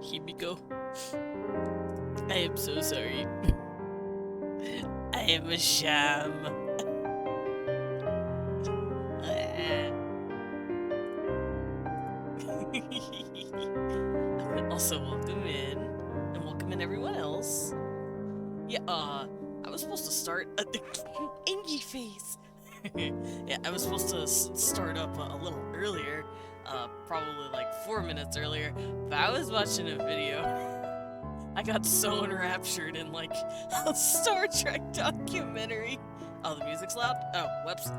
Himiko. I am so sorry. I am a sham. Also, welcome in. And welcome in everyone else. Yeah, I was supposed to start at the Angie face. Yeah, I was supposed to start up a little earlier, probably like 4 minutes earlier, but I was watching a video. I got so enraptured in like a Star Trek documentary. Oh, the music's loud? Oh, whoops.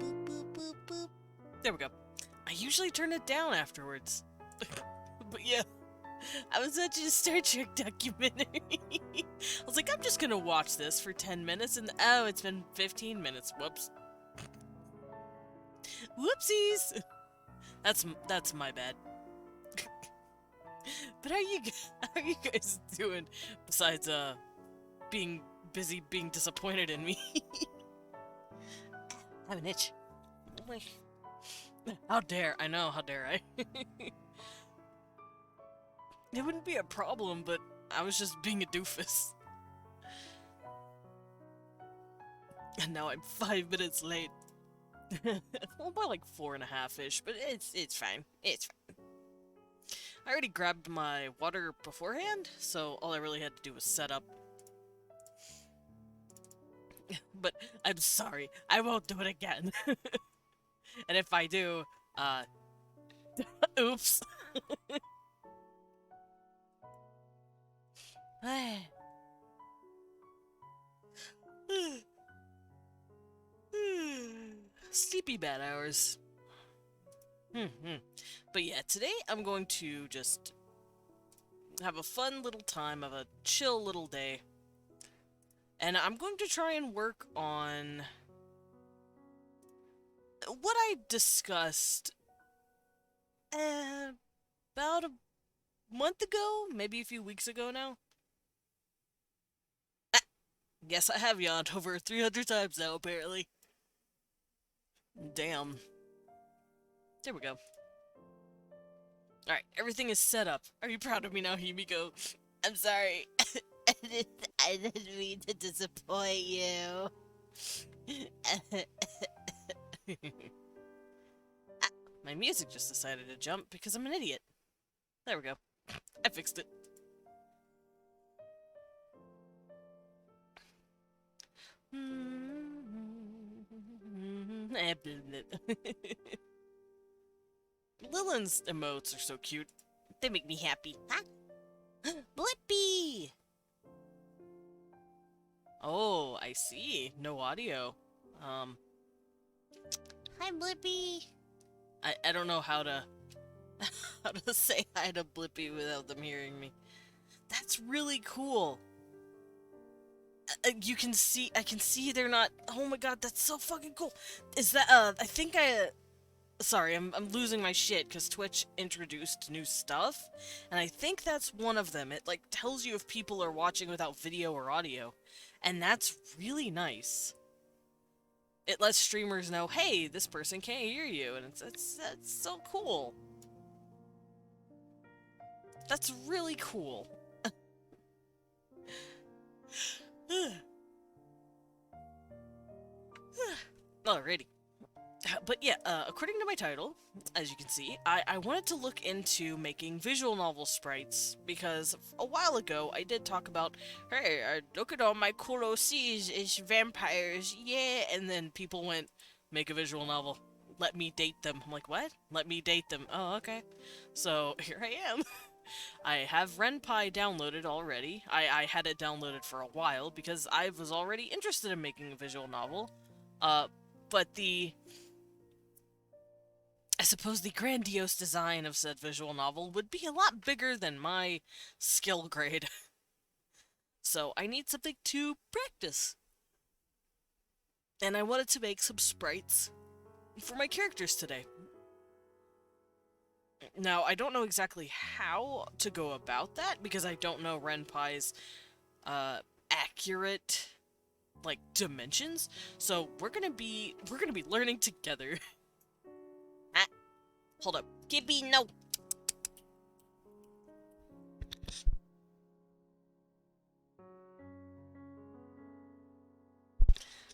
Boop, boop, boop, boop. There we go. I usually turn it down afterwards. But yeah, I was watching a Star Trek documentary. I was like, I'm just gonna watch this for 10 minutes, and oh, it's been 15 minutes. Whoops. Whoopsies! That's my bad. But how are you guys doing besides being busy being disappointed in me? I have an itch. How dare I know, how dare I? It wouldn't be a problem, but I was just being a doofus. And now I'm 5 minutes late. Well, more like 4.5-ish, but it's fine. It's fine. I already grabbed my water beforehand, so all I really had to do was set up. But I'm sorry, I won't do it again. And if I do, oops. Sleepy bad hours. But yeah, today I'm going to just have a fun little time, have a chill little day. And I'm going to try and work on what I discussed about a month ago, maybe a few weeks ago now. Guess I have yawned over 300 times now, apparently. Damn. There we go. Alright, everything is set up. Are you proud of me now, Himiko? I'm sorry. I didn't mean to disappoint you. My music just decided to jump because I'm an idiot. There we go. I fixed it. Lillian's emotes are so cute. They make me happy. Huh? Blippi! Oh, I see. No audio. Hi, Blippi! I don't know how to say hi to Blippi without them hearing me. That's really cool. I can see they're not. Oh my god, that's so fucking cool. Is that sorry, I'm losing my shit because Twitch introduced new stuff, and I think that's one of them. It like tells you if people are watching without video or audio, and that's really nice. It lets streamers know, hey, this person can't hear you, and that's so cool. That's really cool. Alrighty. But yeah, according to my title, as you can see, I wanted to look into making visual novel sprites, because a while ago I did talk about, hey, look at all my cool OCs, it's vampires, yeah, and then people went, make a visual novel, let me date them. I'm like, what? Let me date them. Oh, okay. So, here I am. I have Ren'Py downloaded already. I had it downloaded for a while, because I was already interested in making a visual novel, but I suppose the grandiose design of said visual novel would be a lot bigger than my skill grade. So I need something to practice. And I wanted to make some sprites for my characters today. Now, I don't know exactly how to go about that, because I don't know Ren'Py's accurate, like, dimensions. So we're gonna be learning together. Hold up. Gibby, no.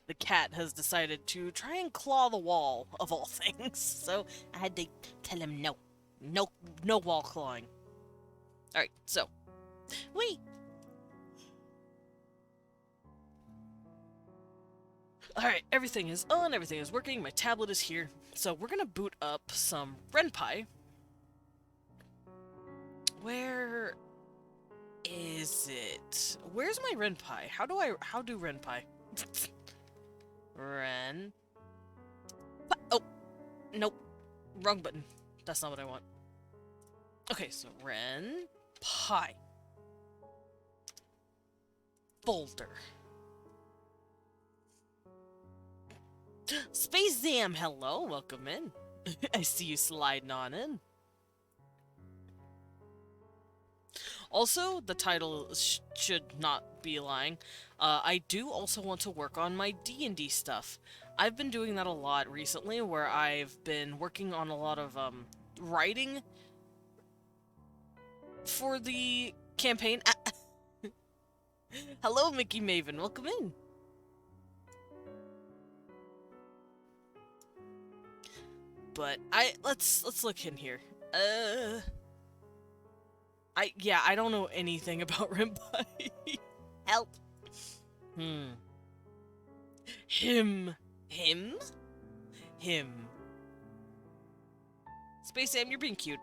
the cat has decided to try and claw the wall, of all things. So I had to tell him no. No, no wall clawing. Alright, so. Wait! Alright, everything is on, everything is working, my tablet is here. So we're gonna boot up some Ren'Py. Where is it? Where's my Ren'Py? How do Ren'Py? Ren. Oh! Nope. Wrong button. That's not what I want. Okay, so Ren'Py. Folder. Space Zam, hello, welcome in. I see you sliding on in. Also, the title should not be lying. I do also want to work on my D&D stuff. I've been doing that a lot recently, where I've been working on a lot of writing for the campaign. Hello, Mickey Maven, welcome in. But let's look in here. I don't know anything about Ren'Py. Help. Him. Space Sam, you're being cute.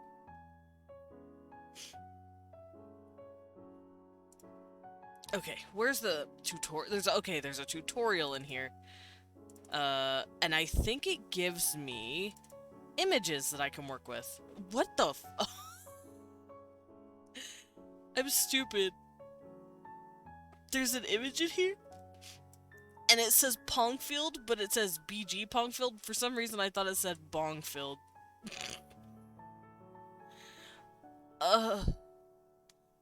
Okay, where's the tutorial? There's a tutorial in here. And I think it gives me images that I can work with. What the f- I'm stupid. There's an image in here? And it says Pongfield, but it says BG Pongfield. For some reason, I thought it said Bongfield.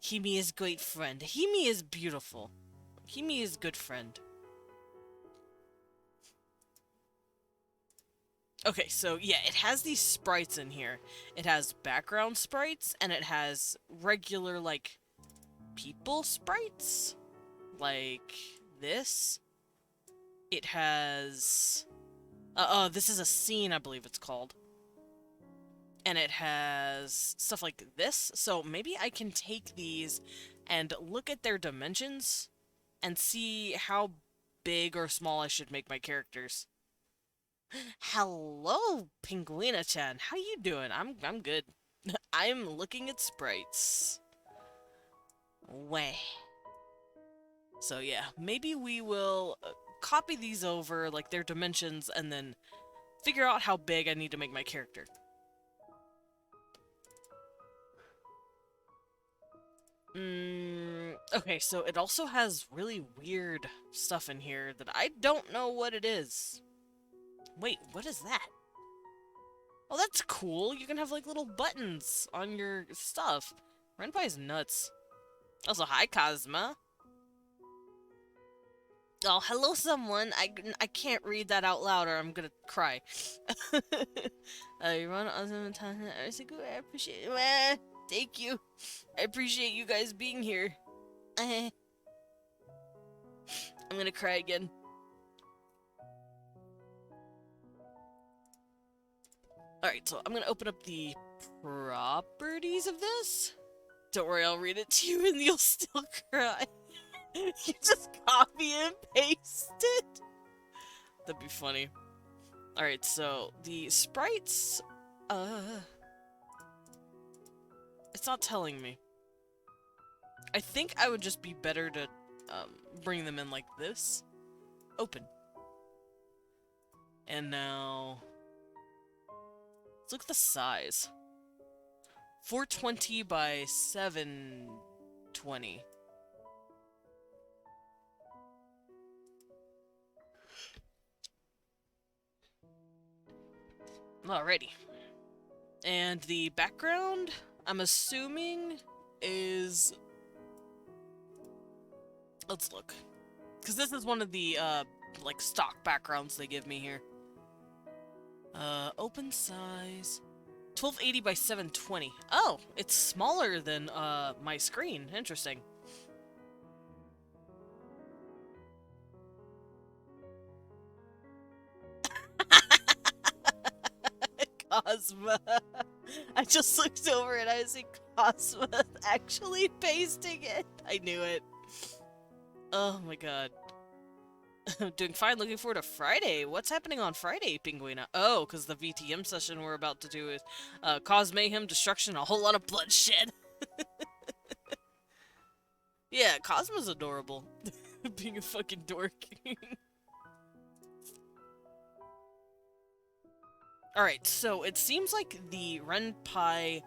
Himi is great friend. Himi is beautiful. Himi is good friend. Okay, so yeah, it has these sprites in here. It has background sprites, and it has regular, like, people sprites. Like this. It has... this is a scene, I believe it's called. And it has stuff like this. So maybe I can take these and look at their dimensions and see how big or small I should make my characters. Hello, Pinguina-chan. How you doing? I'm good. I'm looking at sprites. Way. So yeah, maybe we will copy these over, like their dimensions, and then figure out how big I need to make my character. Okay, so it also has really weird stuff in here that I don't know what it is. Wait, what is that? Oh, that's cool. You can have, like, little buttons on your stuff. Ren'Py is nuts. Also, hi, Cosma. Oh, hello, someone. I can't read that out loud or I'm gonna cry. You run awesome time. I appreciate it. Thank you. I appreciate you guys being here. I'm gonna cry again. Alright, so I'm gonna open up the properties of this. Don't worry, I'll read it to you and you'll still cry. You just copy and paste it? That'd be funny. Alright, so the sprites, it's not telling me. I think I would just be better to, bring them in like this. Open. And now... let's look at the size. 420 by 720. Alrighty. And the background, I'm assuming, is... let's look. Because this is one of the, like, stock backgrounds they give me here. Open size... 1280 by 720. Oh, it's smaller than, my screen. Interesting. Cosma. I just looked over and I see Cosma actually pasting it. I knew it. Oh my god. I'm doing fine. Looking forward to Friday. What's happening on Friday, Pinguina? Oh, because the VTM session we're about to do is cause mayhem, destruction, a whole lot of bloodshed. Yeah, Cosmo's adorable. Being a fucking dork. Alright, so it seems like the Ren'Py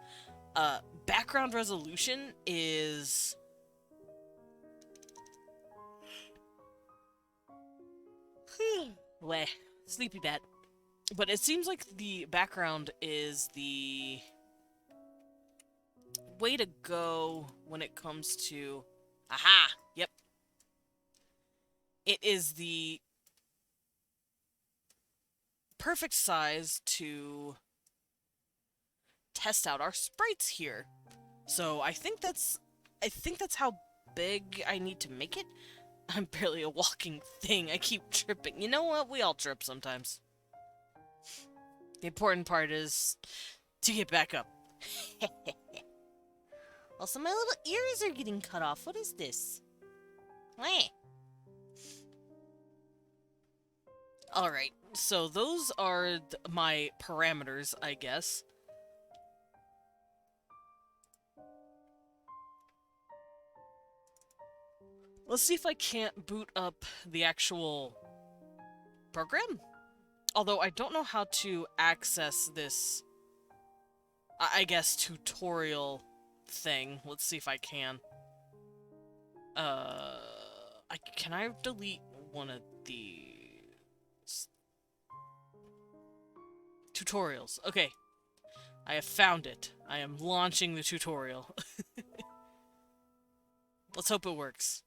background resolution is... Weh, sleepy bat. But it seems like the background is the way to go when it comes to... Aha! Yep. It is the perfect size to test out our sprites here. So I think that's how big I need to make it. I'm barely a walking thing. I keep tripping. You know what? We all trip sometimes. The important part is to get back up. Also, my little ears are getting cut off. What is this? Wah. Alright, so those are my parameters, I guess. Let's see if I can't boot up the actual program. Although I don't know how to access this, I guess, tutorial thing. Let's see if I can. Can I delete one of these? Tutorials. Okay. I have found it. I am launching the tutorial. Let's hope it works.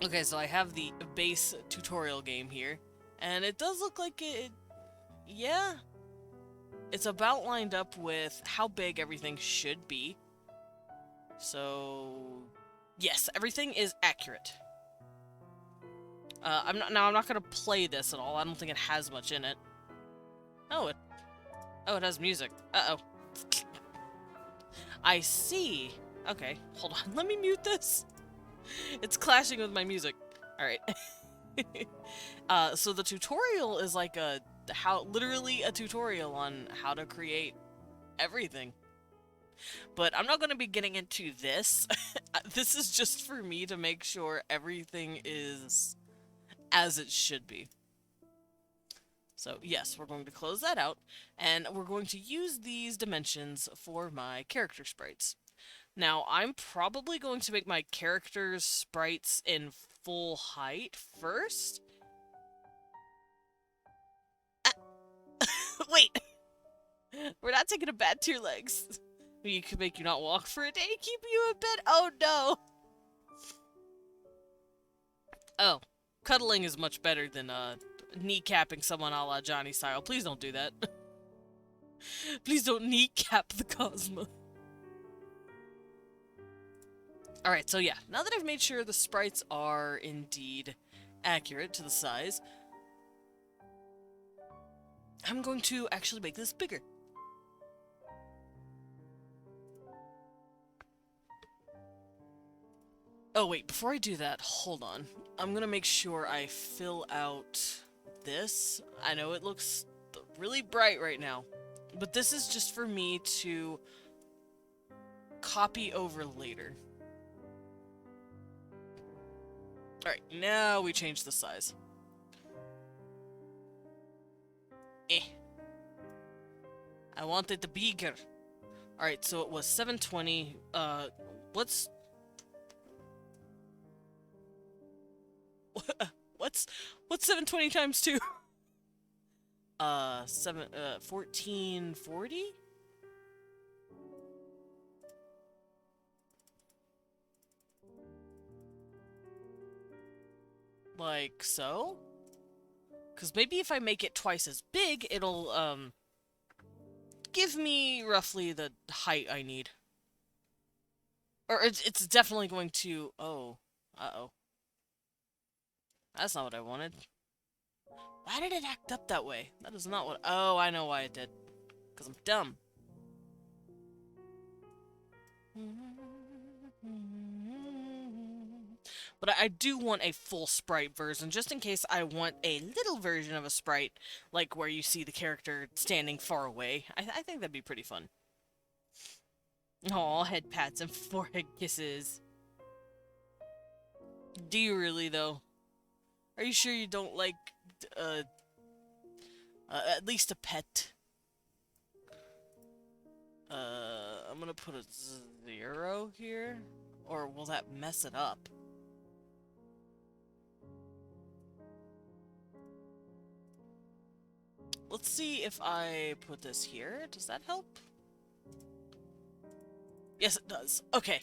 Okay, so I have the base tutorial game here, and it does look like it... Yeah. It's about lined up with how big everything should be. So... Yes, everything is accurate. I'm not gonna play this at all. I don't think it has much in it. Oh, it has music. Uh-oh. I see. Okay, hold on. Let me mute this. It's clashing with my music. Alright. So the tutorial is like literally a tutorial on how to create everything. But I'm not going to be getting into this. This is just for me to make sure everything is as it should be. So yes, we're going to close that out, and we're going to use these dimensions for my character sprites. Now, I'm probably going to make my character's sprites in full height first. Wait! We're not taking a bad 2 legs. We could make you not walk for a day, keep you in bed. Oh no! Oh, cuddling is much better than kneecapping someone a la Johnny style. Please don't do that. Please don't kneecap the Cosmo. Alright, so yeah, now that I've made sure the sprites are indeed accurate to the size, I'm going to actually make this bigger. Oh wait, before I do that, hold on. I'm gonna make sure I fill out this. I know it looks really bright right now, but this is just for me to copy over later. Alright, now we change the size. I want it bigger. Alright, so it was 720. What's 720 times 2? 1440? Like so? Because maybe if I make it twice as big, it'll, give me roughly the height I need. Or it's definitely going to... Oh. Uh-oh. That's not what I wanted. Why did it act up that way? That is not what... Oh, I know why it did. Because I'm dumb. But I do want a full sprite version, just in case I want a little version of a sprite, like where you see the character standing far away. I think that'd be pretty fun. Aw, head pats and forehead kisses. Do you really, though? Are you sure you don't like, at least a pet? I'm gonna put a 0 here? Or will that mess it up? Let's see if I put this here. Does that help? Yes, it does. Okay.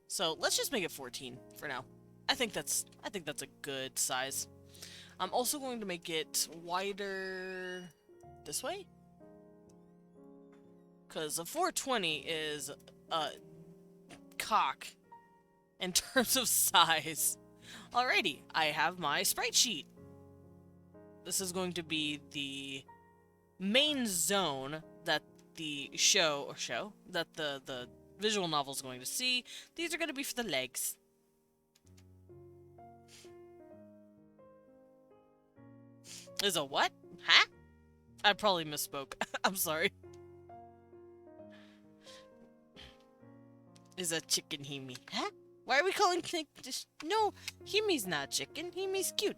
So let's just make it 14 for now. I think that's a good size. I'm also going to make it wider this way. Because a 420 is cock in terms of size. Alrighty, I have my sprite sheet. This is going to be the main zone that the that the visual novel is going to see. These are going to be for the legs. Is a what? Huh? I probably misspoke. I'm sorry. Is a chicken Himi. Huh? Why are we calling just no, Himi's not chicken. Himi's cute.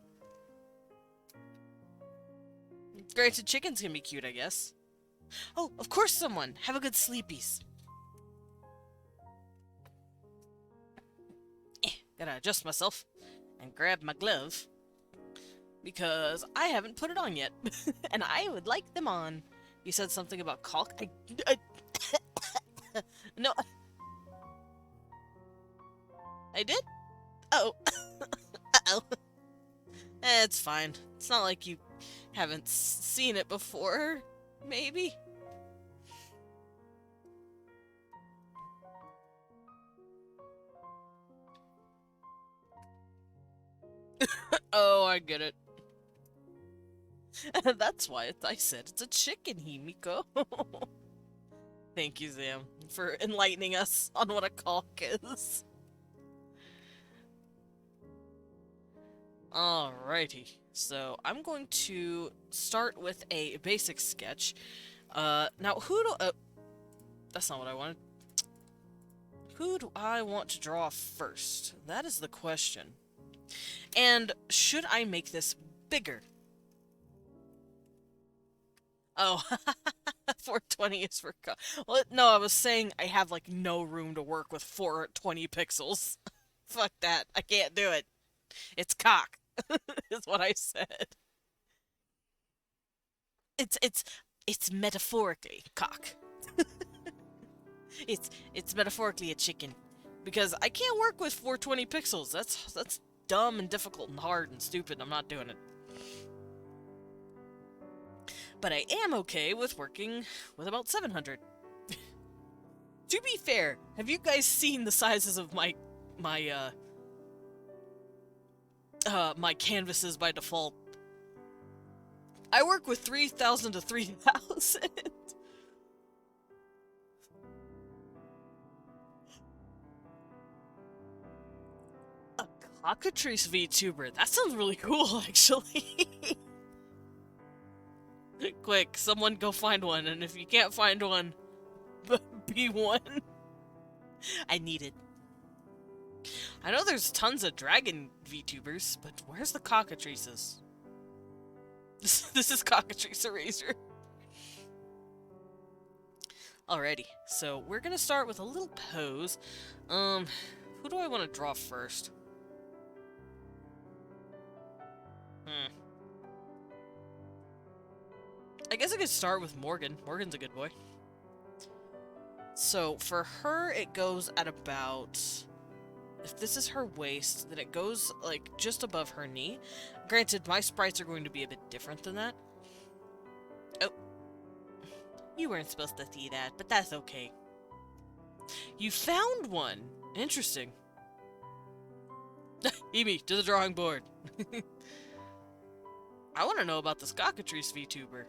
Granted, chickens can be cute, I guess. Oh, of course someone. Have a good sleepies. Gotta adjust myself and grab my glove. Because I haven't put it on yet. And I would like them on. You said something about caulk? No. I did? Oh. Uh-oh. It's fine. It's not like you haven't seen it before. Maybe? Oh, I get it. That's why I said it's a chicken, Himiko. Thank you, Zam, for enlightening us on what a caulk is. Alrighty, so I'm going to start with a basic sketch. Now who do- that's not what I wanted. Who do I want to draw first? That is the question. And should I make this bigger? Oh, 420 is for well, no, I was saying I have, like, no room to work with 420 pixels. Fuck that. I can't do it. It's cock, is what I said. It's metaphorically cock. It's metaphorically a chicken. Because I can't work with 420 pixels. That's dumb and difficult and hard and stupid. I'm not doing it. But I am okay with working with about 700. To be fair, have you guys seen the sizes of my canvases by default? I work with 3,000 to 3,000. A cockatrice VTuber. That sounds really cool, actually. Quick, someone go find one, and if you can't find one, be one. I need it. I know there's tons of dragon VTubers, but where's the cockatrices? This is Cockatrice Eraser. Alrighty, so we're gonna start with a little pose. Who do I want to draw first? I guess I could start with Morgan. Morgan's a good boy. So, for her, it goes at about... If this is her waist, then it goes, like, just above her knee. Granted, my sprites are going to be a bit different than that. Oh. You weren't supposed to see that, but that's okay. You found one! Interesting. Emi, to the drawing board. I want to know about this cockatrice VTuber.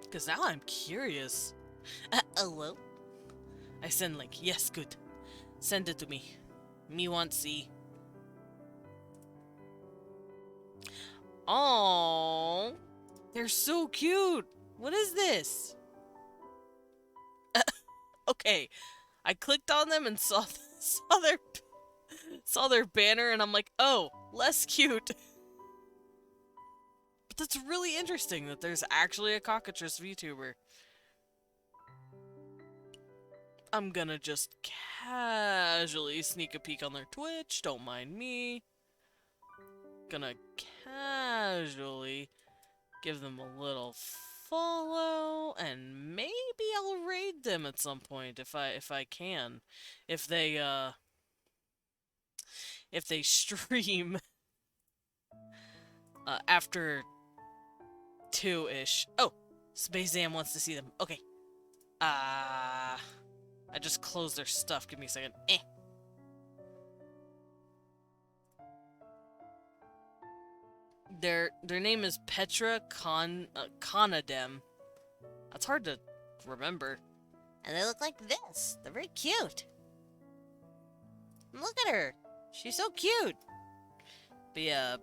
Because now I'm curious. Hello? I send link. Yes, good. Send it to me. Me want see. Oh, they're so cute. What is this? Okay, I clicked on them and saw their banner, and I'm like, oh, less cute. But that's really interesting that there's actually a cockatrice VTuber. I'm gonna just casually sneak a peek on their Twitch, don't mind me. Gonna casually give them a little follow, and maybe I'll raid them at some point if I can. If they stream after 2-ish. Oh, Space Zam wants to see them. Okay. I just closed their stuff. Give me a second. Their name is Petra Conadem. That's hard to remember. And they look like this. They're very cute. Look at her. She's so cute. But yeah,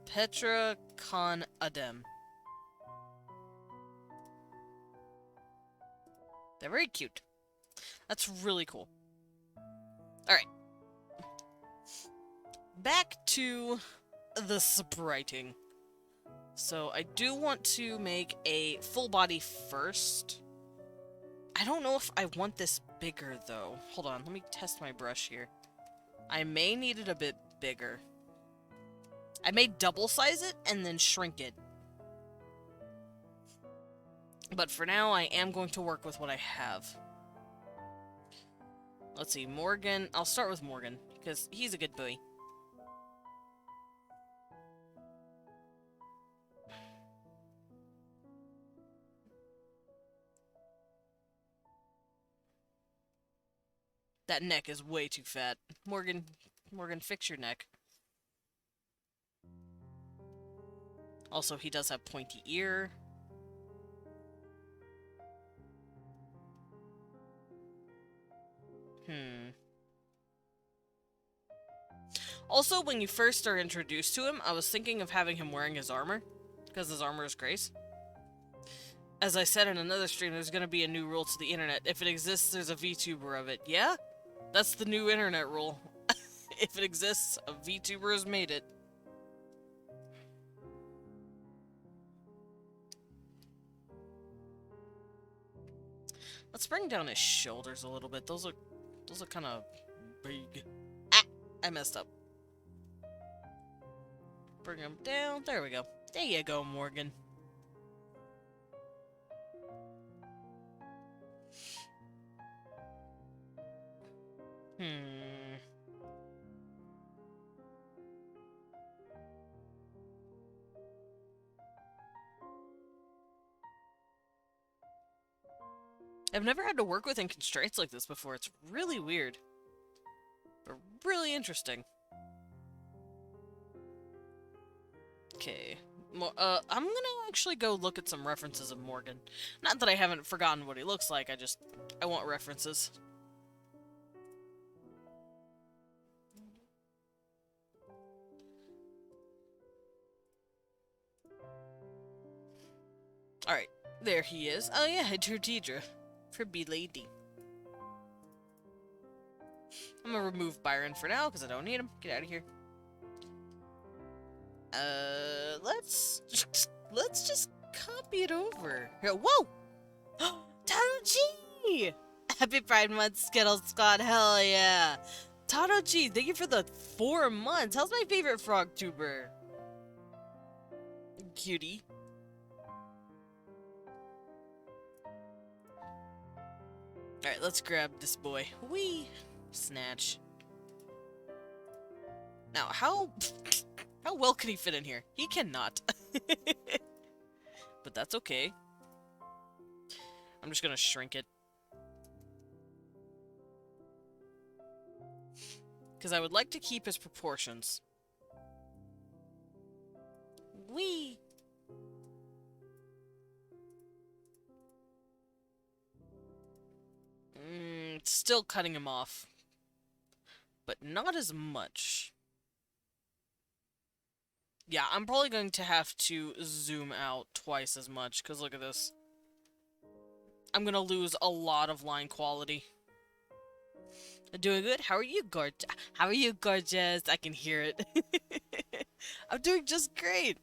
Petra Conadem. They're very cute. That's really cool. Alright. Back to the spriting. So I do want to make a full body first. I don't know if I want this bigger though. Hold on, let me test my brush here. I may need it a bit bigger. I may double size it and then shrink it. But for now, I am going to work with what I have. Let's see, Morgan. I'll start with Morgan, because he's a good boy. That neck is way too fat. Morgan, fix your neck. Also, he does have pointy ear. Also, when you first are introduced to him, I was thinking of having him wearing his armor, because his armor is grace. As I said in another stream, there's gonna be a new rule to the internet. If it exists, there's a VTuber of it. Yeah? That's the new internet rule. If it exists, a VTuber has made it. Let's bring down his shoulders a little bit. Those are kind of big. Ah! I messed up. Bring him down. There we go. There you go, Morgan. I've never had to work within constraints like this before. It's really weird. But really interesting. Okay. I'm gonna actually go look at some references of Morgan. Not that I haven't forgotten what he looks like, I want references. Alright, there he is. Oh yeah, I drew Deidre. For B-Lady. I'm gonna remove Byron for now, because I don't need him. Get out of here. Let's just copy it over. Here, whoa! Taro G! Happy Pride Month, Skittle Squad, hell yeah! Taro G, thank you for the 4 months. How's my favorite frog tuber? Cutie. Alright, let's grab this boy. Whee! Snatch. Now, how well can he fit in here? He cannot. But that's okay. I'm just gonna shrink it. Because I would like to keep his proportions. Whee! Still cutting him off. But not as much. Yeah, I'm probably going to have to zoom out twice as much, because look at this. I'm gonna lose a lot of line quality. Doing good? How are you, gorgeous? How are you, gorgeous? I can hear it. I'm doing just great.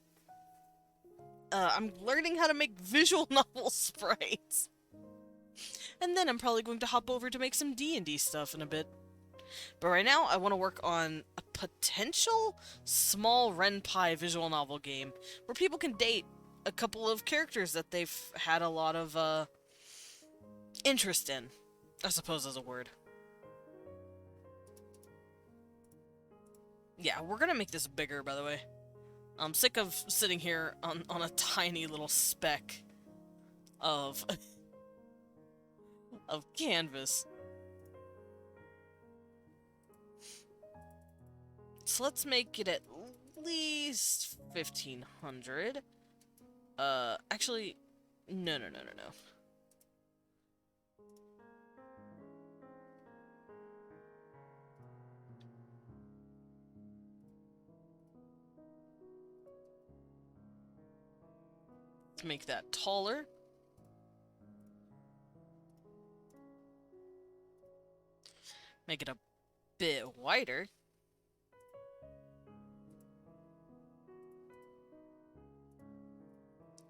I'm learning how to make visual novel sprites. And then I'm probably going to hop over to make some D&D stuff in a bit. But right now, I want to work on a potential small Ren'Py visual novel game where people can date a couple of characters that they've had a lot of, interest in, I suppose is a word. Yeah, we're gonna make this bigger, by the way. I'm sick of sitting here on a tiny little speck of of canvas. So let's make it at least 1500. Actually, no. Let's make that taller. Make it a bit wider.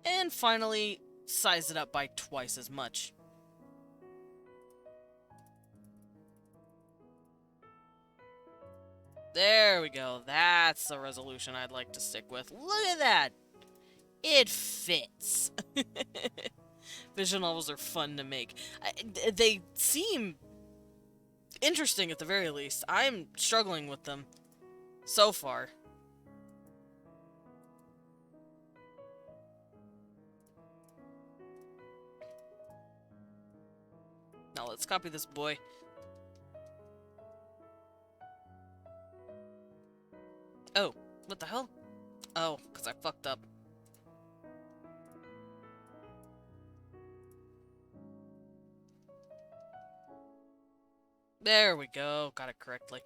And finally, size it up by twice as much. There we go. That's the resolution I'd like to stick with. Look at that! It fits. Visual novels are fun to make. They seem interesting at the very least. I'm struggling with them so far. Now let's copy this boy. Oh, what the hell? Oh, because I fucked up. There we go. Got it correctly.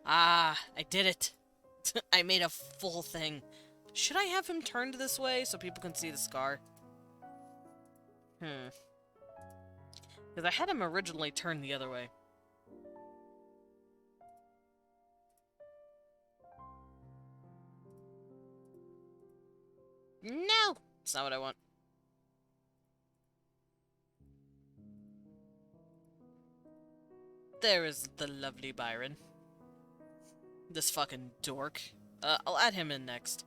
Ah, I did it. I made a full thing. Should I have him turned this way so people can see the scar? Because I had him originally turned the other way. No! It's not what I want. There is the lovely Byron. This fucking dork. I'll add him in next.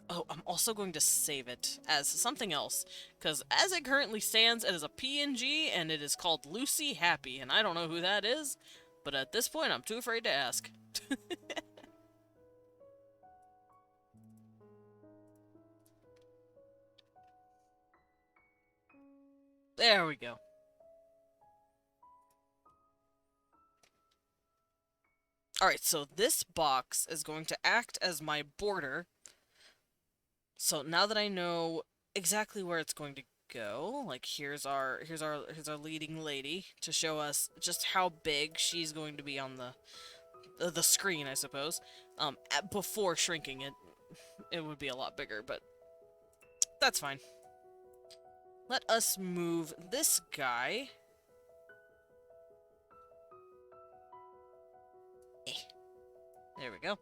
Oh, I'm also going to save it as something else, because as it currently stands, it is a PNG, and it is called Lucy Happy, and I don't know who that is, but at this point, I'm too afraid to ask. There we go. Alright, so this box is going to act as my border. So now that I know exactly where it's going to go, like here's our leading lady to show us just how big she's going to be on the screen, I suppose. Before shrinking it, it would be a lot bigger, but that's fine. Let us move this guy. There we go.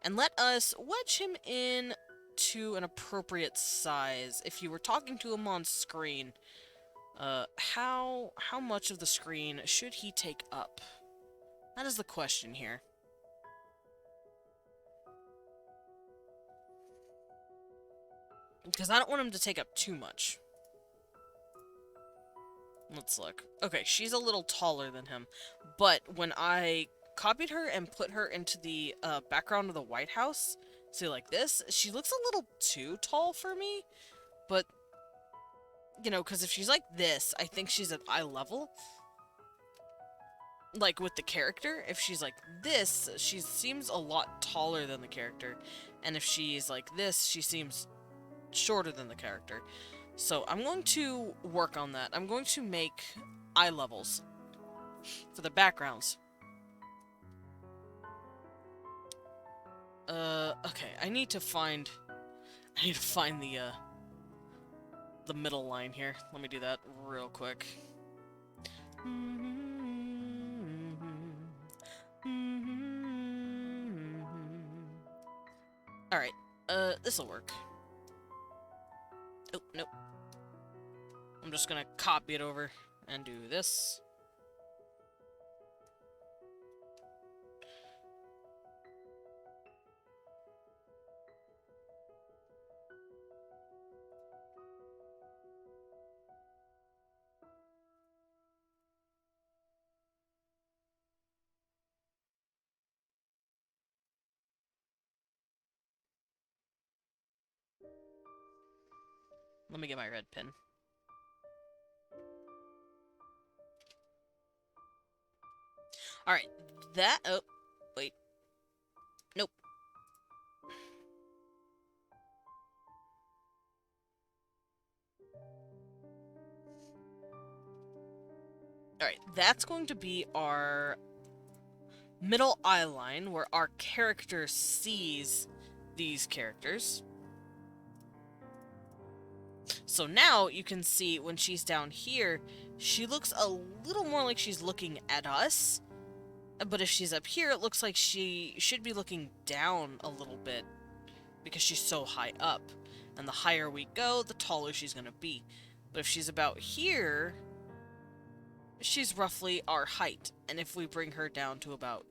And let us wedge him in to an appropriate size. If you were talking to him on screen, how much of the screen should he take up? That is the question here. Because I don't want him to take up too much. Let's look. Okay, she's a little taller than him, but when I copied her and put her into the background of the White House, see, like this, she looks a little too tall for me, but, you know, because if she's like this, I think she's at eye level. like with the character, if she's like this, she seems a lot taller than the character. And if she's like this, she seems shorter than the character. So I'm going to work on that. I'm going to make eye levels for the backgrounds. Okay, I need to find the middle line here. Let me do that real quick. Alright, this'll work. Oh, nope. I'm just gonna copy it over and do this. Let me get my red pen. Alright, that... Oh, wait. Nope. Alright, that's going to be our middle eye line, where our character sees these characters. So now you can see when she's down here, she looks a little more like she's looking at us. But if she's up here, it looks like she should be looking down a little bit because she's so high up. And the higher we go, the taller she's going to be. But if she's about here, she's roughly our height. And if we bring her down to about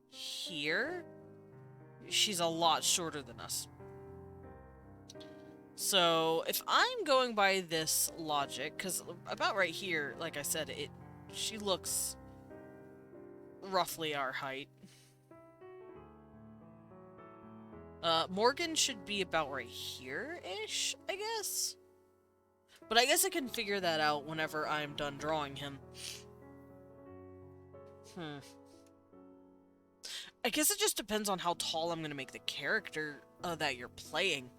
here, she's a lot shorter than us. So if I'm going by this logic, because about right here, like I said, she looks roughly our height. Morgan should be about right here-ish, I guess? But I guess I can figure that out whenever I'm done drawing him. I guess it just depends on how tall I'm gonna make the character that you're playing.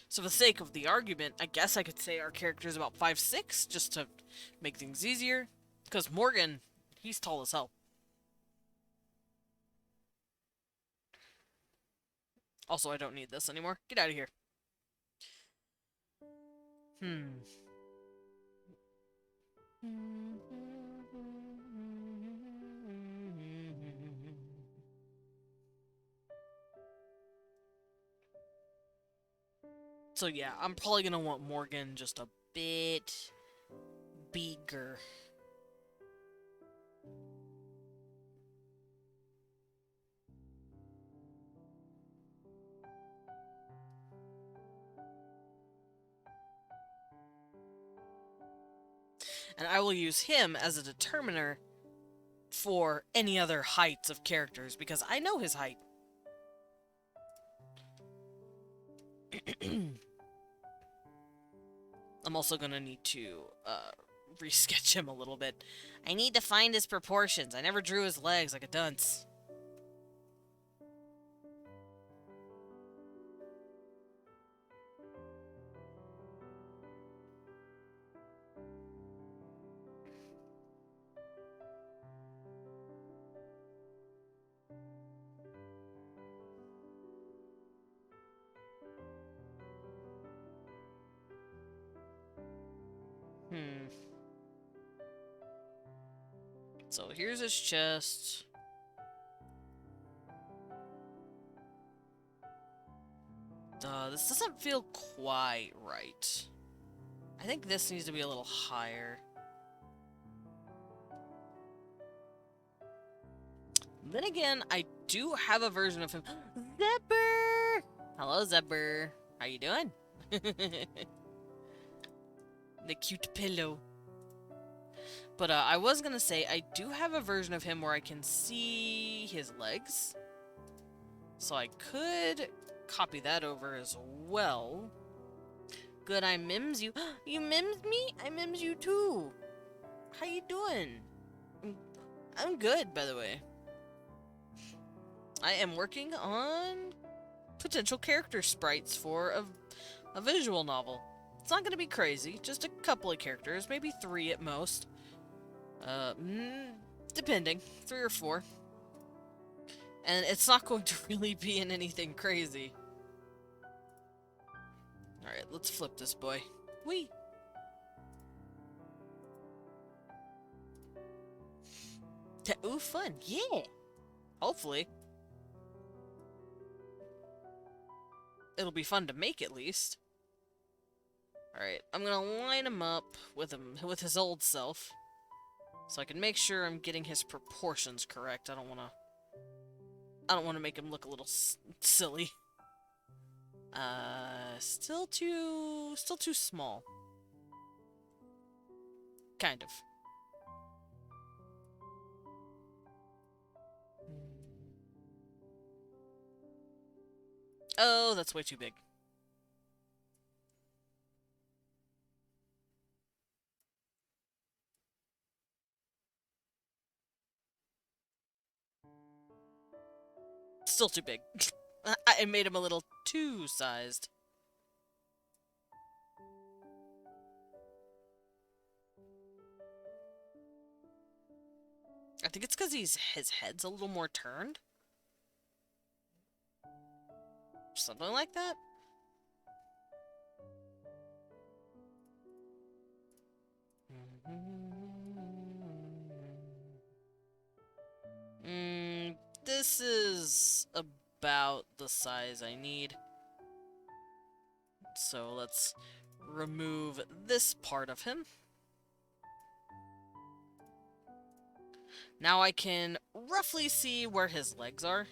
So for the sake of the argument, I guess I could say our character is about 5'6", just to make things easier. Because Morgan, he's tall as hell. Also, I don't need this anymore. Get out of here. So yeah, I'm probably gonna want Morgan just a bit bigger. And I will use him as a determiner for any other heights of characters, because I know his height. I'm also gonna need to, resketch him a little bit. I need to find his proportions. I never drew his legs like a dunce. So here's his chest. This doesn't feel quite right. I think this needs to be a little higher. Then again, I do have a version of him. Zebber! Hello, Zebber. How you doing? The cute pillow. But I was gonna say, I do have a version of him where I can see his legs. So I could copy that over as well. Good, I mims you. You mims me? I mims you too. How you doing? I'm good, by the way. I am working on potential character sprites for a visual novel. It's not going to be crazy, just a couple of characters, maybe 3 at most. Depending, 3 or 4. And it's not going to really be in anything crazy. Alright, let's flip this boy. Whee! Ooh, fun. Yeah! Hopefully. It'll be fun to make, at least. Alright, I'm gonna line him up with his old self. So I can make sure I'm getting his proportions correct. I don't wanna make him look a little silly. Still too small. Kind of. Oh, that's way too big. Still too big. I made him a little too sized. I think it's because his head's a little more turned. Something like that. This is about the size I need. So let's remove this part of him. Now I can roughly see where his legs are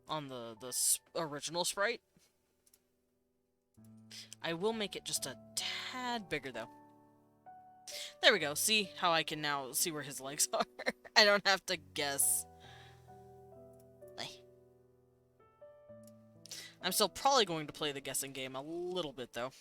on the original sprite. I will make it just a tad bigger, though. There we go. See how I can now see where his legs are? I don't have to guess. I'm still probably going to play the guessing game a little bit, though.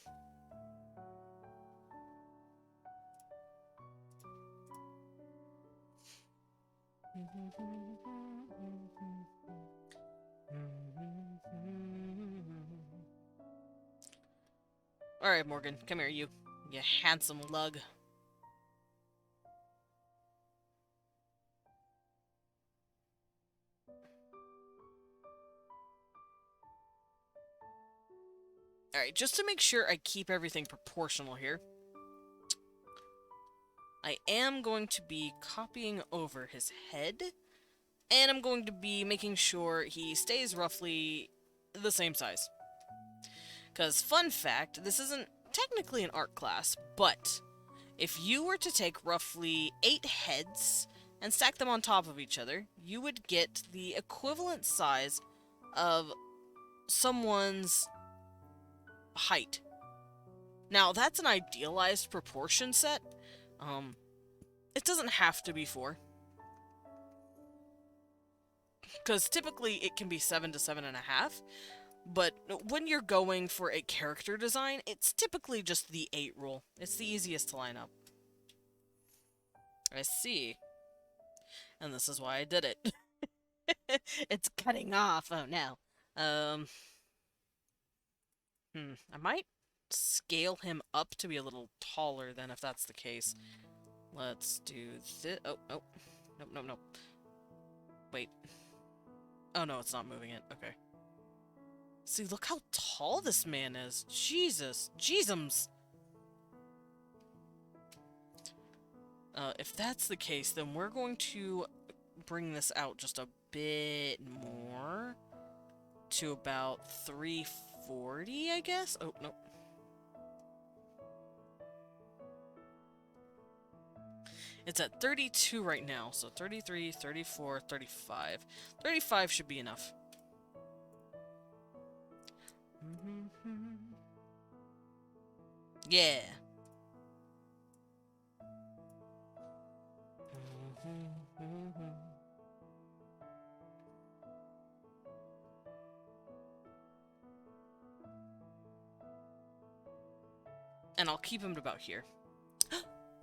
Alright, Morgan, come here, you handsome lug. Alright, just to make sure I keep everything proportional here, I am going to be copying over his head, and I'm going to be making sure he stays roughly the same size. Because, fun fact, this isn't technically an art class, but if you were to take roughly 8 heads and stack them on top of each other, you would get the equivalent size of someone's height. Now, that's an idealized proportion set. It doesn't have to be 4. Because typically it can be 7 to 7.5. But when you're going for a character design, it's typically just the 8 rule. It's the easiest to line up. I see. And this is why I did it. It's cutting off. Oh, no. I might scale him up to be a little taller then, if that's the case. Let's do this. Oh. Nope. Wait. Oh, no, it's not moving it. Okay. See, look how tall this man is. Jesus. Jeezums. If that's the case, then we're going to bring this out just a bit more. To about 340, I guess? Oh, no. It's at 32 right now, so 33, 34, 35. 35 should be enough. Yeah. And I'll keep him about here.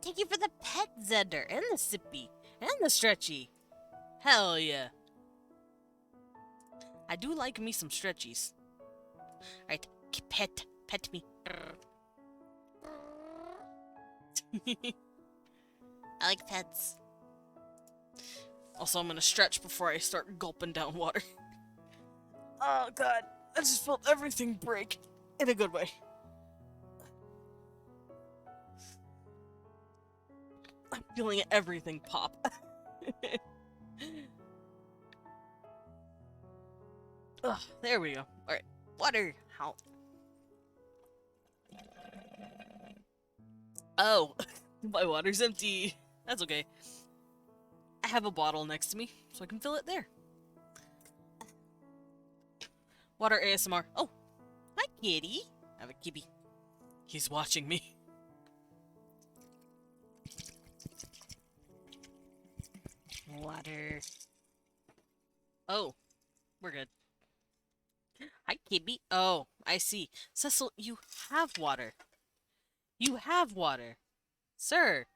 Thank you for the pet, Zender, and the sippy, and the stretchy. Hell yeah. I do like me some stretchies. Alright, pet me. I like pets. Also, I'm gonna stretch before I start gulping down water. Oh god, I just felt everything break in a good way. I'm feeling everything pop. Ugh, there we go. Alright, water. How? Oh, my water's empty. That's okay. I have a bottle next to me, so I can fill it there. Water ASMR. Oh, hi, kitty. I have a kitty. He's watching me. Water. Oh, we're good. Hi, kitty. Oh, I see. Cecil, you have water. You have water. Sir.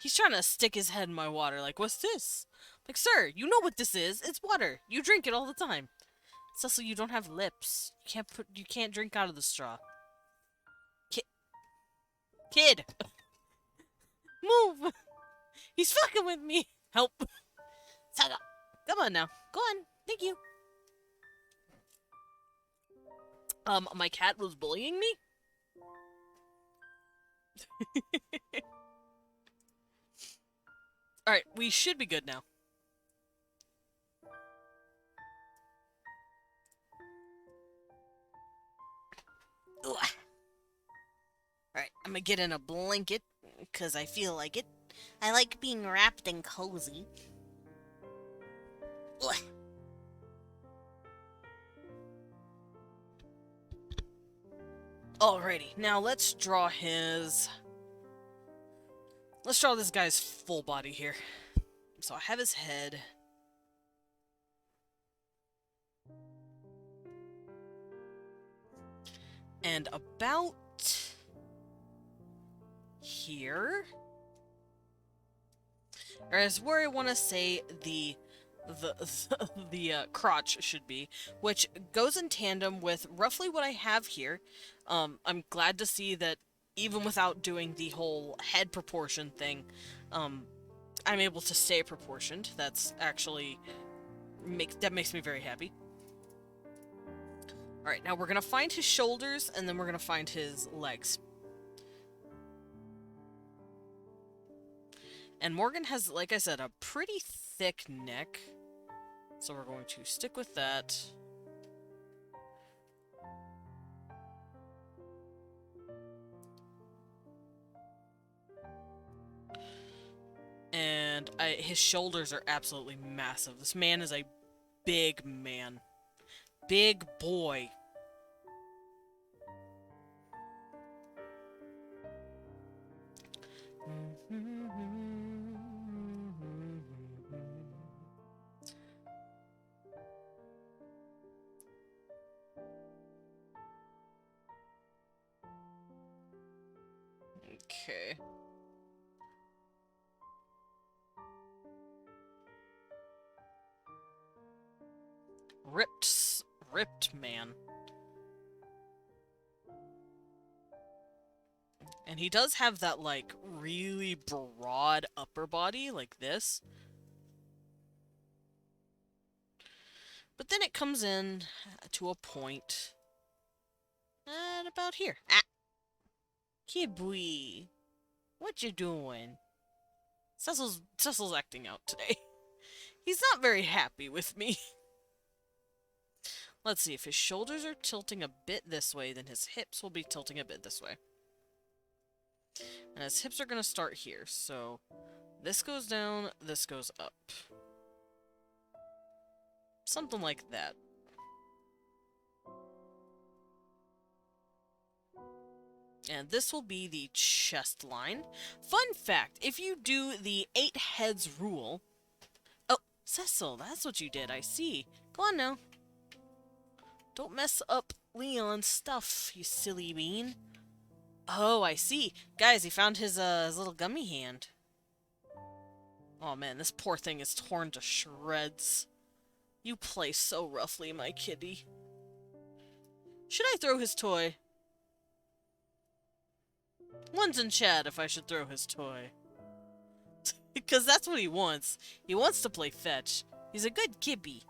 He's trying to stick his head in my water. Like, what's this? Like, sir, you know what this is. It's water. You drink it all the time. Cecil, you don't have lips. You can't drink out of the straw. Kid! Move! He's fucking with me! Help! Come on now. Go on. Thank you. My cat was bullying me? Alright, we should be good now. Alright, I'm gonna get in a blanket, because I feel like it. I like being wrapped and cozy. Alrighty, now let's draw his... Let's draw this guy's full body here. So I have his head. And about... here? Or is where I want to say the crotch should be, which goes in tandem with roughly what I have here. I'm glad to see that even without doing the whole head proportion thing, I'm able to stay proportioned. That's actually makes me very happy. Alright, now we're gonna find his shoulders, and then we're gonna find his legs. And Morgan has, like I said, a pretty thick neck. So we're going to stick with that. And his shoulders are absolutely massive. This man is a big man. Big boy. Okay. Ripped man. And he does have that, like, really broad upper body, like this. But then it comes in to a point at about here. Ah! Kibwe, what you doing? Cecil's acting out today. He's not very happy with me. Let's see, if his shoulders are tilting a bit this way, then his hips will be tilting a bit this way. And his hips are going to start here, so this goes down, this goes up. Something like that. And this will be the chest line. Fun fact, if you do the 8 heads rule... Oh, Cecil, that's what you did, I see. Go on now. Don't mess up Leon's stuff, you silly bean. Oh, I see. Guys, he found his little gummy hand. Oh man, this poor thing is torn to shreds. You play so roughly, my kitty. Should I throw his toy? One's in chat if I should throw his toy. Because that's what he wants. He wants to play fetch. He's a good kibby.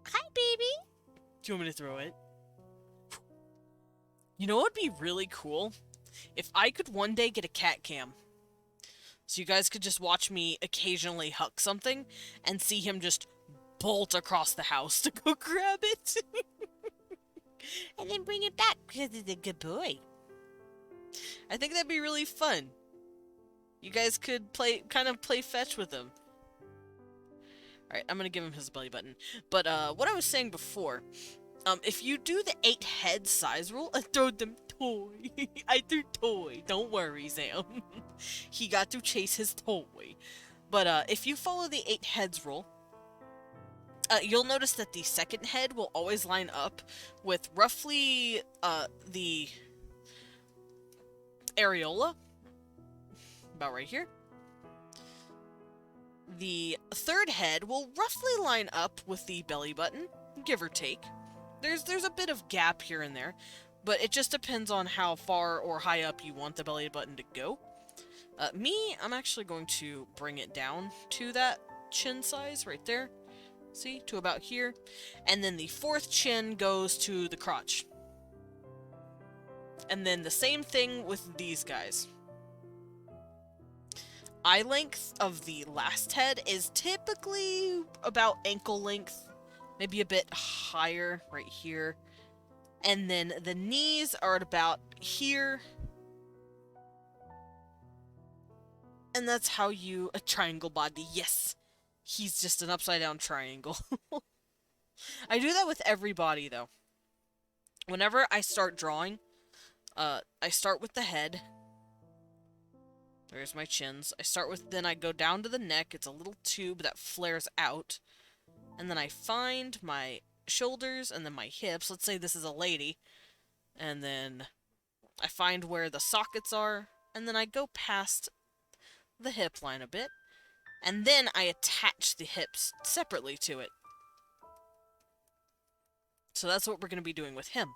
Hi, baby. Do you want me to throw it? You know what would be really cool? If I could one day get a cat cam. So you guys could just watch me occasionally huck something and see him just bolt across the house to go grab it. And then bring it back because he's a good boy. I think that'd be really fun. You guys could kind of play fetch with him. Alright, I'm gonna give him his belly button. But, what I was saying before, if you do the 8 head size rule, I throw them toy. I threw toy. Don't worry, Sam. He got to chase his toy. But, if you follow the 8 heads rule, you'll notice that the second head will always line up with roughly, the areola. About right here. The third head will roughly line up with the belly button, give or take. There's a bit of gap here and there, but it just depends on how far or high up you want the belly button to go. I'm actually going to bring it down to that chin size right there. See? To about here. And then the fourth chin goes to the crotch. And then the same thing with these guys. Eye length of the last head is typically about ankle length, maybe a bit higher right here. And then the knees are at about here. And that's how you... a triangle body, yes! He's just an upside down triangle. I do that with every body, though. Whenever I start drawing, I start with the head. There's my chins. Then I go down to the neck. It's a little tube that flares out. And then I find my shoulders and then my hips. Let's say this is a lady. And then I find where the sockets are. And then I go past the hip line a bit. And then I attach the hips separately to it. So that's what we're going to be doing with him.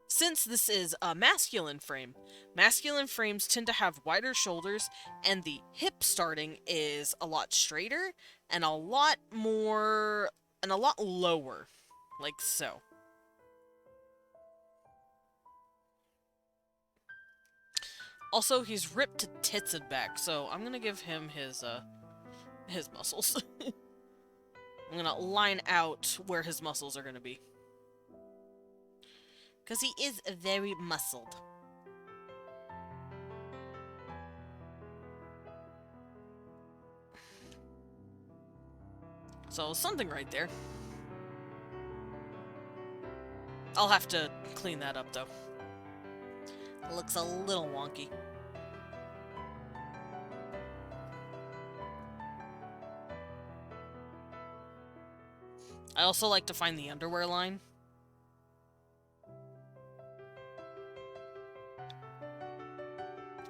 Since this is a masculine frame, masculine frames tend to have wider shoulders, and the hip starting is a lot straighter, and a lot more, and a lot lower, like so. Also, he's ripped to tits and back, so I'm gonna give him his muscles. I'm gonna line out where his muscles are gonna be. Because he is very muscled. So, something right there. I'll have to clean that up, though. It looks a little wonky. I also like to find the underwear line.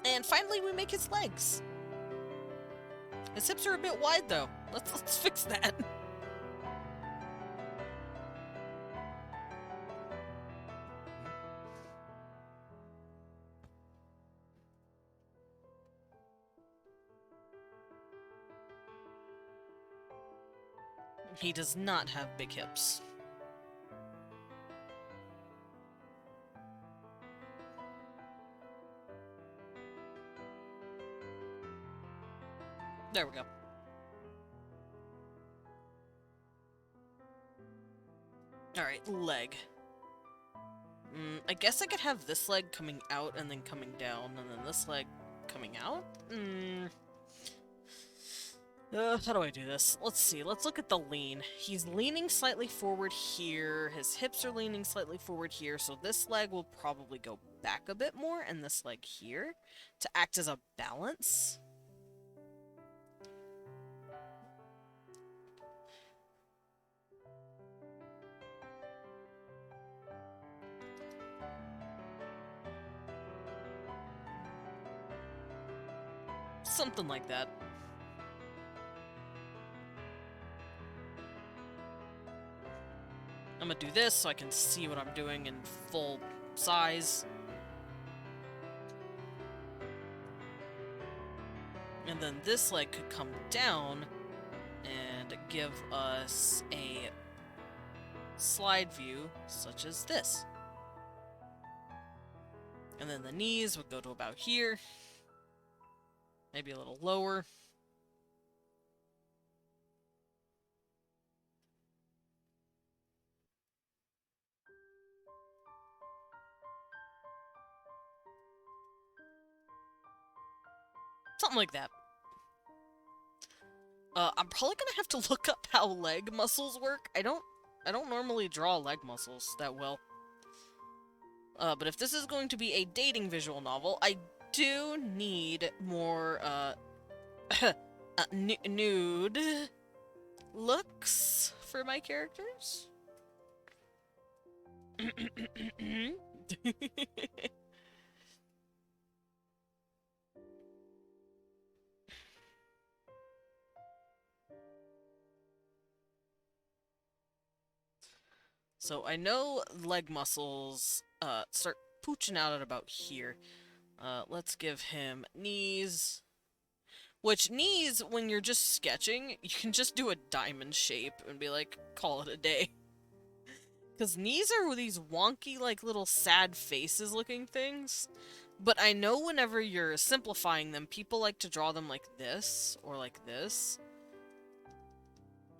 And finally, we make his legs. His hips are a bit wide, though. Let's fix that. He does not have big hips. There we go. Alright, leg. I guess I could have this leg coming out and then coming down, and then this leg coming out? How do I do this? Let's see, let's look at the lean. He's leaning slightly forward here, his hips are leaning slightly forward here, so this leg will probably go back a bit more, and this leg here, to act as a balance. Something like that. I'm gonna do this so I can see what I'm doing in full size. And then this leg could come down and give us a slide view such as this. And then the knees would go to about here. Maybe a little lower. Something like that. I'm probably gonna have to look up how leg muscles work. I don't normally draw leg muscles that well. But if this is going to be a dating visual novel, I do need more, nude looks for my characters. So I know leg muscles start pooching out at about here. Let's give him knees. Which knees, when you're just sketching, you can just do a diamond shape and be like, call it a day. Because knees are these wonky, like, little sad faces looking things. But I know whenever you're simplifying them, people like to draw them like this, or like this.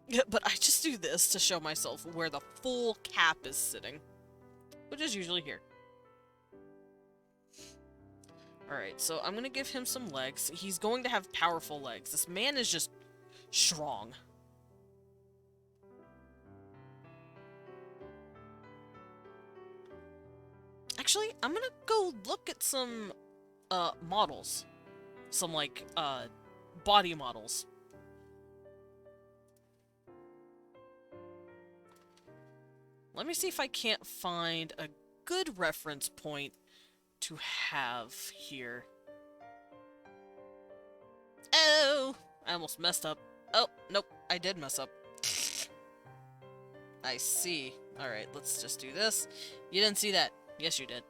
Yeah, but I just do this to show myself where the full cap is sitting. Which is usually here. Alright, so I'm gonna give him some legs. He's going to have powerful legs. This man is just strong. Actually, I'm gonna go look at some, models. Some, like, body models. Let me see if I can't find a good reference point to have here. Oh! I almost messed up. Oh, nope, I did mess up. I see. Alright, let's just do this. You didn't see that. Yes, you did.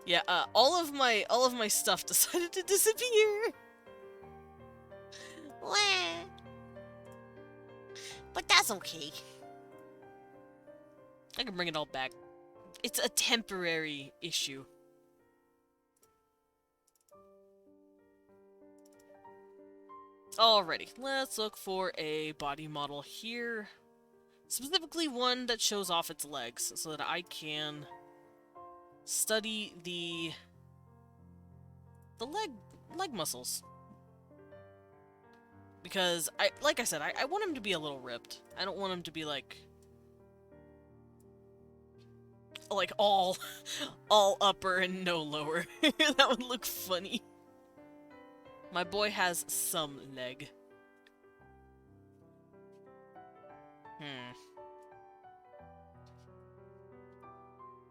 Yeah, all of my stuff decided to disappear. Wah. But that's okay. I can bring it all back. It's a temporary issue. Alrighty, let's look for a body model here. Specifically one that shows off its legs, so that I can study the leg muscles. Because, like I said, I want him to be a little ripped. I don't want him to be like all upper and no lower. That would look funny. My boy has some leg.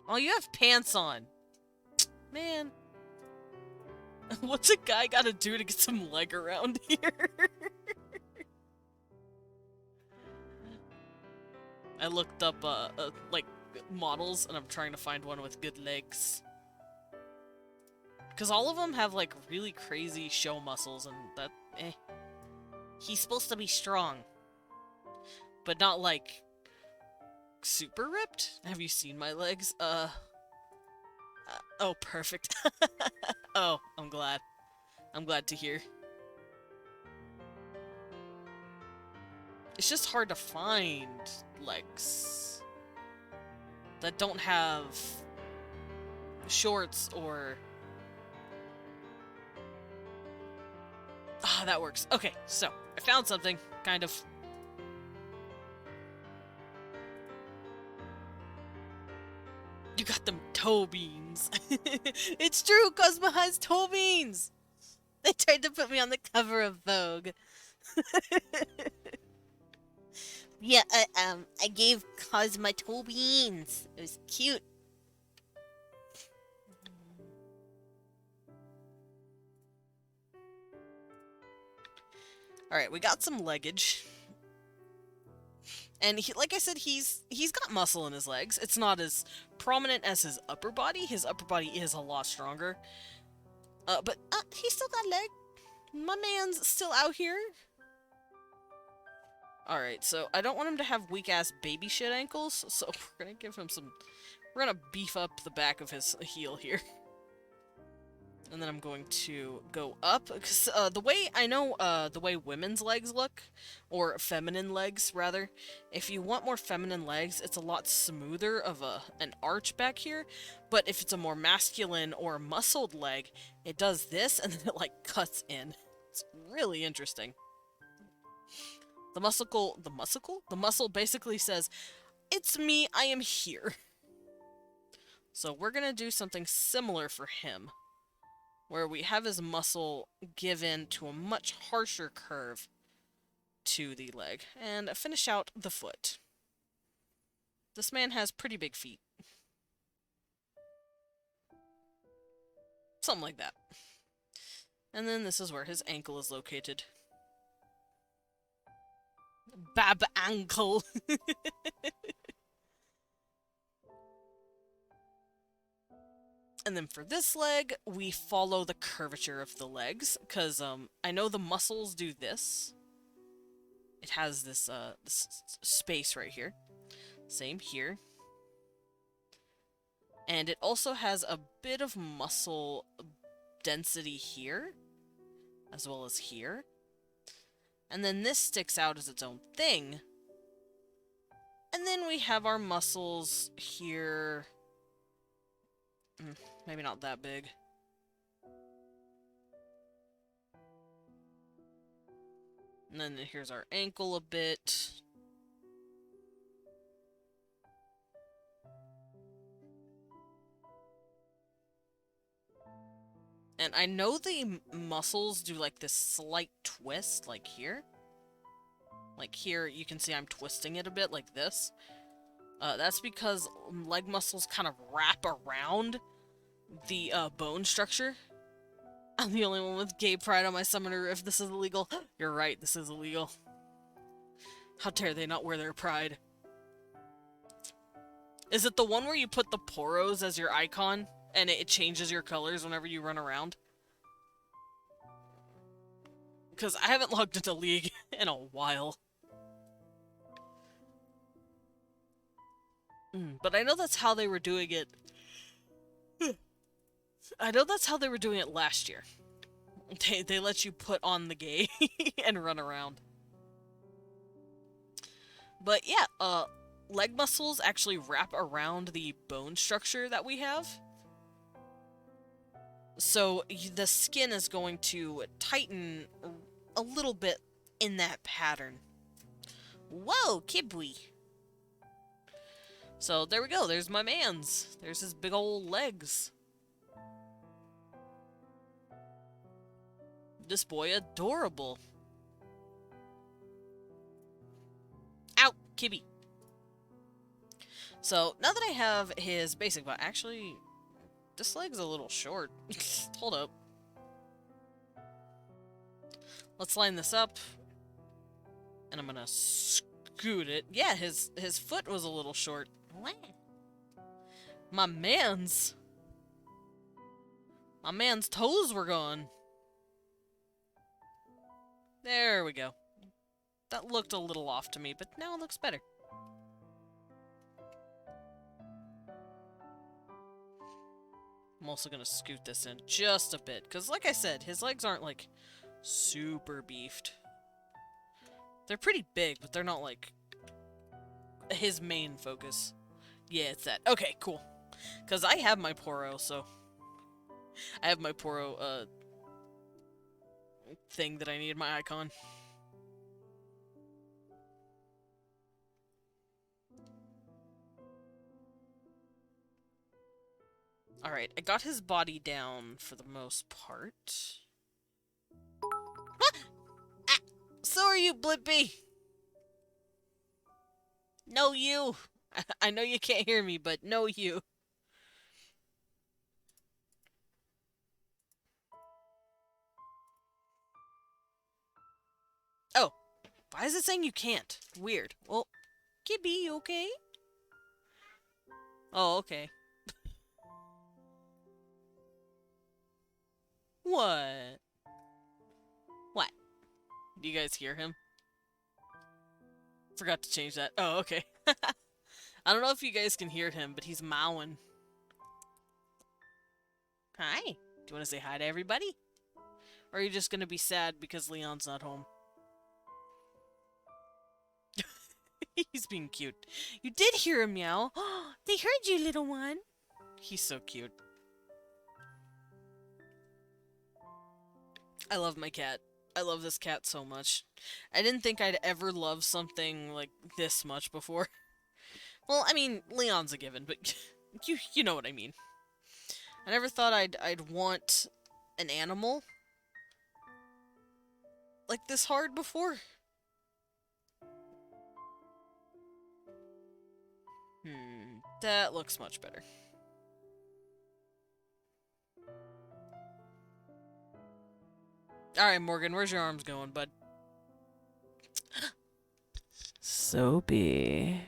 Oh, you have pants on. Man. What's a guy gotta do to get some leg around here? I looked up, like, models, and I'm trying to find one with good legs. Because all of them have, like, really crazy show muscles, and that, eh. He's supposed to be strong. But not, like, super ripped? Have you seen my legs? Oh, perfect. Oh, I'm glad. I'm glad to hear. It's just hard to find legs that don't have shorts or... Ah, that works. Okay, so, I found something, kind of. You got them toe beans. It's true, Cosmo has toe beans! They tried to put me on the cover of Vogue. Yeah, I gave Cosmo toe beans. It was cute. Alright, we got some leggage. And like I said, he's got muscle in his legs. It's not as prominent as his upper body. His upper body is a lot stronger. But he's still got leg. My man's still out here. Alright, so I don't want him to have weak-ass baby shit ankles, so we're gonna give him some... We're gonna beef up the back of his heel here. And then I'm going to go up, because the way, I know the way women's legs look, or feminine legs, rather, if you want more feminine legs, it's a lot smoother of an arch back here, but if it's a more masculine or muscled leg, it does this, and then it, like, cuts in. It's really interesting. The muscle basically says, "It's me, I am here." So we're gonna do something similar for him, where we have his muscle given to a much harsher curve to the leg, and finish out the foot. This man has pretty big feet. Something like that. And then this is where his ankle is located. Bab ankle. And then for this leg, we follow the curvature of the legs, because I know the muscles do this. It has this space right here. Same here. And it also has a bit of muscle density here, as well as here. And then this sticks out as its own thing. And then we have our muscles here. Maybe not that big. And then here's our ankle a bit. And I know the muscles do like this slight twist, like here. Like here, you can see I'm twisting it a bit, like this. That's because leg muscles kind of wrap around the bone structure. I'm the only one with gay pride on my summoner roof. This is illegal. You're right, this is illegal. How dare they not wear their pride? Is it the one where you put the poros as your icon, and it changes your colors whenever you run around? Because I haven't logged into League in a while. But I know that's how they were doing it. I know that's how they were doing it last year. They let you put on the gay and run around. But yeah, leg muscles actually wrap around the bone structure that we have. So the skin is going to tighten a little bit in that pattern. Whoa, Kibwe! So there we go, there's my man's. There's his big old legs. This boy adorable. Ow, Kibby. So now that I have his basic butt, actually, this leg's a little short. Hold up. Let's line this up. And I'm gonna scoot it. Yeah, his foot was a little short. What? My man's toes were gone. There we go. That looked a little off to me, but now it looks better. I'm also gonna scoot this in just a bit, because like I said, his legs aren't, like, super beefed. They're pretty big, but they're not, like, his main focus. Yeah, it's that. Okay, cool. Because I have my Poro, so... I have my Poro, thing that I need, my icon. Alright, I got his body down for the most part. Ah! So are you, Blippi! No, you! I know you can't hear me, but no, you. Why is it saying you can't? Weird. Well, Gibby, you okay? Oh, okay. What? What? Do you guys hear him? Forgot to change that. Oh, okay. I don't know if you guys can hear him, but he's mowing. Hi. Do you want to say hi to everybody? Or are you just going to be sad because Leon's not home? He's being cute. You did hear him meow. They heard you, little one. He's so cute. I love my cat. I love this cat so much. I didn't think I'd ever love something like this much before. Well, I mean, Leon's a given, but you know what I mean. I never thought I'd want an animal like this hard before. That looks much better. Alright, Morgan, where's your arms going, bud? Soapy.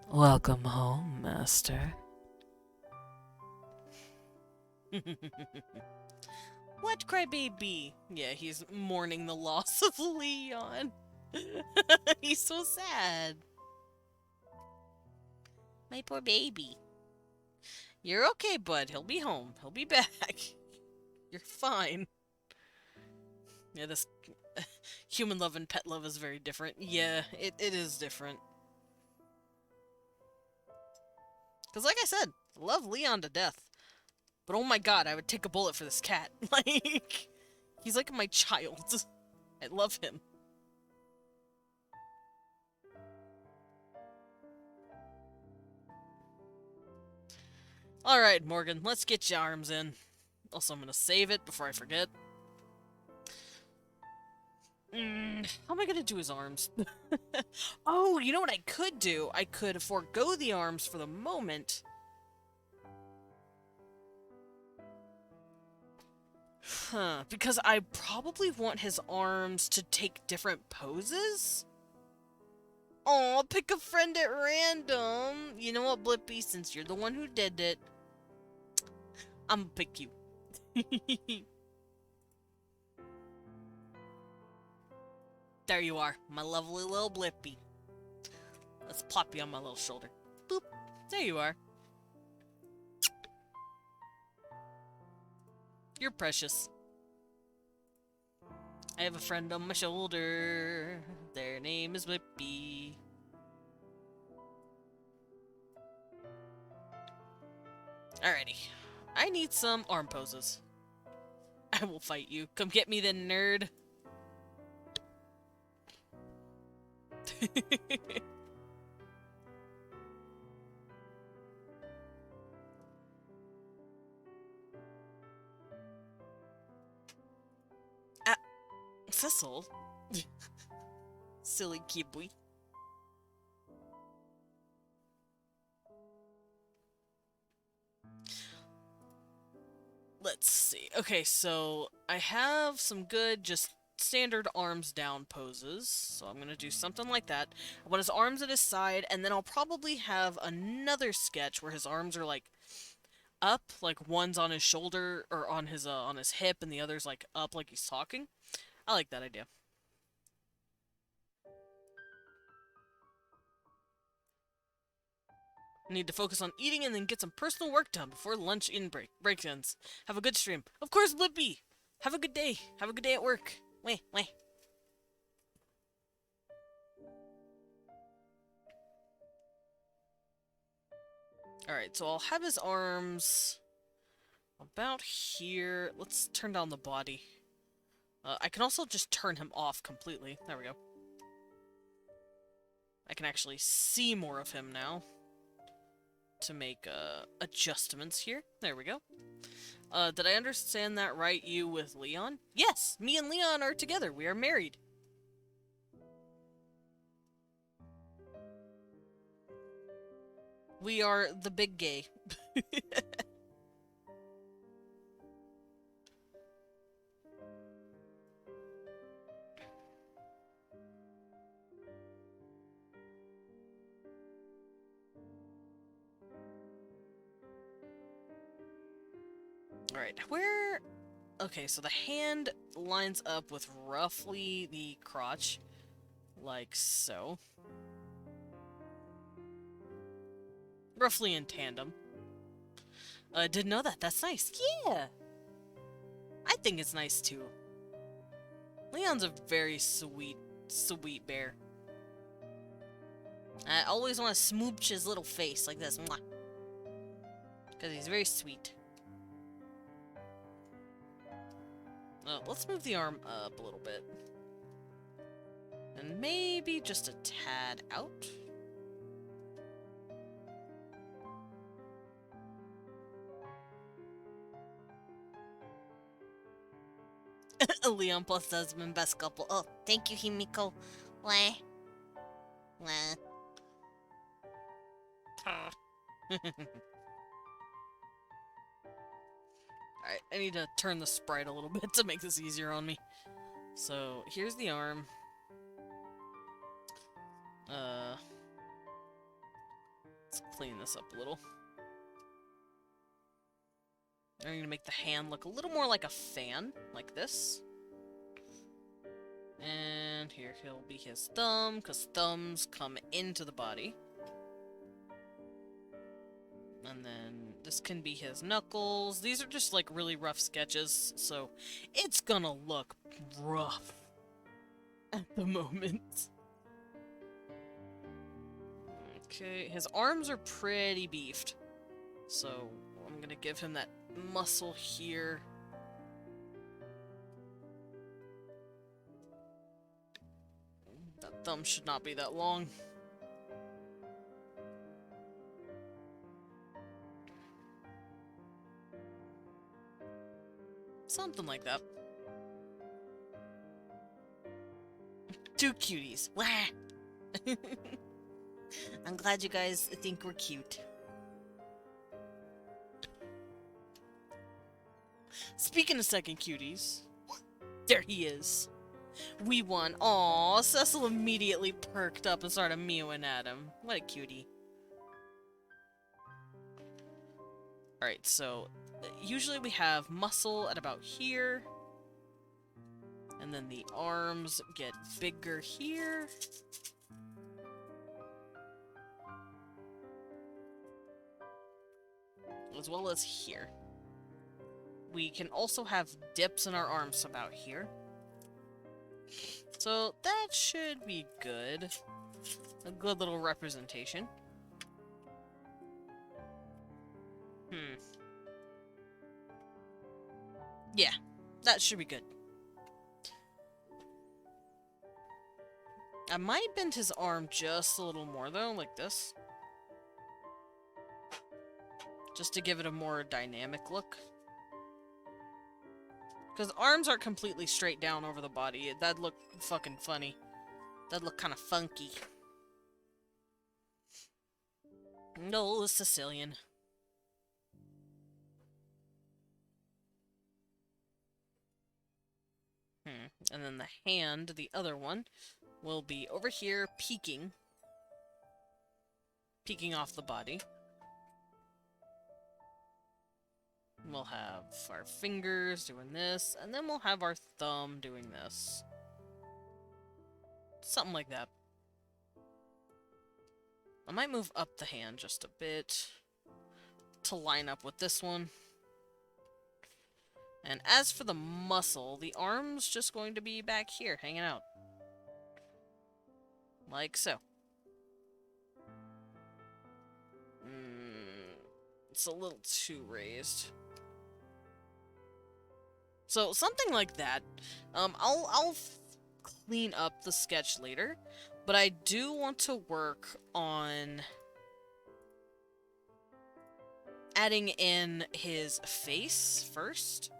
Welcome home, master. What, crybaby? Yeah, he's mourning the loss of Leon. He's so sad. My poor baby. You're okay, bud. He'll be home. He'll be back. You're fine. Yeah, this human love and pet love is very different. Yeah, it is different. Because like I said, I love Leon to death. But oh my god, I would take a bullet for this cat. Like, he's like my child. I love him. Alright, Morgan, let's get your arms in. Also, I'm gonna save it before I forget. How am I gonna do his arms? Oh, you know what I could do? I could forego the arms for the moment. Huh, because I probably want his arms to take different poses? Aw, pick a friend at random. You know what, Blippi, since you're the one who did it, I'm gonna pick you. There you are, my lovely little Blippi. Let's plop you on my little shoulder. Boop. There you are. You're precious. I have a friend on my shoulder. Their name is Blippi. Alrighty. I need some arm poses. I will fight you. Come get me then, nerd. Cecil? Silly kibwe. Let's see. Okay, so I have some good, just standard arms down poses. So I'm gonna do something like that. I want his arms at his side, and then I'll probably have another sketch where his arms are like up, like one's on his shoulder or on his hip, and the other's like up, like he's talking. I like that idea. Need to focus on eating and then get some personal work done before lunch break ends. Have a good stream. Of course, Blippi! Have a good day. Have a good day at work. Wait. Alright, so I'll have his arms about here. Let's turn down the body. I can also just turn him off completely. There we go. I can actually see more of him now to make adjustments here. There we go. Did I understand that right, you with Leon? Yes, me and Leon are together. We are married. We are the big gay. Alright, where... Okay, so the hand lines up with roughly the crotch. Like so. Roughly in tandem. Didn't know that. That's nice. Yeah! I think it's nice too. Leon's a very sweet, sweet bear. I always want to smooch his little face like this. Mwah. Because he's very sweet. Let's move the arm up a little bit. And maybe just a tad out. Leon plus husband, best couple. Oh, thank you, Himiko. Wah. Wah. Alright, I need to turn the sprite a little bit to make this easier on me. So, here's the arm. Let's clean this up a little. I'm gonna make the hand look a little more like a fan, like this. And here he'll be his thumb, because thumbs come into the body. And then this can be his knuckles. These are just like really rough sketches, so it's gonna look rough at the moment. Okay, his arms are pretty beefed, so I'm gonna give him that muscle here. That thumb should not be that long. Something like that. Two cuties. Wah! I'm glad you guys think we're cute. Speaking of second cuties, there he is. We won. Aww, Cecil immediately perked up and started mewing at him. What a cutie. Alright, so usually we have muscle at about here. And then the arms get bigger here. As well as here. We can also have dips in our arms about here. So that should be good. A good little representation. Yeah, that should be good. I might bend his arm just a little more though, like this. Just to give it a more dynamic look. Because arms aren't completely straight down over the body. That'd look fucking funny. That'd look kind of funky. No, Sicilian. And then the hand, the other one, will be over here peeking. Peeking off the body. We'll have our fingers doing this, and then we'll have our thumb doing this. Something like that. I might move up the hand just a bit to line up with this one. And as for the muscle, the arm's just going to be back here, hanging out. Like so. It's a little too raised. So, something like that. I'll clean up the sketch later, but I do want to work on adding in his face first,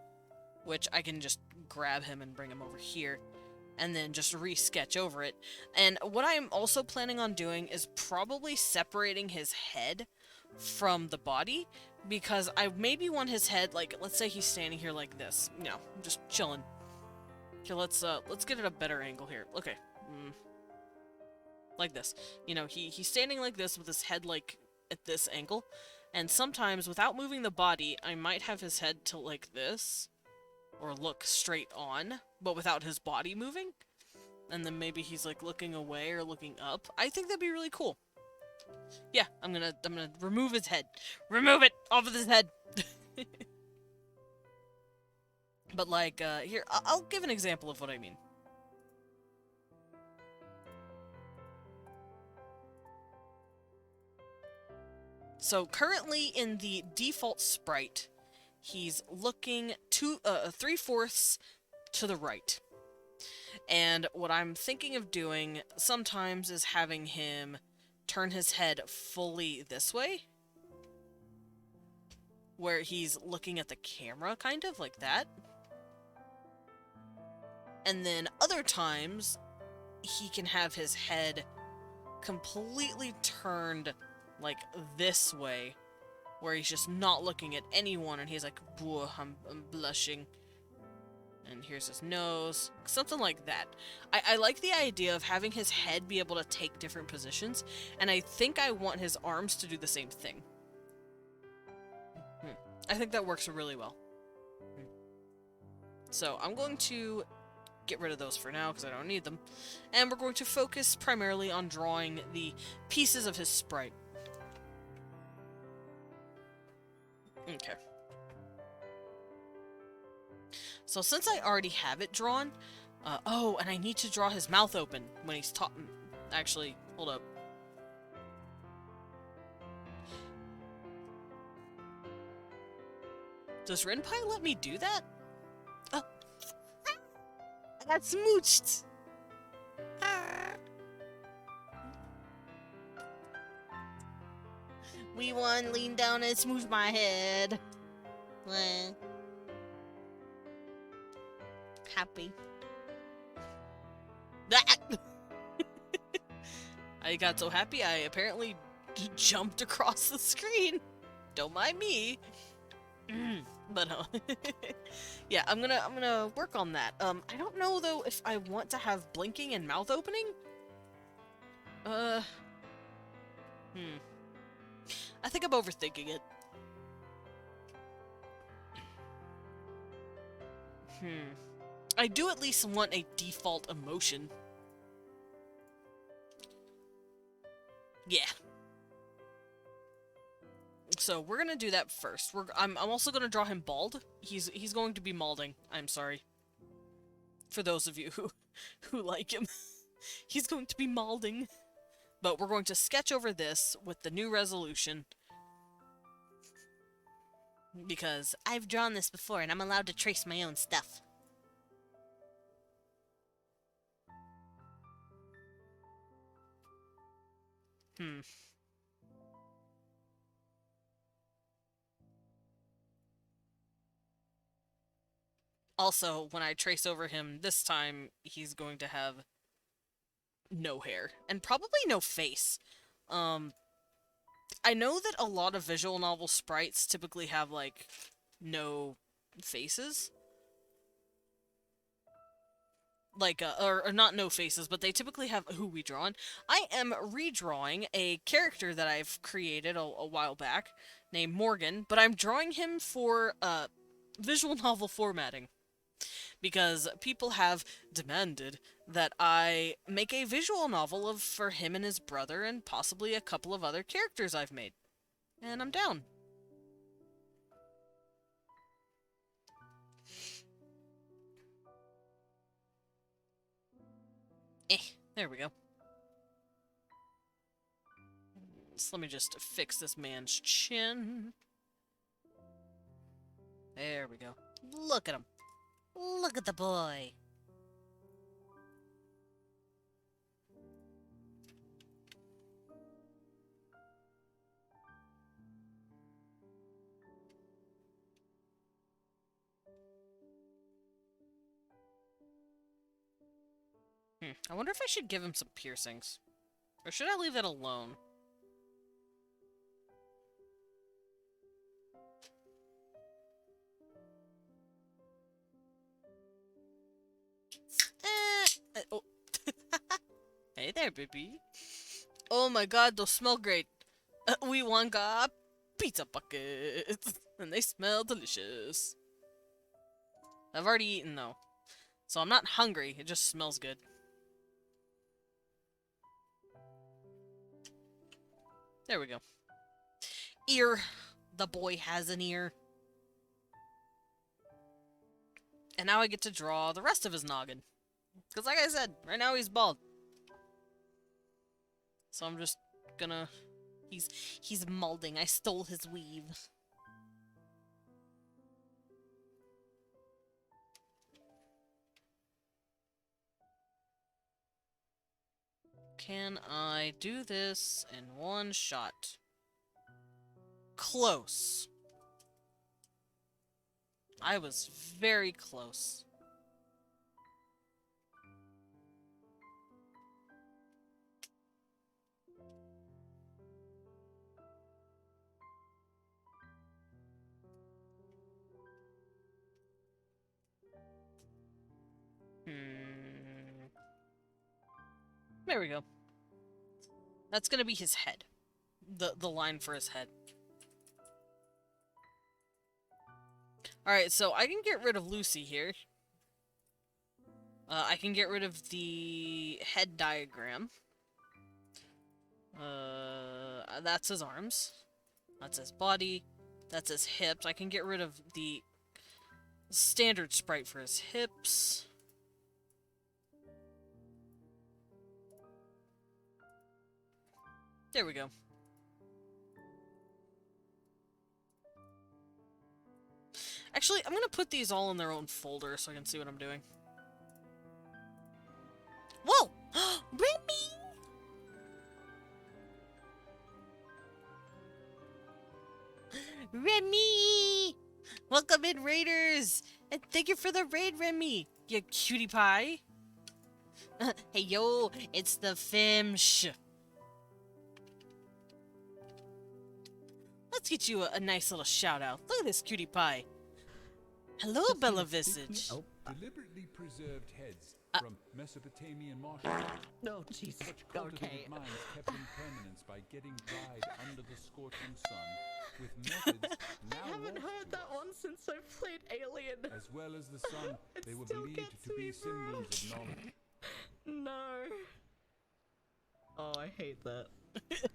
which I can just grab him and bring him over here, and then just re-sketch over it. And what I'm also planning on doing is probably separating his head from the body, because I maybe want his head, like, let's say he's standing here like this. No, I'm just chilling. Okay, let's get at a better angle here. Okay. Like this. You know, he's standing like this with his head, like, at this angle. And sometimes, without moving the body, I might have his head tilt like this, or look straight on, but without his body moving. And then maybe he's like looking away or looking up. I think that'd be really cool. Yeah, I'm gonna remove his head. Remove it off of his head. But like, here, I'll give an example of what I mean. So currently in the default sprite, he's looking 3/4 to the right. And what I'm thinking of doing sometimes is having him turn his head fully this way, where he's looking at the camera, kind of like that. And then other times, he can have his head completely turned like this way, where he's just not looking at anyone, and he's like, I'm blushing. And here's his nose. Something like that. I like the idea of having his head be able to take different positions, and I think I want his arms to do the same thing. I think that works really well. So I'm going to get rid of those for now, because I don't need them. And we're going to focus primarily on drawing the pieces of his sprite. Okay. So since I already have it drawn, oh, and I need to draw his mouth open when he's talking. Actually, hold up. Does Renpai let me do that? I got smooched! We won, lean down and smooch my head. Happy. I got so happy I apparently jumped across the screen. Don't mind me. But yeah, I'm gonna work on that. I don't know though if I want to have blinking and mouth opening. I think I'm overthinking it. I do at least want a default emotion. Yeah. So we're gonna do that first. I'm also gonna draw him bald. He's going to be malding. I'm sorry. For those of you who like him. He's going to be malding. But we're going to sketch over this with the new resolution. Because I've drawn this before and I'm allowed to trace my own stuff. Also, when I trace over him this time, he's going to have no hair. And probably no face. I know that a lot of visual novel sprites typically have, like, no faces. Like, or not no faces, but they typically have who we draw on. I am redrawing a character that I've created a while back, named Morgan, but I'm drawing him for, visual novel formatting. Because people have demanded that I make a visual novel for him and his brother and possibly a couple of other characters I've made. And I'm down. There we go. So let me just fix this man's chin. There we go. Look at him. Look at the boy. I wonder if I should give him some piercings. Or should I leave that alone? Oh. Hey there, baby. Oh my god, those smell great. We want a pizza buckets, and they smell delicious. I've already eaten, though, so I'm not hungry. It just smells good. There we go. Ear. The boy has an ear. And now I get to draw the rest of his noggin. Because like I said, right now he's bald. So I'm just gonna... He's molding. I stole his weave. Can I do this in one shot? Close. I was very close. There we go. That's gonna be his head. The line for his head. Alright, so I can get rid of Lucy here. I can get rid of the head diagram. That's his arms. That's his body. That's his hips. I can get rid of the standard sprite for his hips. There we go. Actually, I'm gonna put these all in their own folder so I can see what I'm doing. Whoa! Remy! Remy! Welcome in, Raiders! And thank you for the raid, Remy! You cutie pie! Hey, yo! It's the Fimsh! Let's get you a nice little shout-out. Look at this cutie pie. Hello, Bella Visage. Oh. Deliberately preserved heads from Mesopotamian marshes. No, Jesus. Such cultivated Okay. minds kept in permanence by getting dried under the scorching sun with methods now I haven't lost heard to that us. one since I played Alien. As well as the sun, It they were still believed gets to be me, bro. symbols of knowledge. No. Oh, I hate that.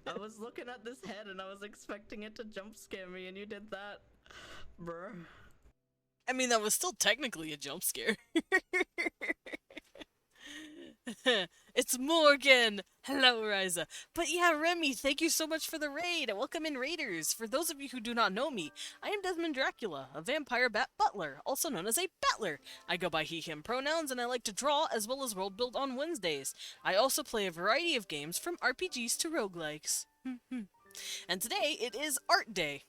I was looking at this head and I was expecting it to jump scare me, and you did that, bruh. I mean, that was still technically a jump scare. It's Morgan! Hello, Riza. But yeah, Remy, thank you so much for the raid. Welcome in, Raiders. For those of you who do not know me, I am Desmond Dracula, a vampire bat butler, also known as a battler. I go by he, him pronouns, and I like to draw as well as world build on Wednesdays. I also play a variety of games from RPGs to roguelikes. And today, it is Art Day.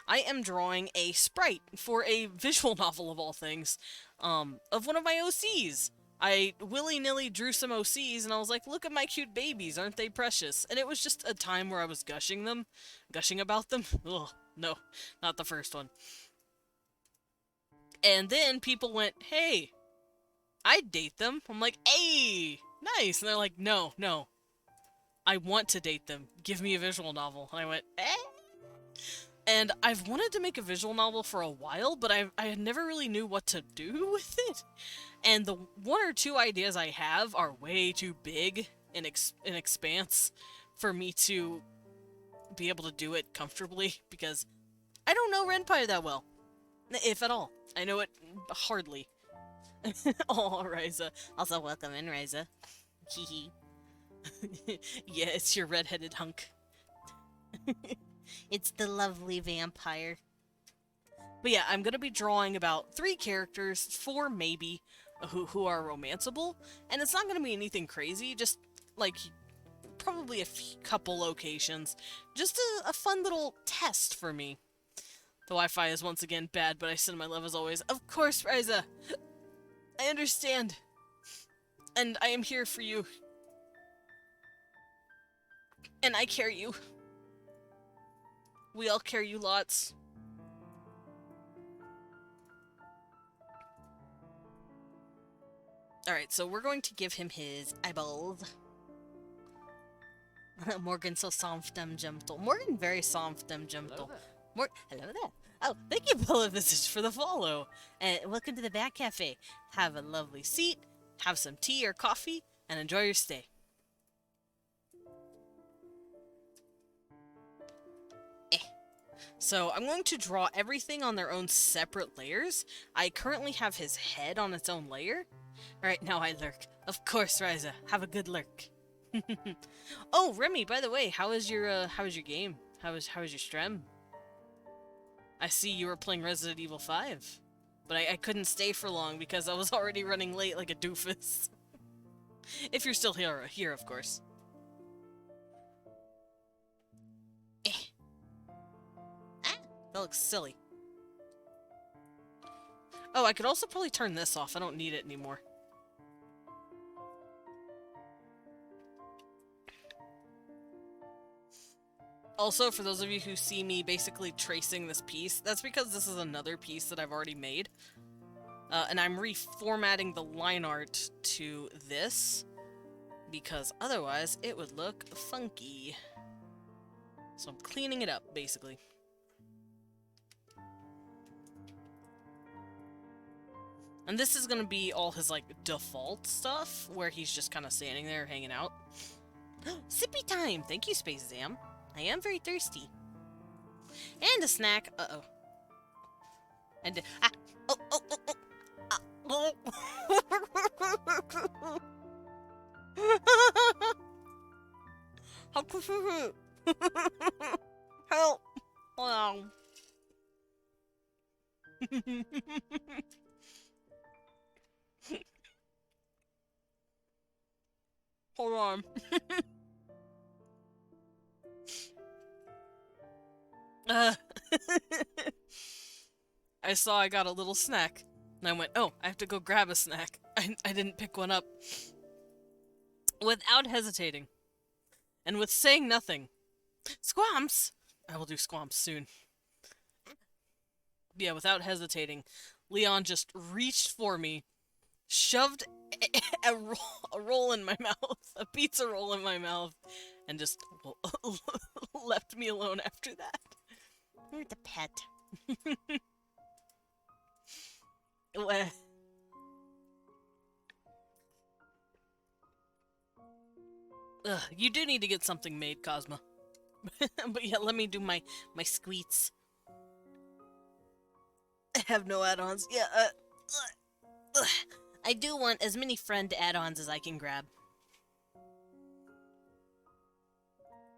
I am drawing a sprite for a visual novel of all things, of one of my OCs. I willy-nilly drew some OCs and I was like, look at my cute babies, aren't they precious? And it was just a time where I was gushing about them. Ugh, no, not the first one. And then people went, hey, I'd date them. I'm like, hey, nice. And they're like, no, I want to date them. Give me a visual novel. And I went, eh? And I've wanted to make a visual novel for a while, but I never really knew what to do with it. And the one or two ideas I have are way too big in expanse for me to be able to do it comfortably, because I don't know Renpai that well, if at all. I know it hardly. Oh, Riza. Also, welcome in, Riza. Hehe. Yeah, it's your red-headed hunk. It's the lovely vampire. But yeah, I'm gonna be drawing about 3 characters, 4 maybe, who are romanceable, and it's not gonna be anything crazy, just, like, probably a couple locations. Just a fun little test for me. The Wi-Fi is once again bad, but I send my love as always. Of course, Riza! I understand. And I am here for you. And I care you. We all care you lots. Alright, so we're going to give him his eyeballs. Morgan so soft and gentle. Morgan very soft and gentle. Hello there. Oh, thank you, Bella Visage, for the follow. And welcome to the Bat Cafe. Have a lovely seat, have some tea or coffee, and enjoy your stay. So I'm going to draw everything on their own separate layers. I currently have his head on its own layer. Alright, now I lurk. Of course, Ryza. Have a good lurk. Oh, Remy, by the way, how was your game? How was your stream? I see you were playing Resident Evil 5. But I couldn't stay for long because I was already running late like a doofus. If you're still here, of course. That looks silly. Oh, I could also probably turn this off. I don't need it anymore. Also, for those of you who see me basically tracing this piece, that's because this is another piece that I've already made. And I'm reformatting the line art to this, because otherwise it would look funky. So I'm cleaning it up, basically. And this is gonna be all his, like, default stuff, where he's just kind of standing there hanging out. Sippy time! Thank you, Space Zam. I am very thirsty. And a snack. Uh-oh. And oh, oh, oh, oh. How could you help? Hold on. Hold on. I saw I got a little snack, and I went, oh, I have to go grab a snack. I didn't pick one up. Without hesitating, and with saying nothing, Squamps! I will do Squamps soon. Yeah, without hesitating, Leon just reached for me, shoved a roll in my mouth, a pizza roll in my mouth, and just left me alone after that. You're the pet. You do need to get something made, Cosma. But yeah, let me do my squeets. I have no add-ons. Yeah, I do want as many friend add-ons as I can grab.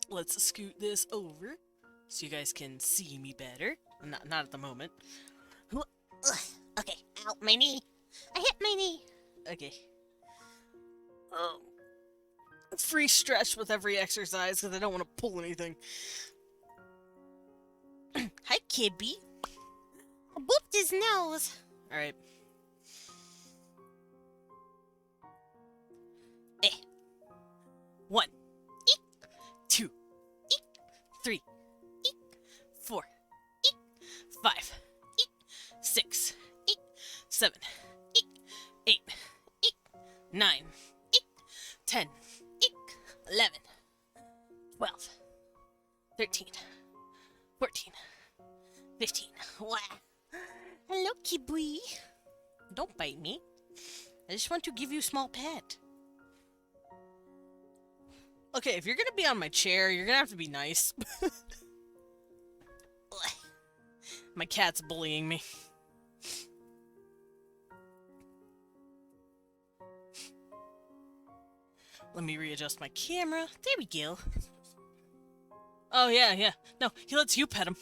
Let's scoot this over so you guys can see me better. Not at the moment. Okay, ow, my knee. I hit my knee. Okay. Free stretch with every exercise because I don't want to pull anything. Hi, Kibby. I booped his nose. Alright. 1, 2, 3, 4, 5, 6, 7, 8, 9, 10, 11, 12, 13, 14, 15. Wow. Hello, Kibui. Don't bite me. I just want to give you a small pet. Okay, if you're gonna be on my chair, you're gonna have to be nice. My cat's bullying me. Let me readjust my camera. There we go. Oh, yeah. No, he lets you pet him.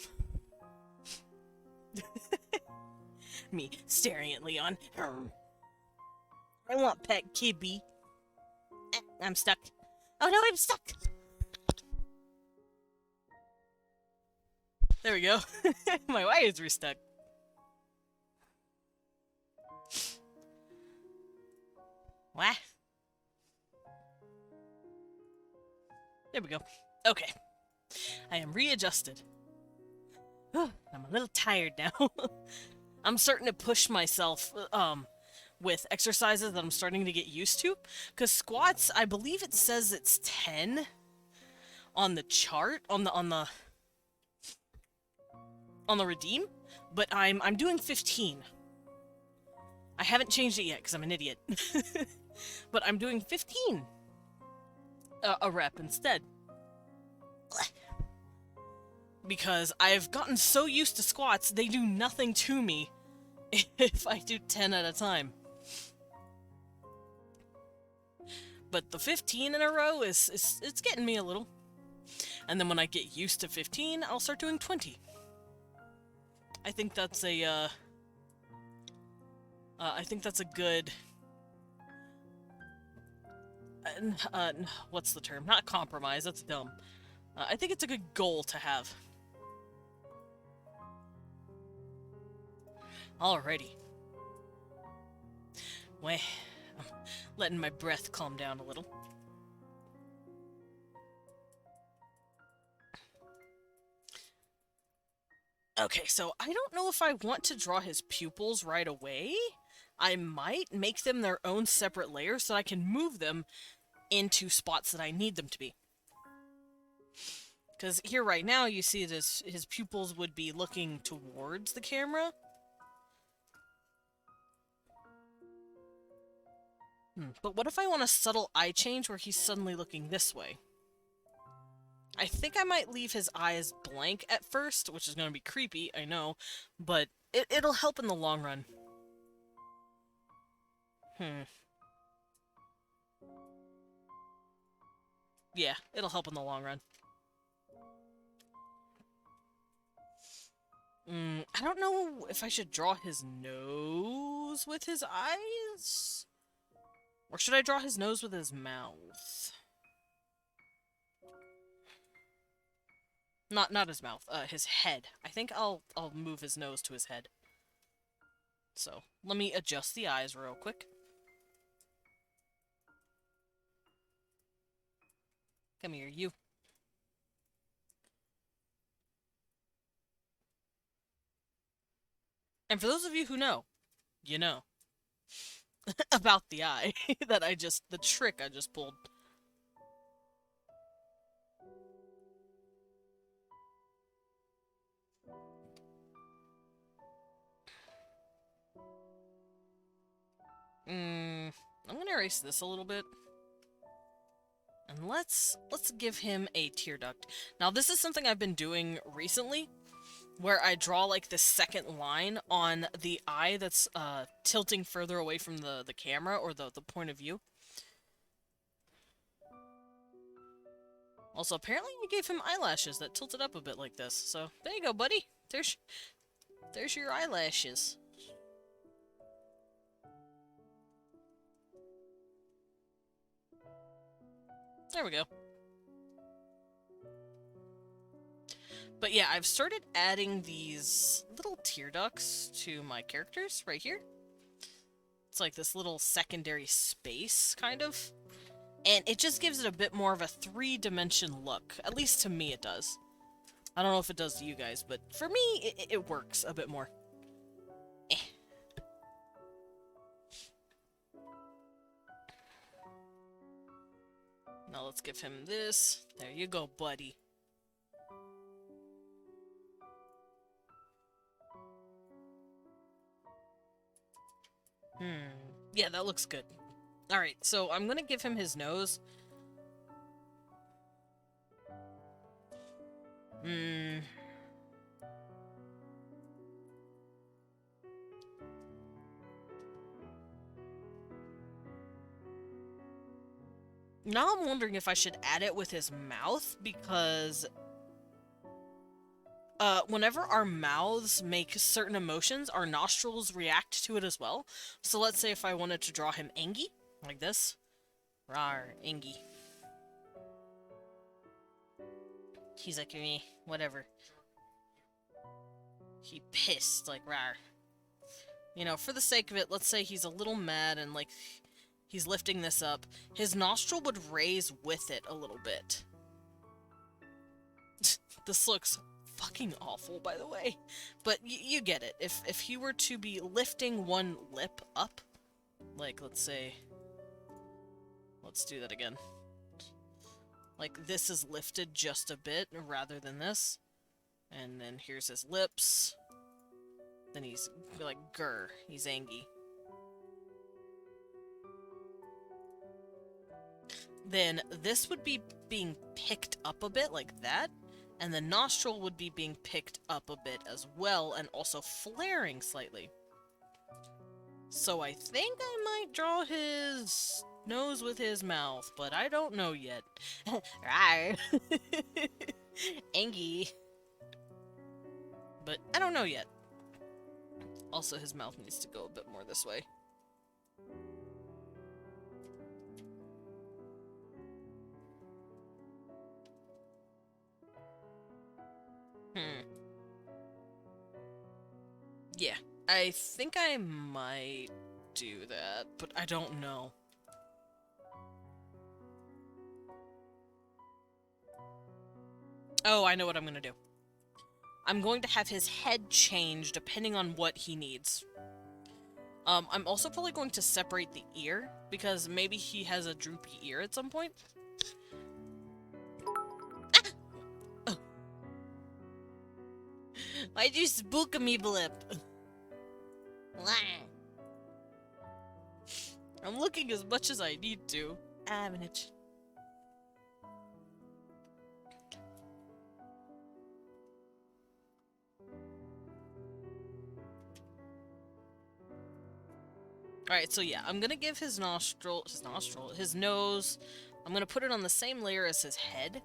Me staring at Leon. I want pet Kibby. I'm stuck. Oh no, I'm stuck! There we go. My wires were stuck. What? There we go. Okay. I am readjusted. I'm a little tired now. I'm starting to push myself, with exercises that I'm starting to get used to. Because squats, I believe it says it's 10 on the chart, on the on the redeem, but I'm doing 15. I haven't changed it yet because I'm an idiot. But I'm doing 15 a rep instead. Because I've gotten so used to squats, they do nothing to me if I do 10 at a time. But the 15 in a row it's getting me a little. And then when I get used to 15, I'll start doing 20. I think that's a good what's the term? Not compromise, that's dumb. I think it's a good goal to have. Alrighty. Wait, I'm letting my breath calm down a little. Okay, so I don't know if I want to draw his pupils right away. I might make them their own separate layers so I can move them into spots that I need them to be. Because here right now you see this, his pupils would be looking towards the camera. But what if I want a subtle eye change where he's suddenly looking this way? I think I might leave his eyes blank at first, which is going to be creepy, I know, but it'll help in the long run. Yeah, it'll help in the long run. I don't know if I should draw his nose with his eyes? Or should I draw his nose with his mouth? Not his mouth, his head. I think I'll move his nose to his head. So, let me adjust the eyes real quick. Come here, you. And for those of you who know, you know. About the eye that the trick I just pulled. I'm gonna erase this a little bit. And let's give him a tear duct. Now this is something I've been doing recently, where I draw like the second line on the eye that's tilting further away from the camera or the point of view. Also, apparently I gave him eyelashes that tilted up a bit like this. So, there you go, buddy. There's your eyelashes. There we go. But yeah, I've started adding these little tear ducts to my characters right here. It's like this little secondary space, kind of. And it just gives it a bit more of a three-dimension look. At least to me it does. I don't know if it does to you guys, but for me, it works a bit more. Now let's give him this. There you go, buddy. Yeah, that looks good. Alright, so I'm gonna give him his nose. Now I'm wondering if I should add it with his mouth, because whenever our mouths make certain emotions, our nostrils react to it as well. So let's say if I wanted to draw him angry, like this. Rawr, angry. He's like, me, whatever. He pissed, like, rawr. You know, for the sake of it, let's say he's a little mad and, like, he's lifting this up. His nostril would raise with it a little bit. This looks fucking awful, by the way. But you get it. If he were to be lifting one lip up, like, let's say... Let's do that again. Like, this is lifted just a bit rather than this. And then here's his lips. Then he's like grr. He's angry. Then this would be being picked up a bit like that. And the nostril would be being picked up a bit as well, and also flaring slightly. So I think I might draw his nose with his mouth, but I don't know yet. Rawr. Angie. But I don't know yet. Also, his mouth needs to go a bit more this way. Yeah, I think I might do that, but I don't know. Oh, I know what I'm gonna do. I'm going to have his head change depending on what he needs. I'm also probably going to separate the ear, because maybe he has a droopy ear at some point. Ah! Oh. Why'd you spook me, Blip? I'm looking as much as I need to. Ah, I'm an itch. Alright, so yeah, I'm gonna give his nose, I'm gonna put it on the same layer as his head.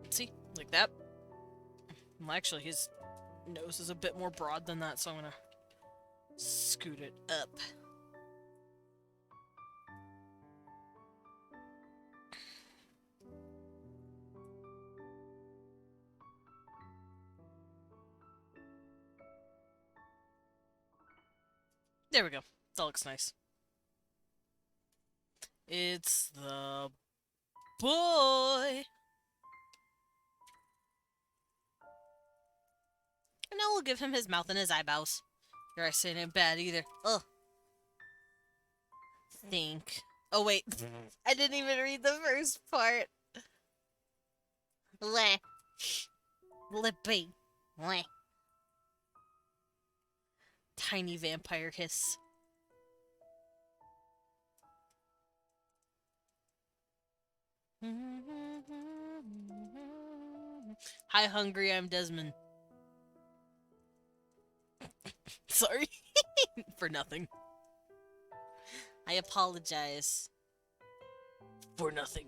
See? Like that. Well, actually, his nose is a bit more broad than that, so I'm gonna scoot it up. There we go. That looks nice. It's the boy! And now we'll give him his mouth and his eyebrows. Your eyesight ain't bad either. Ugh. Think. Oh wait, I didn't even read the first part. Leh. Lippy. Leh. Tiny vampire hiss. Hi, hungry, I'm Desmond. Sorry. For nothing. I apologize. For nothing.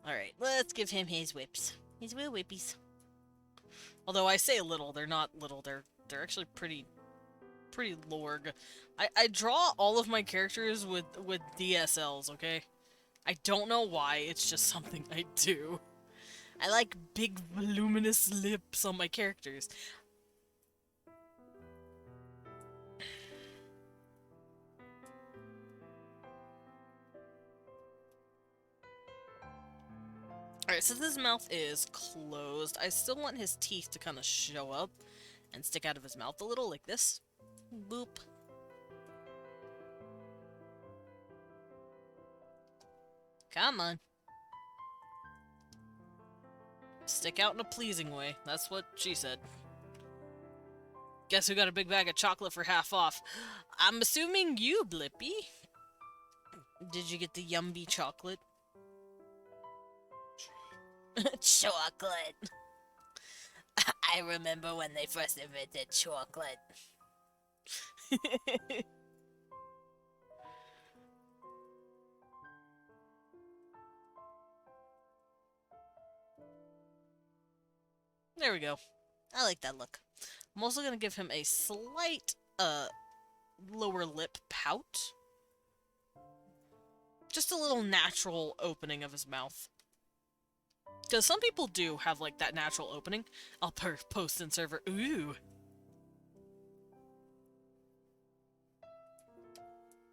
Alright, let's give him his whips. His wee whippies. Although I say little, they're not little, they're actually pretty lorg. I draw all of my characters with DSLs, okay? I don't know why, it's just something I do. I like big voluminous lips on my characters. Alright, since his mouth is closed, I still want his teeth to kind of show up and stick out of his mouth a little, like this. Boop. Come on. Stick out in a pleasing way. That's what she said. Guess who got a big bag of chocolate for half off? I'm assuming you, Blippy. Did you get the yummy chocolate? Chocolate. I remember when they first invented chocolate. There we go. I like that look. I'm also gonna give him a slight, lower lip pout. Just a little natural opening of his mouth. Because some people do have, like, that natural opening. I'll post in server. Ooh.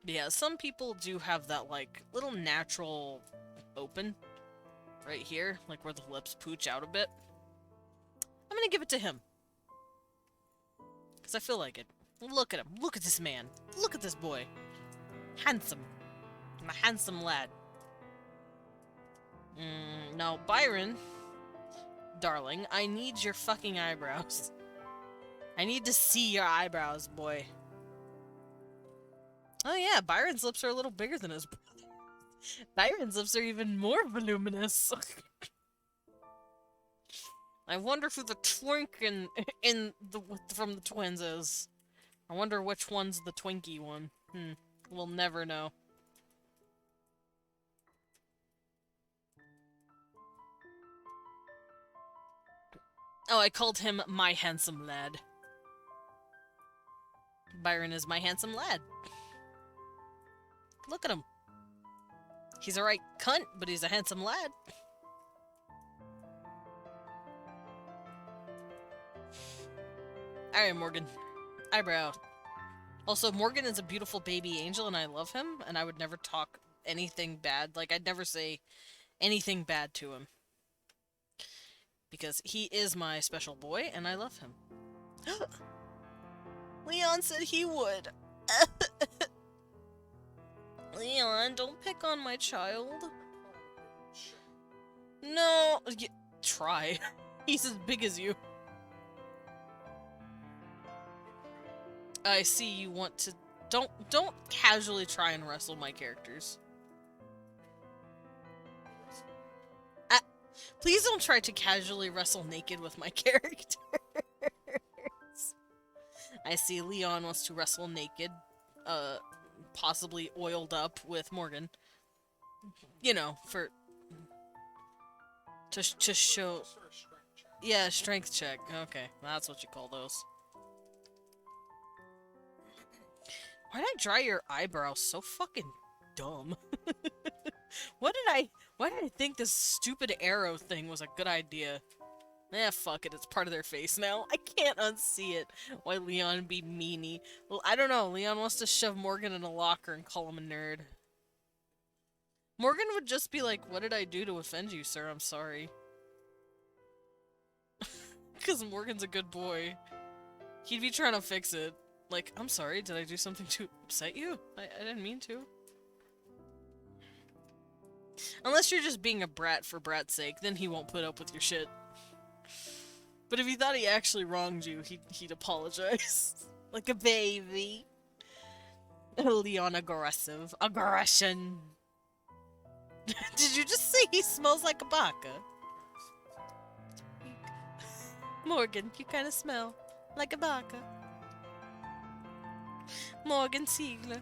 Yeah, some people do have that, like, little natural open. Right here. Like, where the lips pooch out a bit. I'm gonna give it to him. Because I feel like it. Look at him. Look at this man. Look at this boy. Handsome. I'm a handsome lad. No, Byron, darling, I need your fucking eyebrows. I need to see your eyebrows, boy. Oh yeah, Byron's lips are a little bigger than his brother. Byron's lips are even more voluminous. I wonder who the twink from the twins is. I wonder which one's the Twinkie one. We'll never know. Oh, I called him my handsome lad. Byron is my handsome lad. Look at him. He's a right cunt, but he's a handsome lad. Alright, Morgan. Eyebrow. Also, Morgan is a beautiful baby angel, and I love him, and I would never talk anything bad. Like, I'd never say anything bad to him. Because he is my special boy, and I love him. Leon said he would. Leon, don't pick on my child. No. Try. He's as big as you. I see you want to... Don't casually try and wrestle my characters. Please don't try to casually wrestle naked with my characters. I see Leon wants to wrestle naked. Possibly oiled up with Morgan. You know, to show... Yeah, strength check. Okay, that's what you call those. Why did I dry your eyebrows so fucking dumb? Why did I think this stupid arrow thing was a good idea? Eh, fuck it, it's part of their face now. I can't unsee it. Why Leon be meanie? Well, I don't know. Leon wants to shove Morgan in a locker and call him a nerd. Morgan would just be like, what did I do to offend you, sir? I'm sorry. Because Morgan's a good boy. He'd be trying to fix it. Like, I'm sorry, did I do something to upset you? I didn't mean to. Unless you're just being a brat for brat's sake, then he won't put up with your shit. But if he thought he actually wronged you, he'd apologize. Like a baby. Leon aggressive. Aggression. Did you just say he smells like a baka? Morgan, you kind of smell like a baka. Morgan Siegler.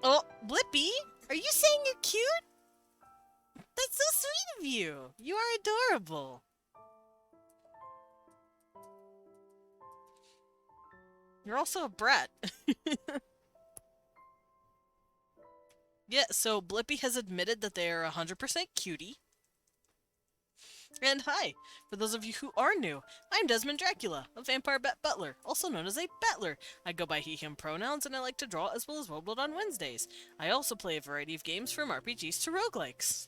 Oh, Blippi, are you saying you're cute? That's so sweet of you. You are adorable. You're also a brat. Yeah, so Blippi has admitted that they are 100% cutie. And hi, for those of you who are new, I'm Desmond Dracula, a vampire bat butler, also known as a battler. I go by he/him pronouns, and I like to draw as well as roleplay on Wednesdays. I also play a variety of games from RPGs to roguelikes.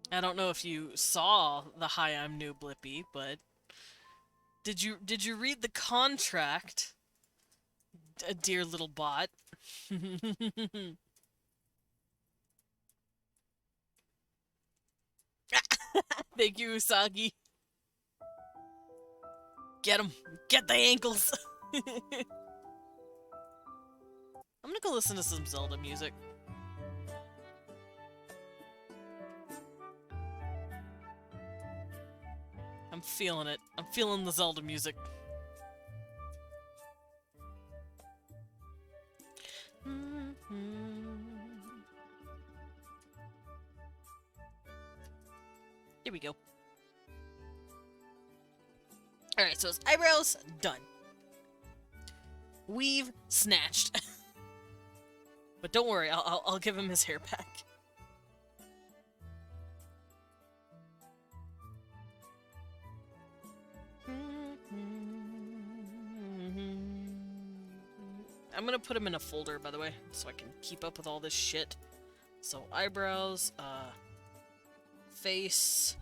I don't know if you saw the "Hi, I'm new" Blippi, but did you read the contract? A dear little bot. Thank you, Usagi. Get him. Get the ankles. I'm gonna go listen to some Zelda music. I'm feeling it. I'm feeling the Zelda music. Here we go. Alright, so his eyebrows, done. Weave, snatched. But don't worry, I'll give him his hair back. I'm gonna put him in a folder, by the way, so I can keep up with all this shit. So eyebrows, face,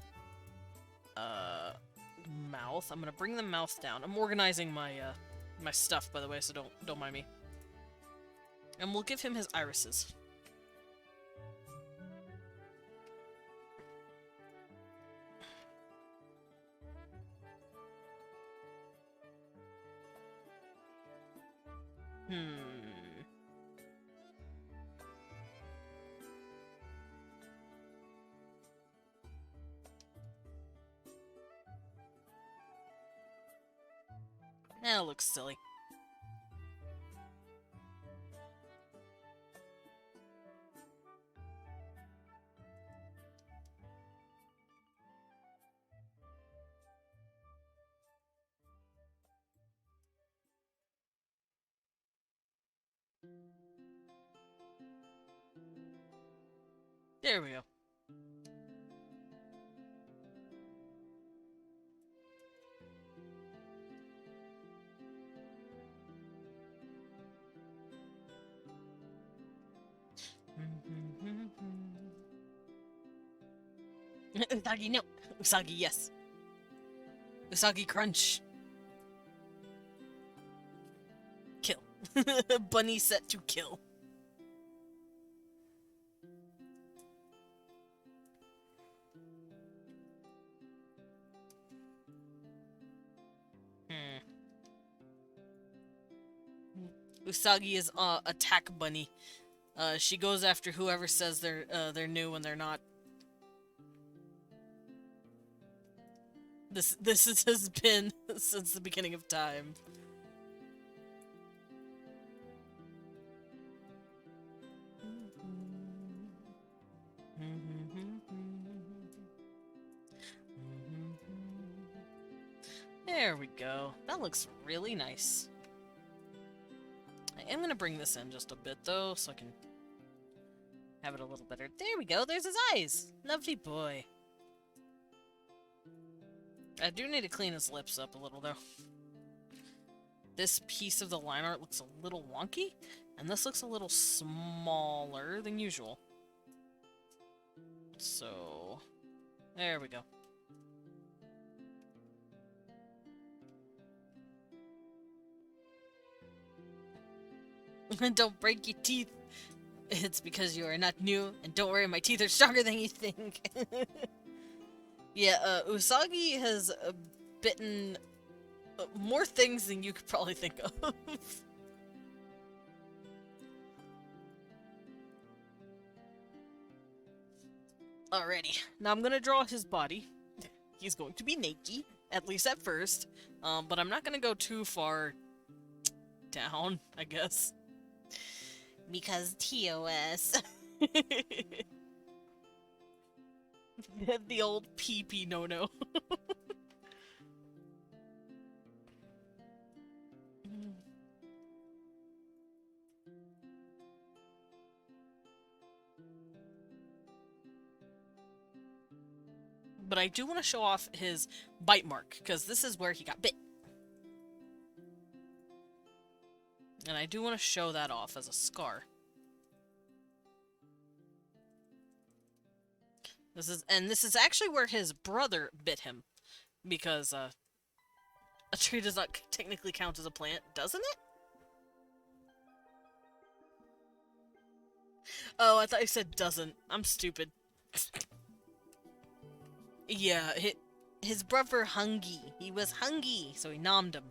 mouth. I'm gonna bring the mouth down. I'm organizing my my stuff, by the way, so don't mind me. And we'll give him his irises. That looks silly. There we go. Usagi, no. Usagi, yes. Usagi, crunch. Kill. Bunny set to kill. Usagi is attack bunny. She goes after whoever says they're new when they're not. This has been since the beginning of time. There we go. That looks really nice. I am gonna bring this in just a bit though, so I can have it a little better. There we go. There's his eyes. Lovely boy. I do need to clean his lips up a little, though. This piece of the line art looks a little wonky, and this looks a little smaller than usual. So, there we go. Don't break your teeth. It's because you are not new, and don't worry, my teeth are stronger than you think. Yeah, Usagi has bitten more things than you could probably think of. Alrighty, now I'm gonna draw his body. He's going to be naked, at least at first, but I'm not gonna go too far down, I guess. Because TOS. The old pee-pee no-no. But I do want to show off his bite mark, because this is where he got bit. And I do want to show that off as a scar. This is actually where his brother bit him, because a tree does not technically count as a plant, doesn't it? Oh, I thought you said doesn't. I'm stupid. Yeah, his brother hungry. He was hungry, so he nommed him.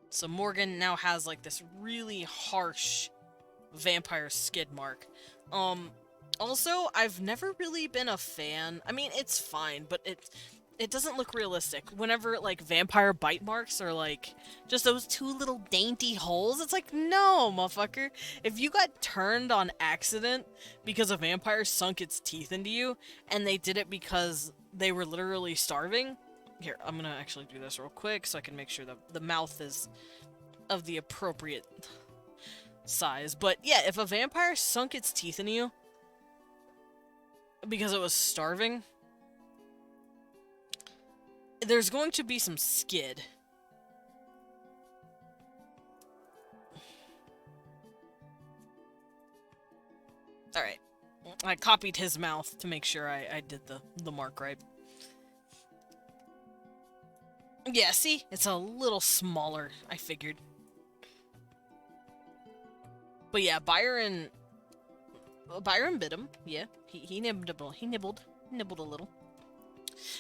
So Morgan now has like this really harsh vampire skid mark. Also, I've never really been a fan. I mean, it's fine, but it doesn't look realistic. Whenever like vampire bite marks are like just those two little dainty holes, it's like, no, motherfucker. If you got turned on accident because a vampire sunk its teeth into you, and they did it because they were literally starving. Here, I'm gonna actually do this real quick so I can make sure that the mouth is of the appropriate size. But yeah, if a vampire sunk its teeth into you because it was starving, there's going to be some skid. Alright. I copied his mouth to make sure I did the mark right. Yeah, see? It's a little smaller, I figured. But yeah, Byron bit him. Yeah, he nibbled a little.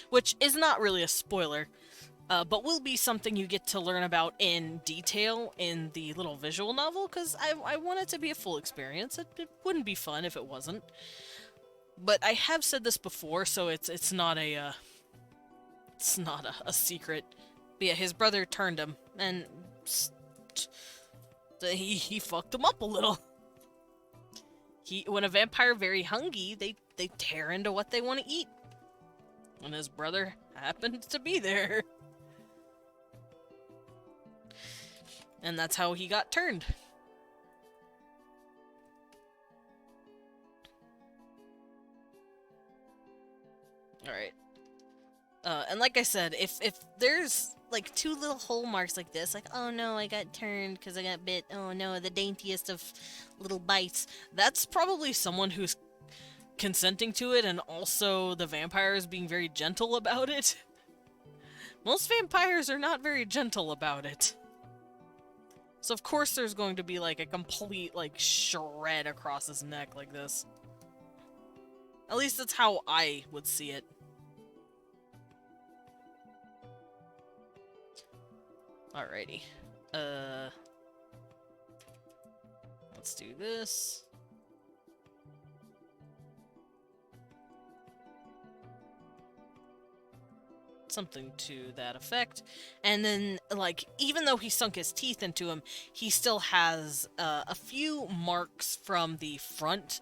Which is not really a spoiler, but will be something you get to learn about in detail in the little visual novel, because I want it to be a full experience. It wouldn't be fun if it wasn't. But I have said this before, so it's not a secret. But yeah, his brother turned him, and he fucked him up a little. When a vampire very hungry, they tear into what they want to eat. And his brother happened to be there. And that's how he got turned. Alright. And like I said, if there's like 2 little hole marks like this, like, oh no, I got turned because I got bit, oh no, the daintiest of little bites, that's probably someone who's consenting to it, and also the vampire is being very gentle about it. Most vampires are not very gentle about it. So of course there's going to be like a complete like shred across his neck like this. At least that's how I would see it. Alrighty. Let's do this. Something to that effect. And then, like, even though he sunk his teeth into him, he still has a few marks from the front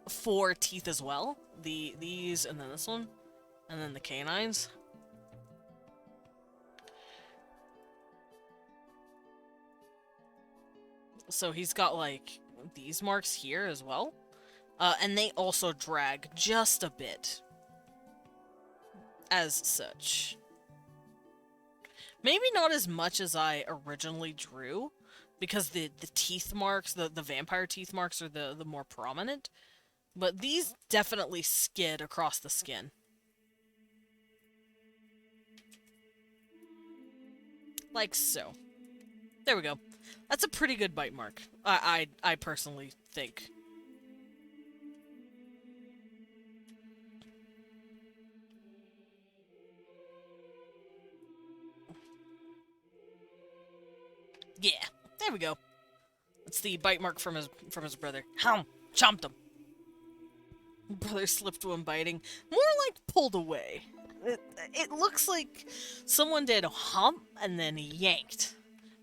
for teeth as well. These, and then this one, and then the canines. So he's got, like, these marks here as well. And they also drag just a bit. As such. Maybe not as much as I originally drew, because the teeth marks, the vampire teeth marks are the more prominent. But these definitely skid across the skin. Like so. There we go. That's a pretty good bite mark. I personally think. Yeah, there we go. That's the bite mark from his brother. Hum! Chomped him. Brother slipped when biting. More like pulled away. It looks like someone did hump and then yanked.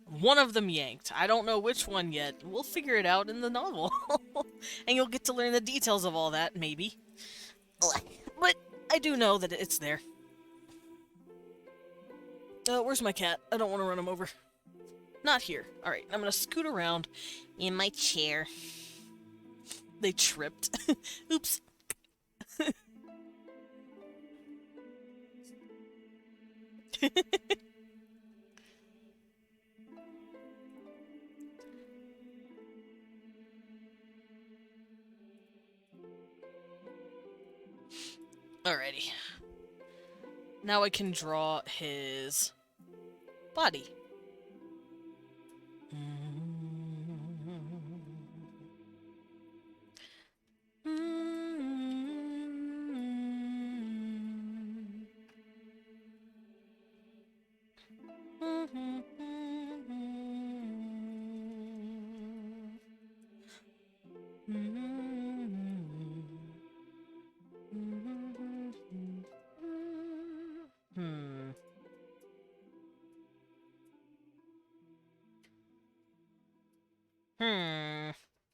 One of them yanked. I don't know which one yet. We'll figure it out in the novel. And you'll get to learn the details of all that, maybe. But I do know that it's there. Where's my cat? I don't want to run him over. Not here. Alright, I'm gonna scoot around in my chair. They tripped. Oops. Alrighty. Now I can draw his body.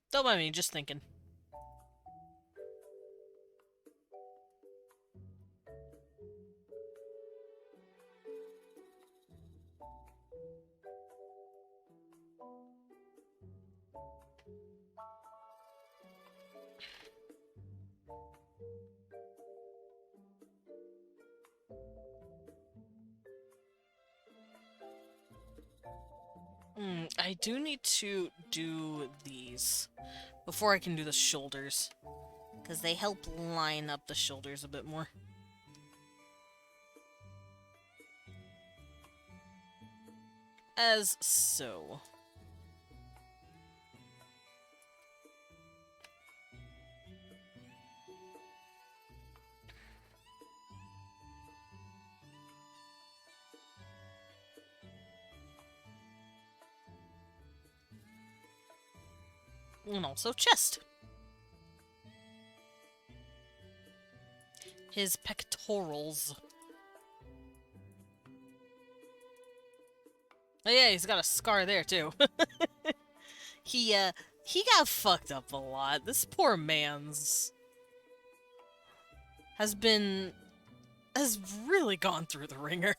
Don't mind me, just thinking. I do need to do these before I can do the shoulders. Because they help line up the shoulders a bit more. As so. And also chest. His pectorals. Oh yeah, he's got a scar there too. He got fucked up a lot. This poor man's has really gone through the ringer.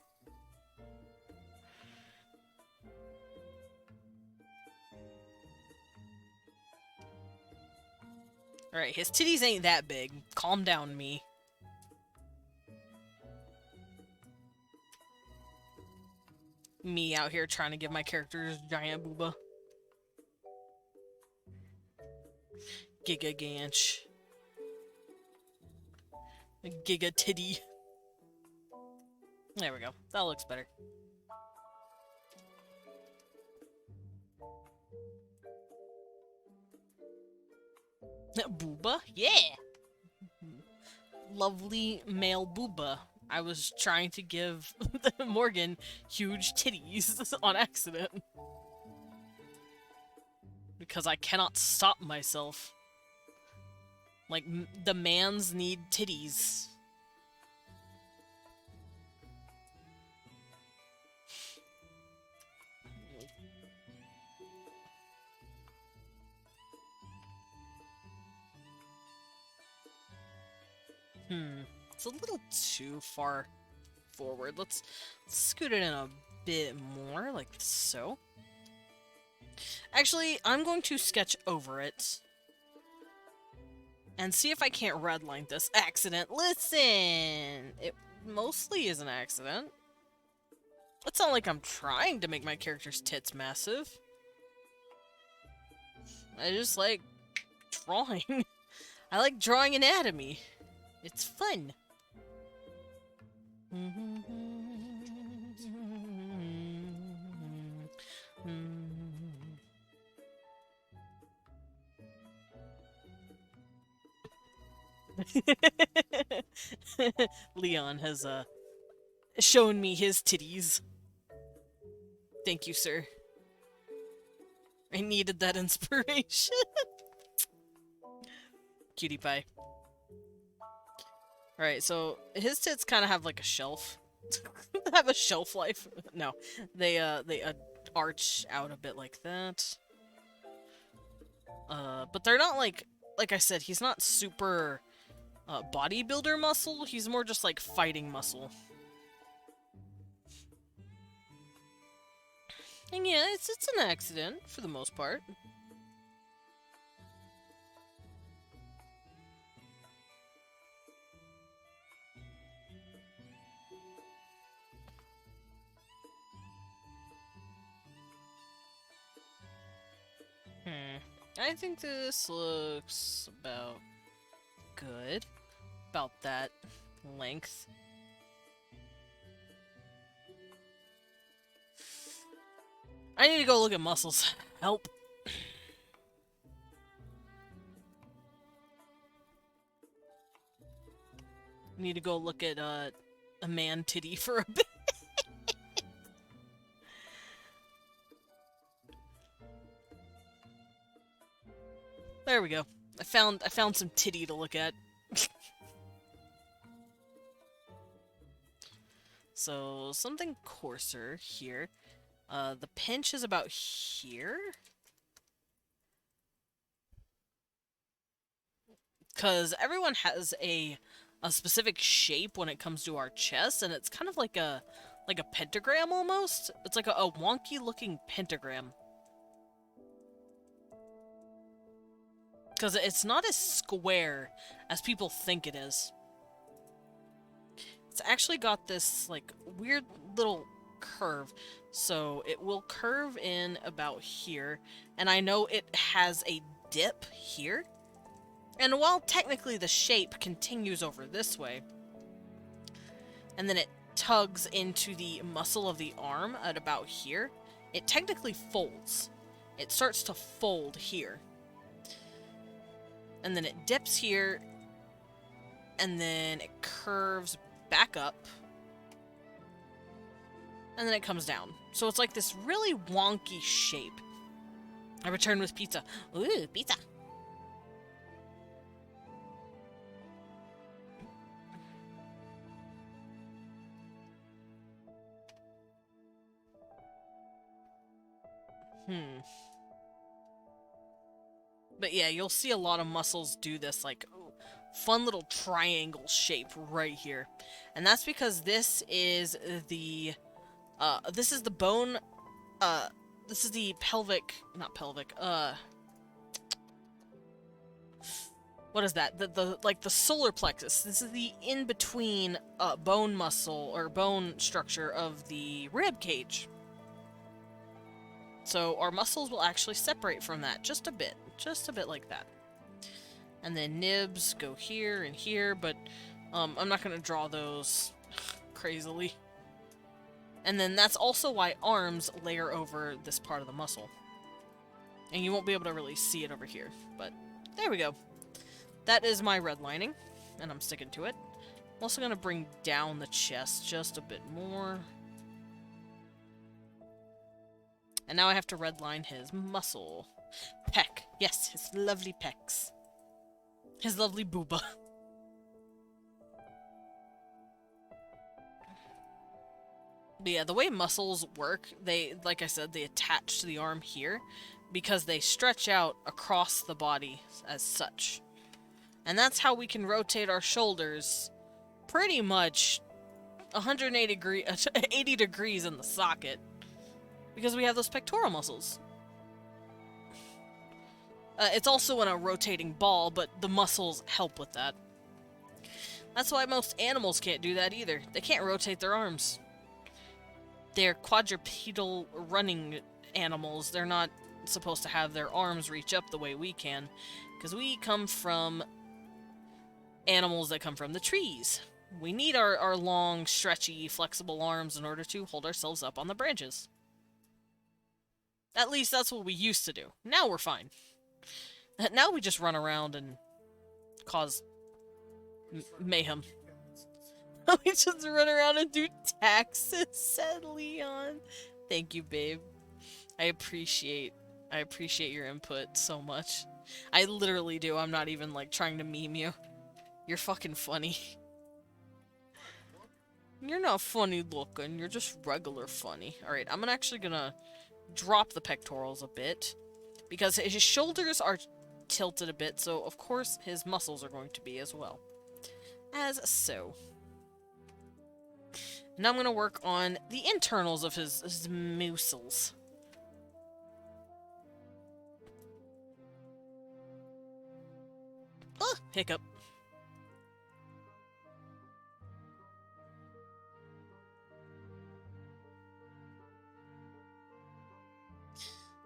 Alright, his titties ain't that big. Calm down, me. Me out here trying to give my characters giant booba. Giga Ganch. Giga Titty. There we go. That looks better. Booba? Yeah! Lovely male booba. I was trying to give Morgan huge titties on accident. Because I cannot stop myself. Like, the mans need titties. It's a little too far forward. Let's scoot it in a bit more, like so. Actually, I'm going to sketch over it. And see if I can't redline this. Accident. Listen! It mostly is an accident. It's not like I'm trying to make my character's tits massive. I just like drawing. I like drawing anatomy. It's fun. Leon has shown me his titties. Thank you, sir. I needed that inspiration. Cutie pie. Alright, so his tits kind of have like a shelf. Have a shelf life. No, they arch out a bit like that. But they're not like I said, he's not super bodybuilder muscle. He's more just like fighting muscle. And yeah, it's an accident for the most part. I think this looks about good. About that length. I need to go look at muscles. Help. Need to go look at a man titty for a bit. There we go. I found some titty to look at. So something coarser here. The pinch is about here. Because everyone has a specific shape when it comes to our chest, and it's kind of like a pentagram almost. It's like a wonky looking pentagram. Because it's not as square as people think it is. It's actually got this, like, weird little curve. So it will curve in about here. And I know it has a dip here. And while technically the shape continues over this way, and then it tugs into the muscle of the arm at about here, it technically folds. It starts to fold here. And then it dips here, and then it curves back up, and then it comes down. So it's like this really wonky shape. I return with pizza. Ooh, pizza! But yeah, you'll see a lot of muscles do this, like, fun little triangle shape right here. And that's because this is the bone, this is the pelvic, not pelvic, what is that? Like the solar plexus. This is the in-between, bone muscle, or bone structure of the rib cage. So our muscles will actually separate from that just a bit like that. And then nibs go here and here, but I'm not going to draw those crazily. And then that's also why arms layer over this part of the muscle. And you won't be able to really see it over here, but there we go. That is my redlining, and I'm sticking to it. I'm also going to bring down the chest just a bit more. And now I have to redline his muscle. Pec. Yes, his lovely pecs. His lovely booba. But yeah, the way muscles work, they, like I said, they attach to the arm here because they stretch out across the body as such. And that's how we can rotate our shoulders pretty much 80 degrees in the socket. Because we have those pectoral muscles. It's also in a rotating ball, but the muscles help with that. That's why most animals can't do that either. They can't rotate their arms. They're quadrupedal running animals. They're not supposed to have their arms reach up the way we can. Because we come from animals that come from the trees. We need our long, stretchy, flexible arms in order to hold ourselves up on the branches. At least that's what we used to do. Now we're fine. Now we just run around and cause mayhem. We just run around and do taxes, said Leon. Thank you, babe. I appreciate your input so much. I literally do. I'm not even, like, trying to meme you. You're fucking funny. You're not funny looking. You're just regular funny. Alright, I'm actually gonna drop the pectorals a bit, because his shoulders are tilted a bit, so of course his muscles are going to be as well. As so. Now I'm going to work on the internals of his muscles. Oh, hiccup.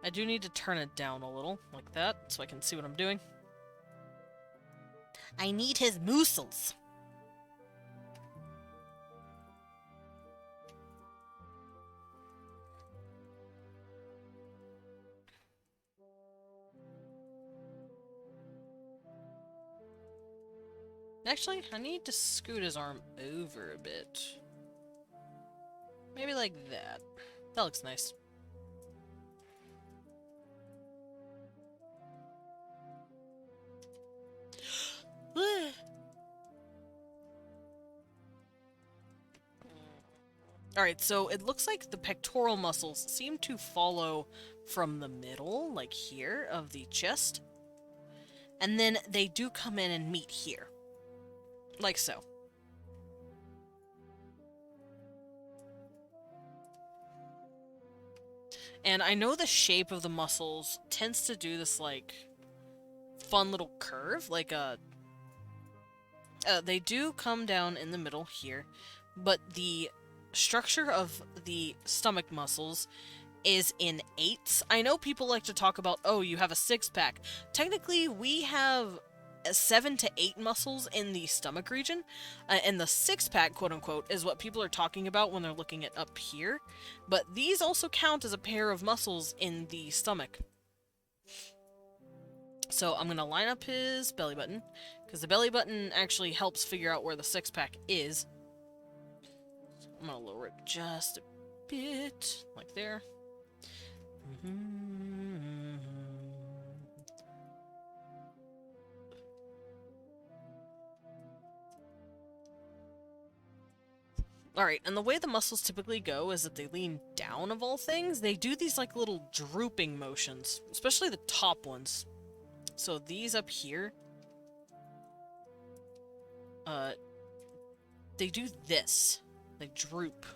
I do need to turn it down a little, like that, so I can see what I'm doing. I need his muscles. Actually, I need to scoot his arm over a bit. Maybe like that. That looks nice. Alright, so it looks like the pectoral muscles seem to follow from the middle, like here, of the chest. And then they do come in and meet here. Like so. And I know the shape of the muscles tends to do this, like, fun little curve, like a... they do come down in the middle here, but the structure of the stomach muscles is in 8s. I know people like to talk about, oh, you have a 6-pack. Technically, we have 7 to 8 muscles in the stomach region, and the 6-pack, quote-unquote, is what people are talking about when they're looking at up here. But these also count as a pair of muscles in the stomach. So I'm going to line up his belly button, because the belly button actually helps figure out where the 6-pack is. I'm going to lower it just a bit, like there. Alright, and the way the muscles typically go is that they lean down, of all things. They do these like little drooping motions, especially the top ones. So these up here, they do this. They droop.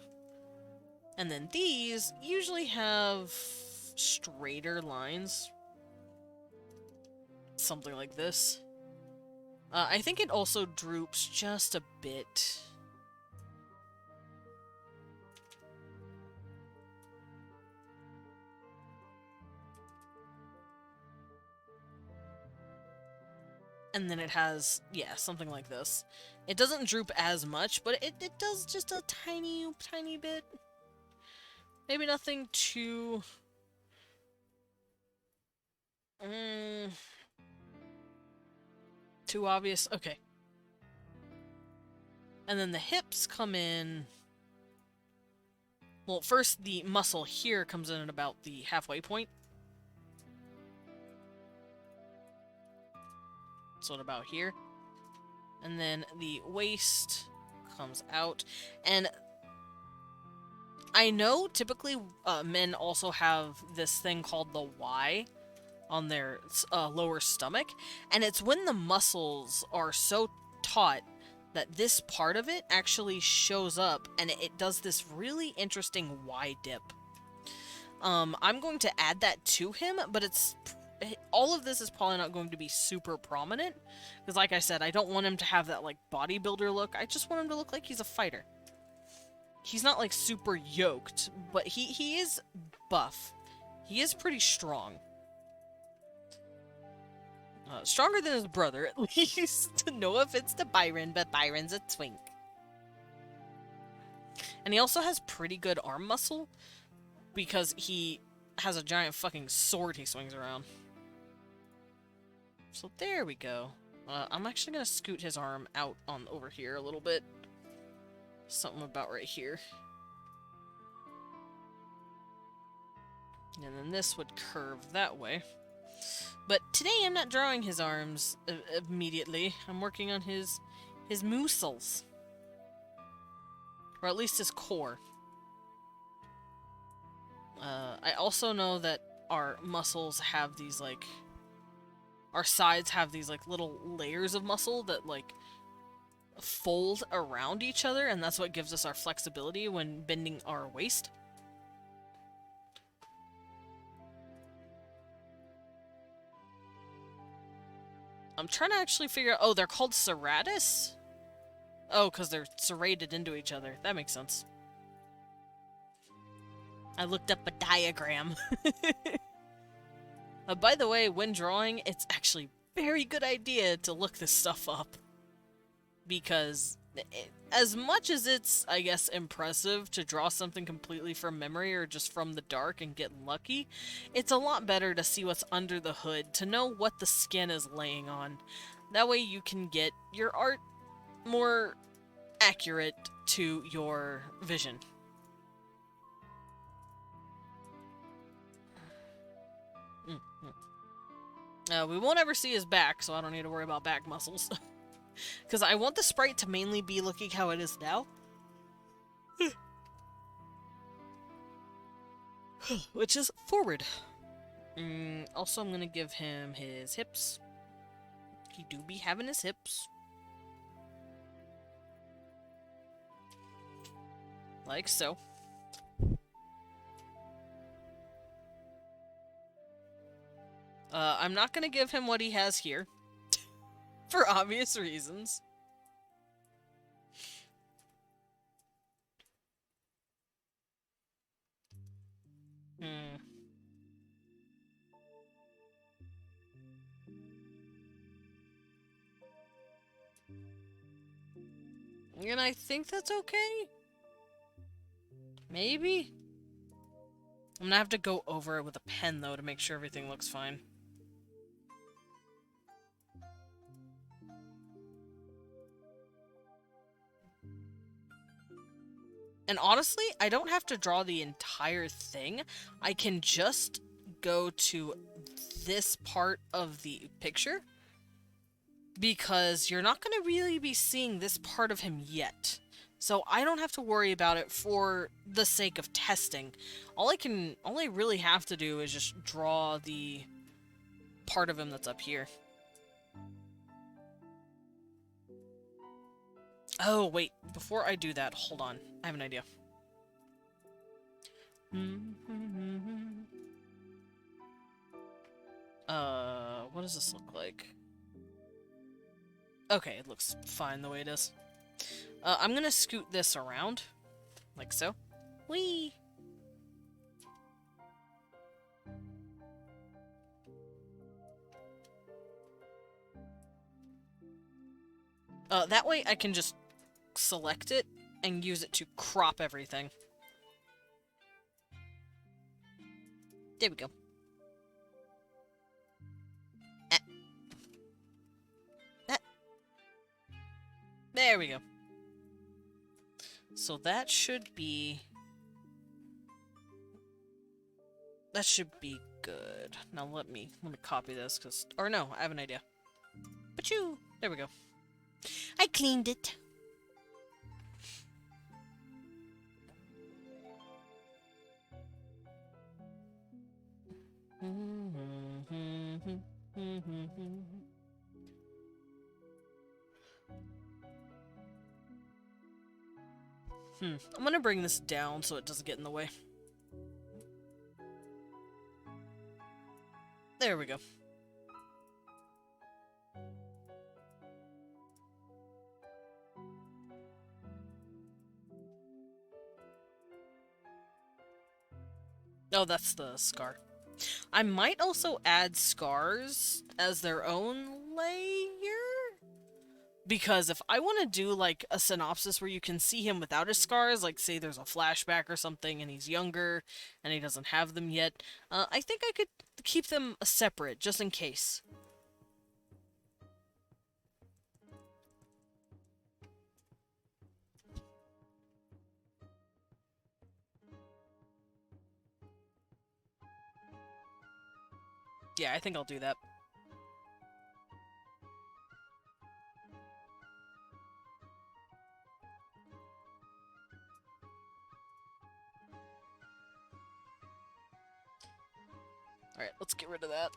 And then these usually have straighter lines. Something like this. I think it also droops just a bit. And then it has, yeah, something like this. It doesn't droop as much, but it does just a tiny bit. Maybe nothing too... too obvious. Okay. And then the hips come in... Well, first the muscle here comes in at about the halfway point. So at about here. And then the waist comes out. And I know typically men also have this thing called the Y on their lower stomach. And it's when the muscles are so taut that this part of it actually shows up and it does this really interesting Y dip. I'm going to add that to him, but all of this is probably not going to be super prominent, because like I said, I don't want him to have that like bodybuilder look. I just want him to look like he's a fighter. He's not like super yoked, but he is buff. He is pretty strong. Stronger than his brother, at least. No offense to Byron, but Byron's a twink. And he also has pretty good arm muscle, because he has a giant fucking sword he swings around. So there we go. I'm actually gonna scoot his arm out on over here a little bit. Something about right here. And then this would curve that way. But today I'm not drawing his arms immediately. I'm working on his muscles. Or at least his core. I also know that our muscles have these, like... Our sides have these, like, little layers of muscle that, like, fold around each other, and that's what gives us our flexibility when bending our waist. I'm trying to actually figure out... Oh, they're called serratus? Oh, because they're serrated into each other. That makes sense. I looked up a diagram. By the way, when drawing, it's actually a very good idea to look this stuff up. Because as much as it's, I guess, impressive to draw something completely from memory or just from the dark and get lucky, it's a lot better to see what's under the hood, to know what the skin is laying on. That way you can get your art more accurate to your vision. We won't ever see his back, so I don't need to worry about back muscles. Because I want the sprite to mainly be looking how it is now. Which is forward. Also, I'm going to give him his hips. He do be having his hips. Like so. I'm not gonna give him what he has here. For obvious reasons. And I think that's okay. Maybe? I'm gonna have to go over it with a pen, though, to make sure everything looks fine. And honestly, I don't have to draw the entire thing. I can just go to this part of the picture, because you're not going to really be seeing this part of him yet. So I don't have to worry about it for the sake of testing. All I really have to do is just draw the part of him that's up here. Oh, wait. Before I do that, hold on. I have an idea. What does this look like? Okay, it looks fine the way it is. I'm gonna scoot this around. Like so. Whee! That way I can just select it and use it to crop everything. There we go. There we go. So that should be... That should be good. Now let me copy this, cause... Or no, I have an idea. Achoo! There we go. I cleaned it. I'm gonna bring this down so it doesn't get in the way. There we go. Oh, that's the scar. I might also add scars as their own layer. Because if I want to do, like, a synopsis where you can see him without his scars, like, say there's a flashback or something and he's younger and he doesn't have them yet, I think I could keep them separate, just in case. Yeah, I think I'll do that. Alright, let's get rid of that.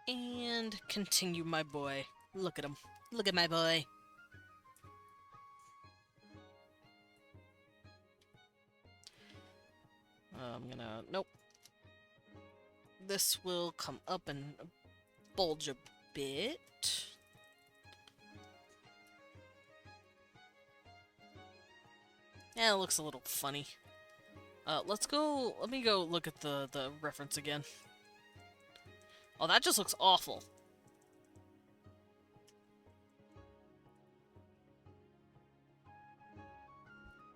And continue, my boy. Look at him. Look at my boy. I'm gonna... Nope. This will come up and bulge a bit. Yeah, it looks a little funny. Let me go look at the reference again. Oh, that just looks awful.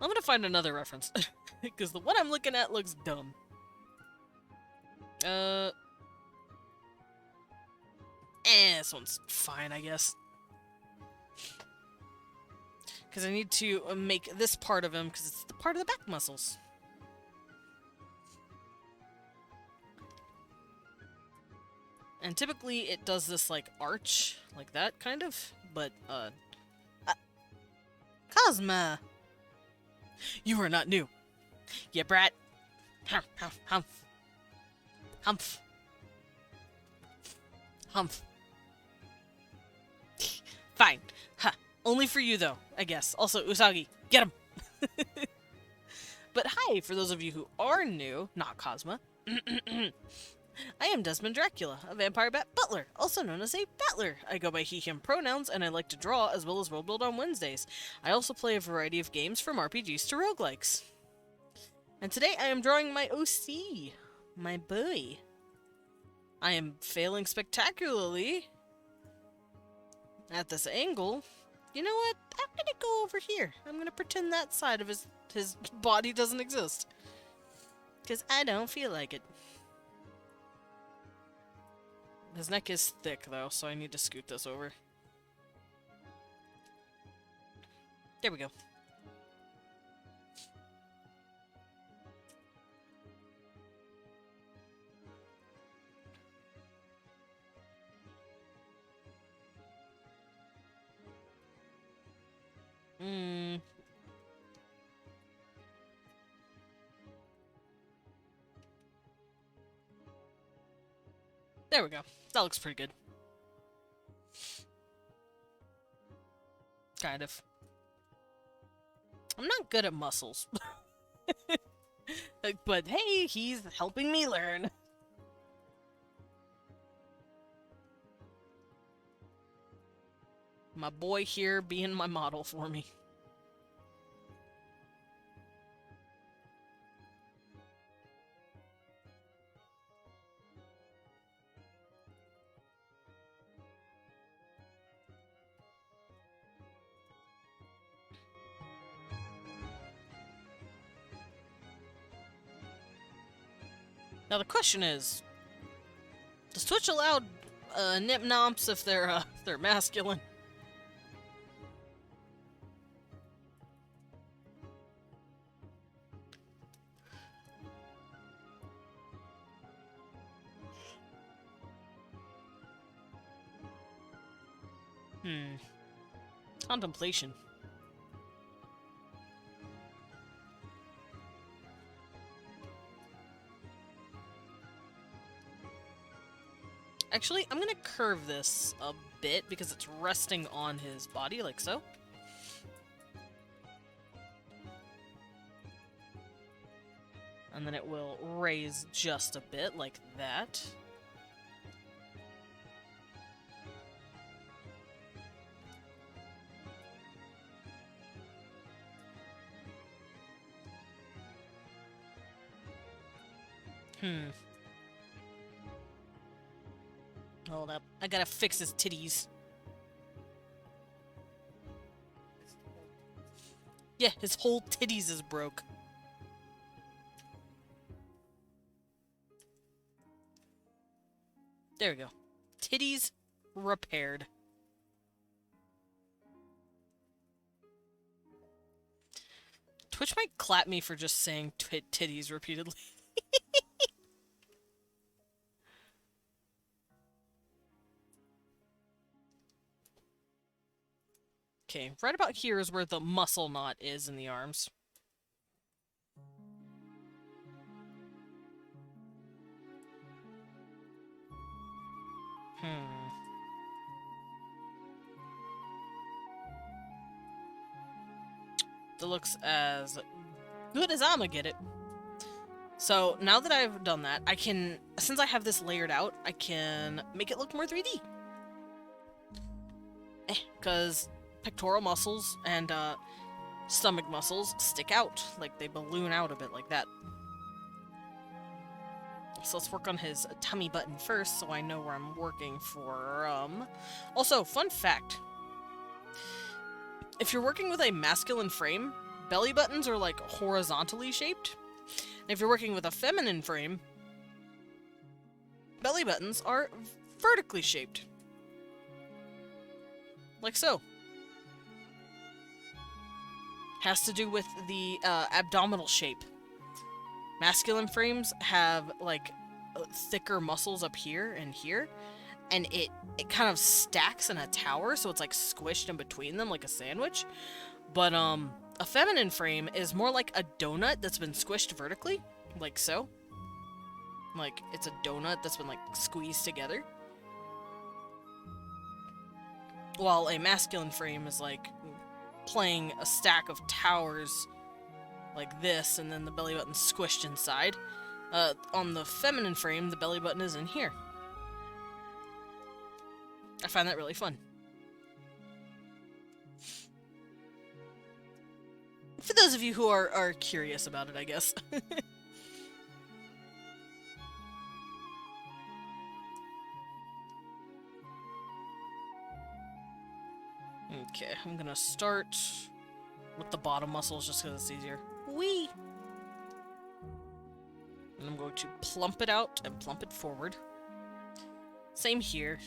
I'm gonna find another reference. Because the one I'm looking at looks dumb. This one's fine, I guess. Because I need to make this part of him, because it's the part of the back muscles. And typically it does this, like, arch, like that, kind of, but, Cosma! You are not new. Yeah, brat. Humph, humph, humph. Humph. Humph. Fine. Ha. Only for you, though, I guess. Also, Usagi, get him! But hi, for those of you who are new, not Cosma. I am Desmond Dracula, a vampire bat butler, also known as a battler. I go by he, him pronouns, and I like to draw as well as world build on Wednesdays. I also play a variety of games from RPGs to roguelikes. And today I am drawing my OC, my boy. I am failing spectacularly at this angle, You know what? I'm gonna go over here. I'm gonna pretend that side of his body doesn't exist. Because I don't feel like it. His neck is thick, though, so I need to scoot this over. There we go. There we go. That looks pretty good. Kind of. I'm not good at muscles. But hey, he's helping me learn. My boy here being my model for me. Now the question is, does Twitch allow nip nomps if they're masculine? Contemplation. Actually, I'm gonna curve this a bit because it's resting on his body, like so. And then it will raise just a bit, like that. Hold up. I gotta fix his titties. Yeah, his whole titties is broke. There we go. Titties repaired. Twitch might clap me for just saying titties repeatedly. Okay, right about here is where the muscle knot is in the arms. That looks as good as I'ma get it. So, now that I've done that, I can, since I have this layered out, I can make it look more 3D. Because pectoral muscles and stomach muscles stick out, like they balloon out a bit like that. So let's work on his tummy button first so I know where I'm working from. Also, fun fact. If you're working with a masculine frame, belly buttons are like horizontally shaped. And if you're working with a feminine frame, belly buttons are vertically shaped. Like so. Has to do with the abdominal shape. Masculine frames have like thicker muscles up here and here, and it kind of stacks in a tower, so it's like squished in between them like a sandwich. But a feminine frame is more like a donut that's been squished vertically, like so. Like it's a donut that's been like squeezed together. While a masculine frame is like playing a stack of towers like this, and then the belly button squished inside. On the feminine frame, the belly button is in here. I find that really fun. For those of you who are curious about it, I guess. Okay, I'm gonna start with the bottom muscles just because it's easier. Whee! And I'm going to plump it out and plump it forward. Same here.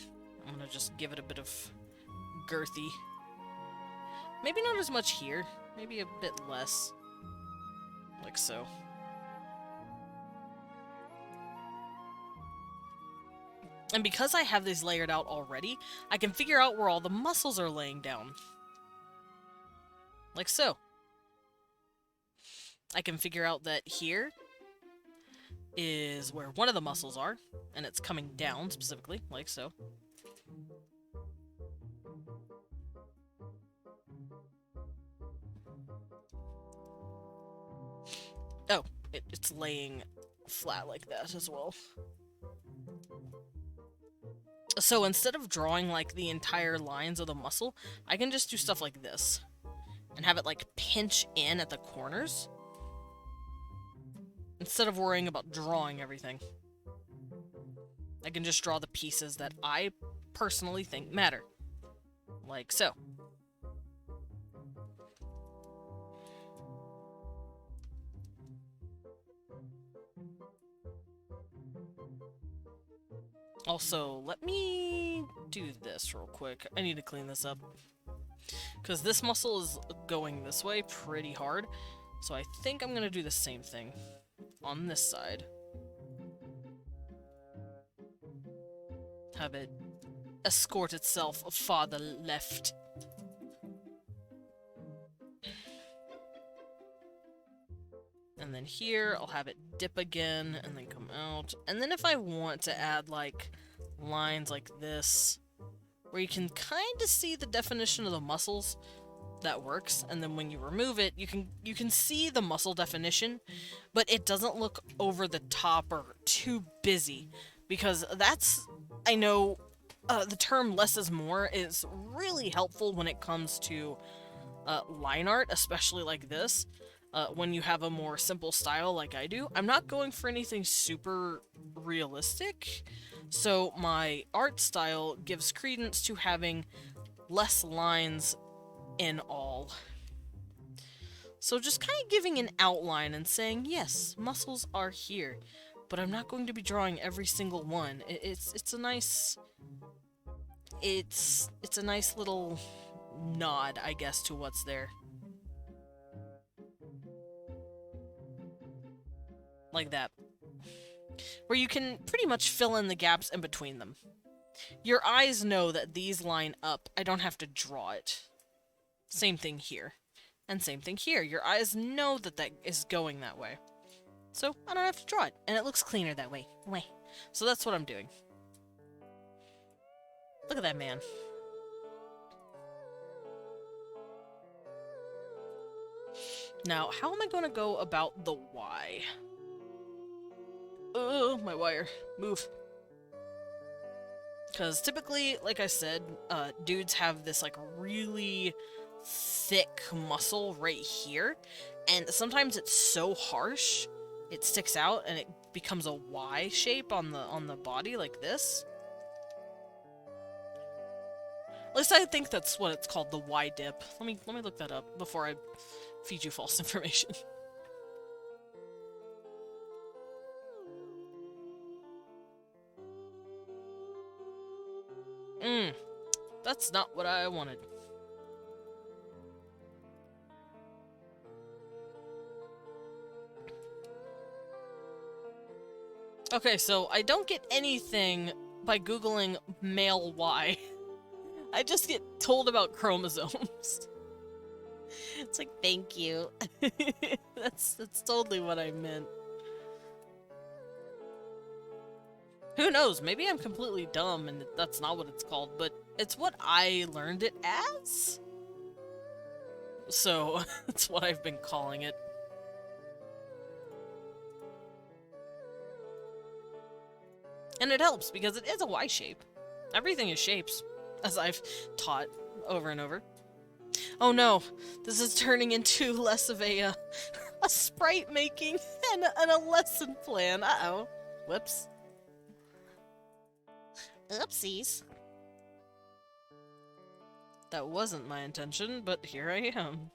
I'm gonna just give it a bit of girthy. Maybe not as much here. Maybe a bit less. Like so. And because I have these layered out already, I can figure out where all the muscles are laying down. Like so. I can figure out that here is where one of the muscles are, and it's coming down specifically, like so. Oh, it's laying flat like that as well. So instead of drawing like the entire lines of the muscle, I can just do stuff like this and have it like pinch in at the corners instead of worrying about drawing everything. I can just draw the pieces that I personally think matter, like so. Also, let me do this real quick. I need to clean this up. Because this muscle is going this way pretty hard. So I think I'm going to do the same thing on this side. Have it escort itself farther left. And then here, I'll have it dip again, and then come out. And then if I want to add, like, lines like this, where you can kind of see the definition of the muscles, that works. And then when you remove it, you can see the muscle definition, but it doesn't look over the top or too busy. Because that's, I know, the term less is more is really helpful when it comes to line art, especially like this. When you have a more simple style like I do, I'm not going for anything super realistic, so my art style gives credence to having less lines in all. So just kind of giving an outline and saying, yes, muscles are here, but I'm not going to be drawing every single one. It's a nice little nod, I guess, to what's there. Like that. Where you can pretty much fill in the gaps in between them. Your eyes know that these line up. I don't have to draw it. Same thing here. And same thing here. Your eyes know that that is going that way. So I don't have to draw it. And it looks cleaner that way. So that's what I'm doing. Look at that man. Now, how am I going to go about the Y? Oh, my wire. Move. Because typically, like I said, dudes have this, like, really thick muscle right here. And sometimes it's so harsh, it sticks out, and it becomes a Y shape on the body, like this. At least I think that's what it's called, the Y dip. Let me look that up before I feed you false information. That's not what I wanted. Okay, so I don't get anything by Googling male Y. I just get told about chromosomes. It's like, thank you. That's totally what I meant. Who knows? Maybe I'm completely dumb and that's not what it's called, but it's what I learned it as. So, that's what I've been calling it. And it helps because it is a Y shape. Everything is shapes, as I've taught over and over. Oh no, this is turning into less of a sprite making and a lesson plan. Uh-oh. Whoops. Oopsies. That wasn't my intention, but here I am.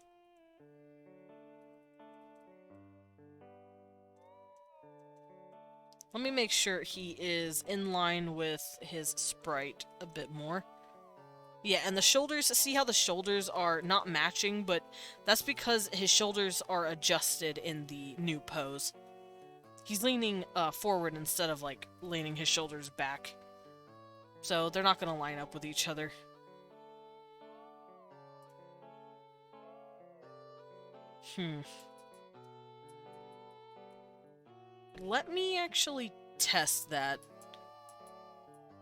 Let me make sure he is in line with his sprite a bit more. Yeah, and the shoulders, see how the shoulders are not matching, but that's because his shoulders are adjusted in the new pose. He's leaning forward instead of, like, leaning his shoulders back. So they're not going to line up with each other. Let me actually test that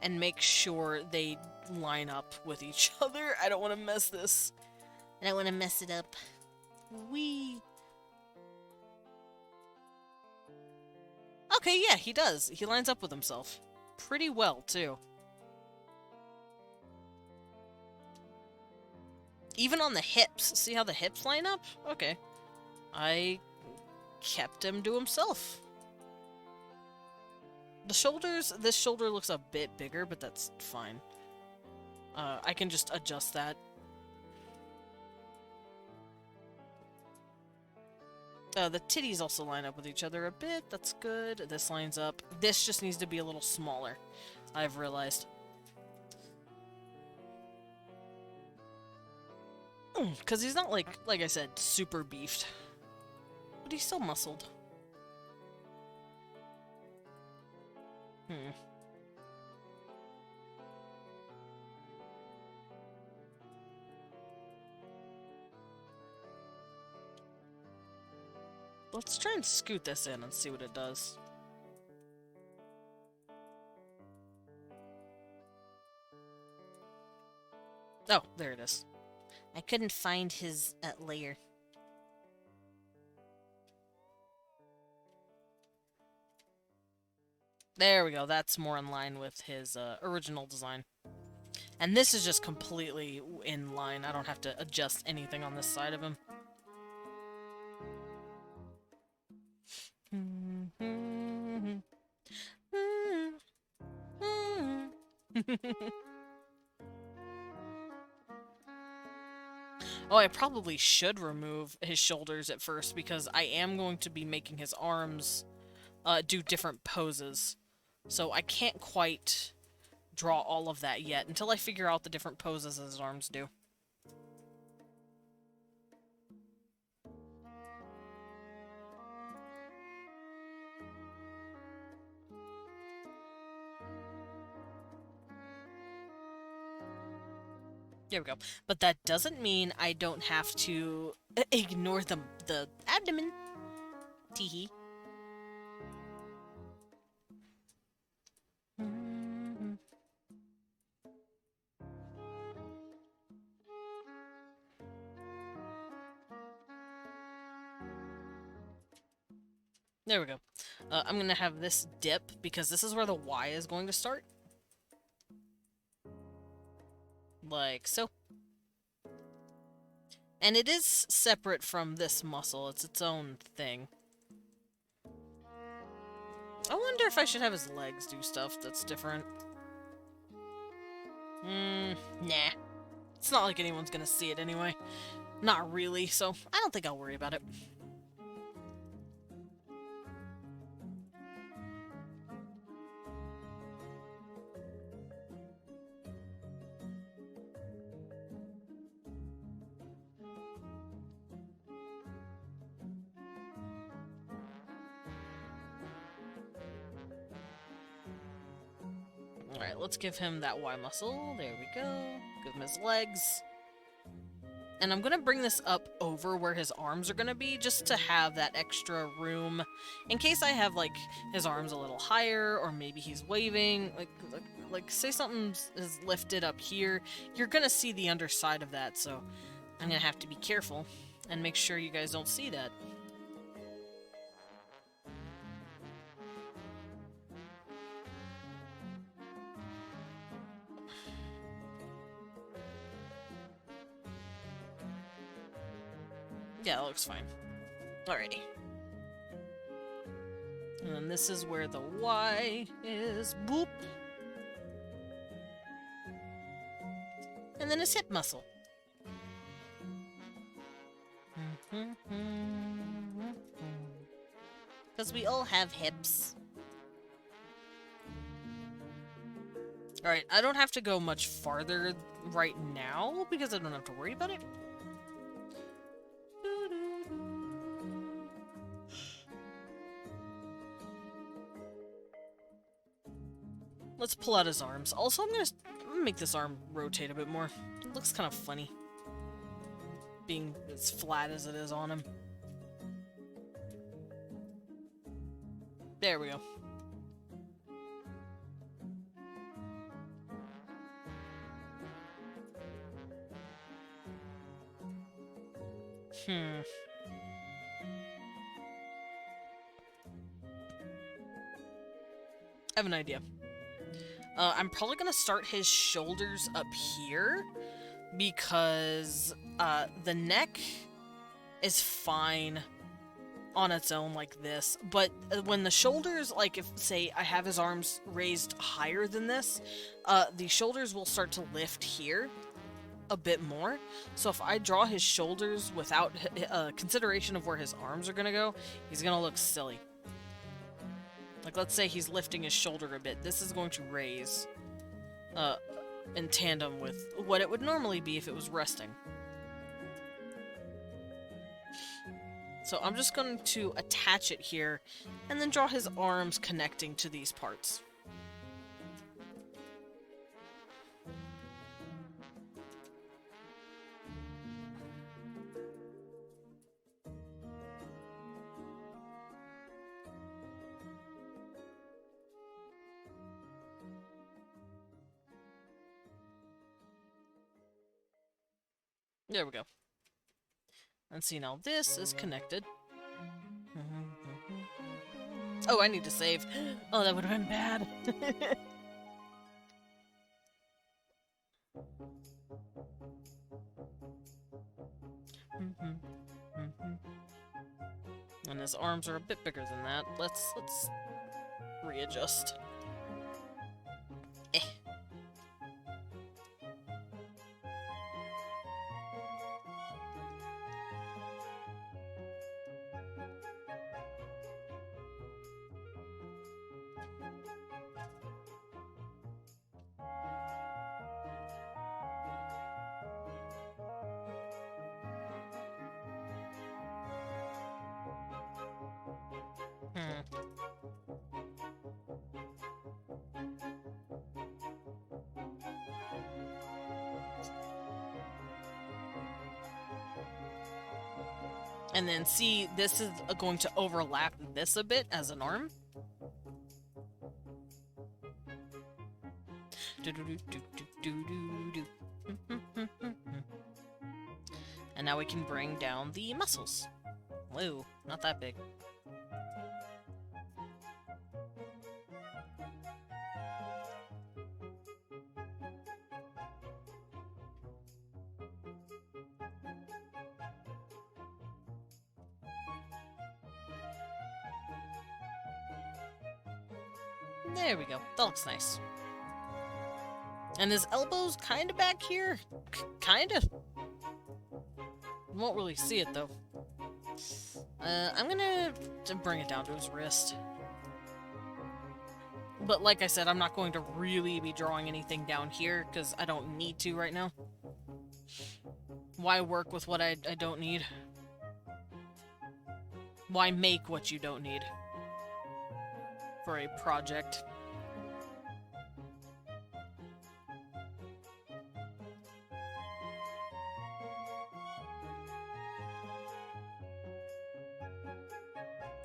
and make sure they line up with each other. I don't want to mess this. I don't want to mess it up. Wee. Okay, yeah, he does. He lines up with himself. Pretty well, too. Even on the hips. See how the hips line up? Okay. I kept him to himself. The shoulders, this shoulder looks a bit bigger, but that's fine. I can just adjust that. The titties also line up with each other a bit. That's good. This lines up. This just needs to be a little smaller, I've realized. Because he's not, like I said, super beefed. But he's still muscled. Let's try and scoot this in and see what it does. Oh, there it is. I couldn't find his layer. There we go. That's more in line with his original design. And this is just completely in line. I don't have to adjust anything on this side of him. Oh, I probably should remove his shoulders at first because I am going to be making his arms do different poses. So I can't quite draw all of that yet until I figure out the different poses his arms do. There we go. But that doesn't mean I don't have to ignore the abdomen. Teehee. There we go. I'm going to have this dip because this is where the Y is going to start. Like so. And it is separate from this muscle. It's its own thing. I wonder if I should have his legs do stuff that's different. Nah. It's not like anyone's gonna see it anyway. Not really, so I don't think I'll worry about it. Alright, let's give him that Y muscle. There we go. Give him his legs. And I'm gonna bring this up over where his arms are gonna be, just to have that extra room. In case I have, like, his arms a little higher, or maybe he's waving. Like say something is lifted up here, you're gonna see the underside of that, so I'm gonna have to be careful and make sure you guys don't see that. Yeah, it looks fine. Alrighty. And then this is where the Y is. Boop. And then his hip muscle. Because we all have hips. Alright, I don't have to go much farther right now, because I don't have to worry about it. Let's pull out his arms. Also, I'm gonna make this arm rotate a bit more. It looks kind of funny. Being as flat as it is on him. There we go. I have an idea. I'm probably gonna start his shoulders up here because the neck is fine on its own like this, but when the shoulders, like if, say, I have his arms raised higher than this, the shoulders will start to lift here a bit more. So if I draw his shoulders without consideration of where his arms are gonna go, he's gonna look silly. Like, let's say he's lifting his shoulder a bit. This is going to raise in tandem with what it would normally be if it was resting. So I'm just going to attach it here, and then draw his arms connecting to these parts. There we go. And see, now this is connected. Oh, I need to save. Oh, that would have been bad. And his arms are a bit bigger than that. Let's readjust. Eh. And then see, this is going to overlap this a bit as an arm. And now we can bring down the muscles. Whoa, not that big. There we go. That looks nice. And his elbow's kind of back here. Kind of. Won't really see it, though. I'm gonna bring it down to his wrist. But like I said, I'm not going to really be drawing anything down here, because I don't need to right now. Why work with what I don't need? Why make what you don't need? For a project.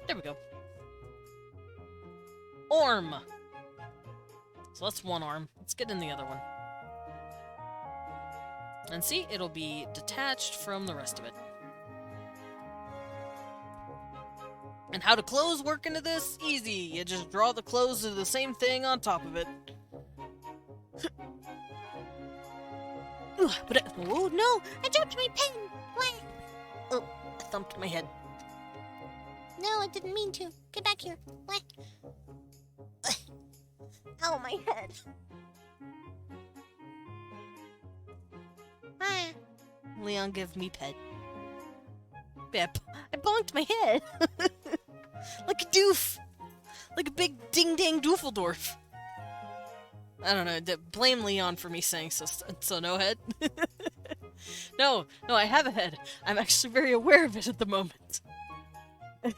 There we go. Arm! So that's one arm. Let's get in the other one. And see, it'll be detached from the rest of it. And how do clothes work into this? Easy. You just draw the clothes of the same thing on top of it. Oh no! I dropped my pen! What? Oh, I thumped my head. No, I didn't mean to. Get back here. What? Ow, my head. Leon, give me pet. Yeah, I bonked my head. Like a doof. Like a big ding-dang Doofeldorf. I don't know, blame Leon for me saying so no head. No, I have a head. I'm actually very aware of it at the moment. Ow.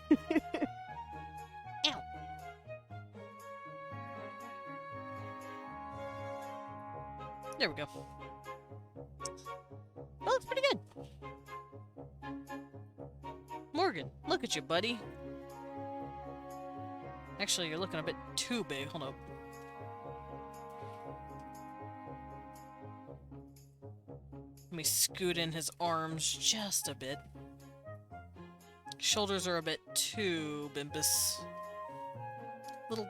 There we go. That looks pretty good. Morgan, look at you, buddy. Actually, you're looking a bit too big. Hold up. Let me scoot in his arms just a bit. Shoulders are a bit too bimbus. Little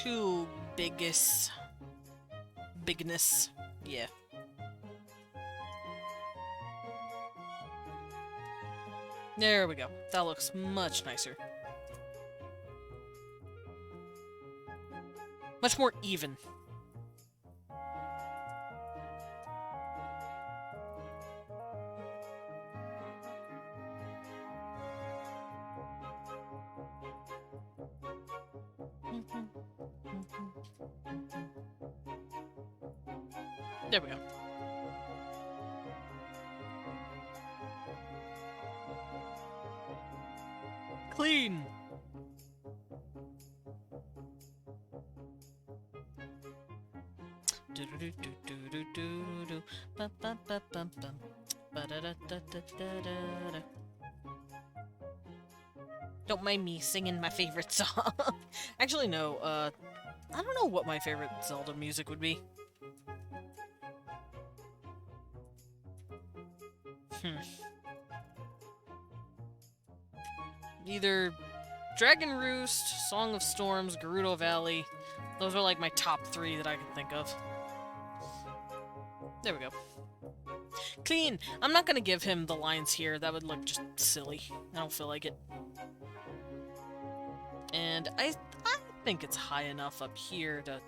too bigness. Yeah. There we go. That looks much nicer. Much more even. There we go. Clean! Don't mind me singing my favorite song. Actually, no, I don't know what my favorite Zelda music would be. Either Dragon Roost, Song of Storms, Gerudo Valley. Those are like my top 3 that I can think of. There we go. Clean! I'm not gonna give him the lines here. That would look just silly. I don't feel like it. And I think it's high enough up here to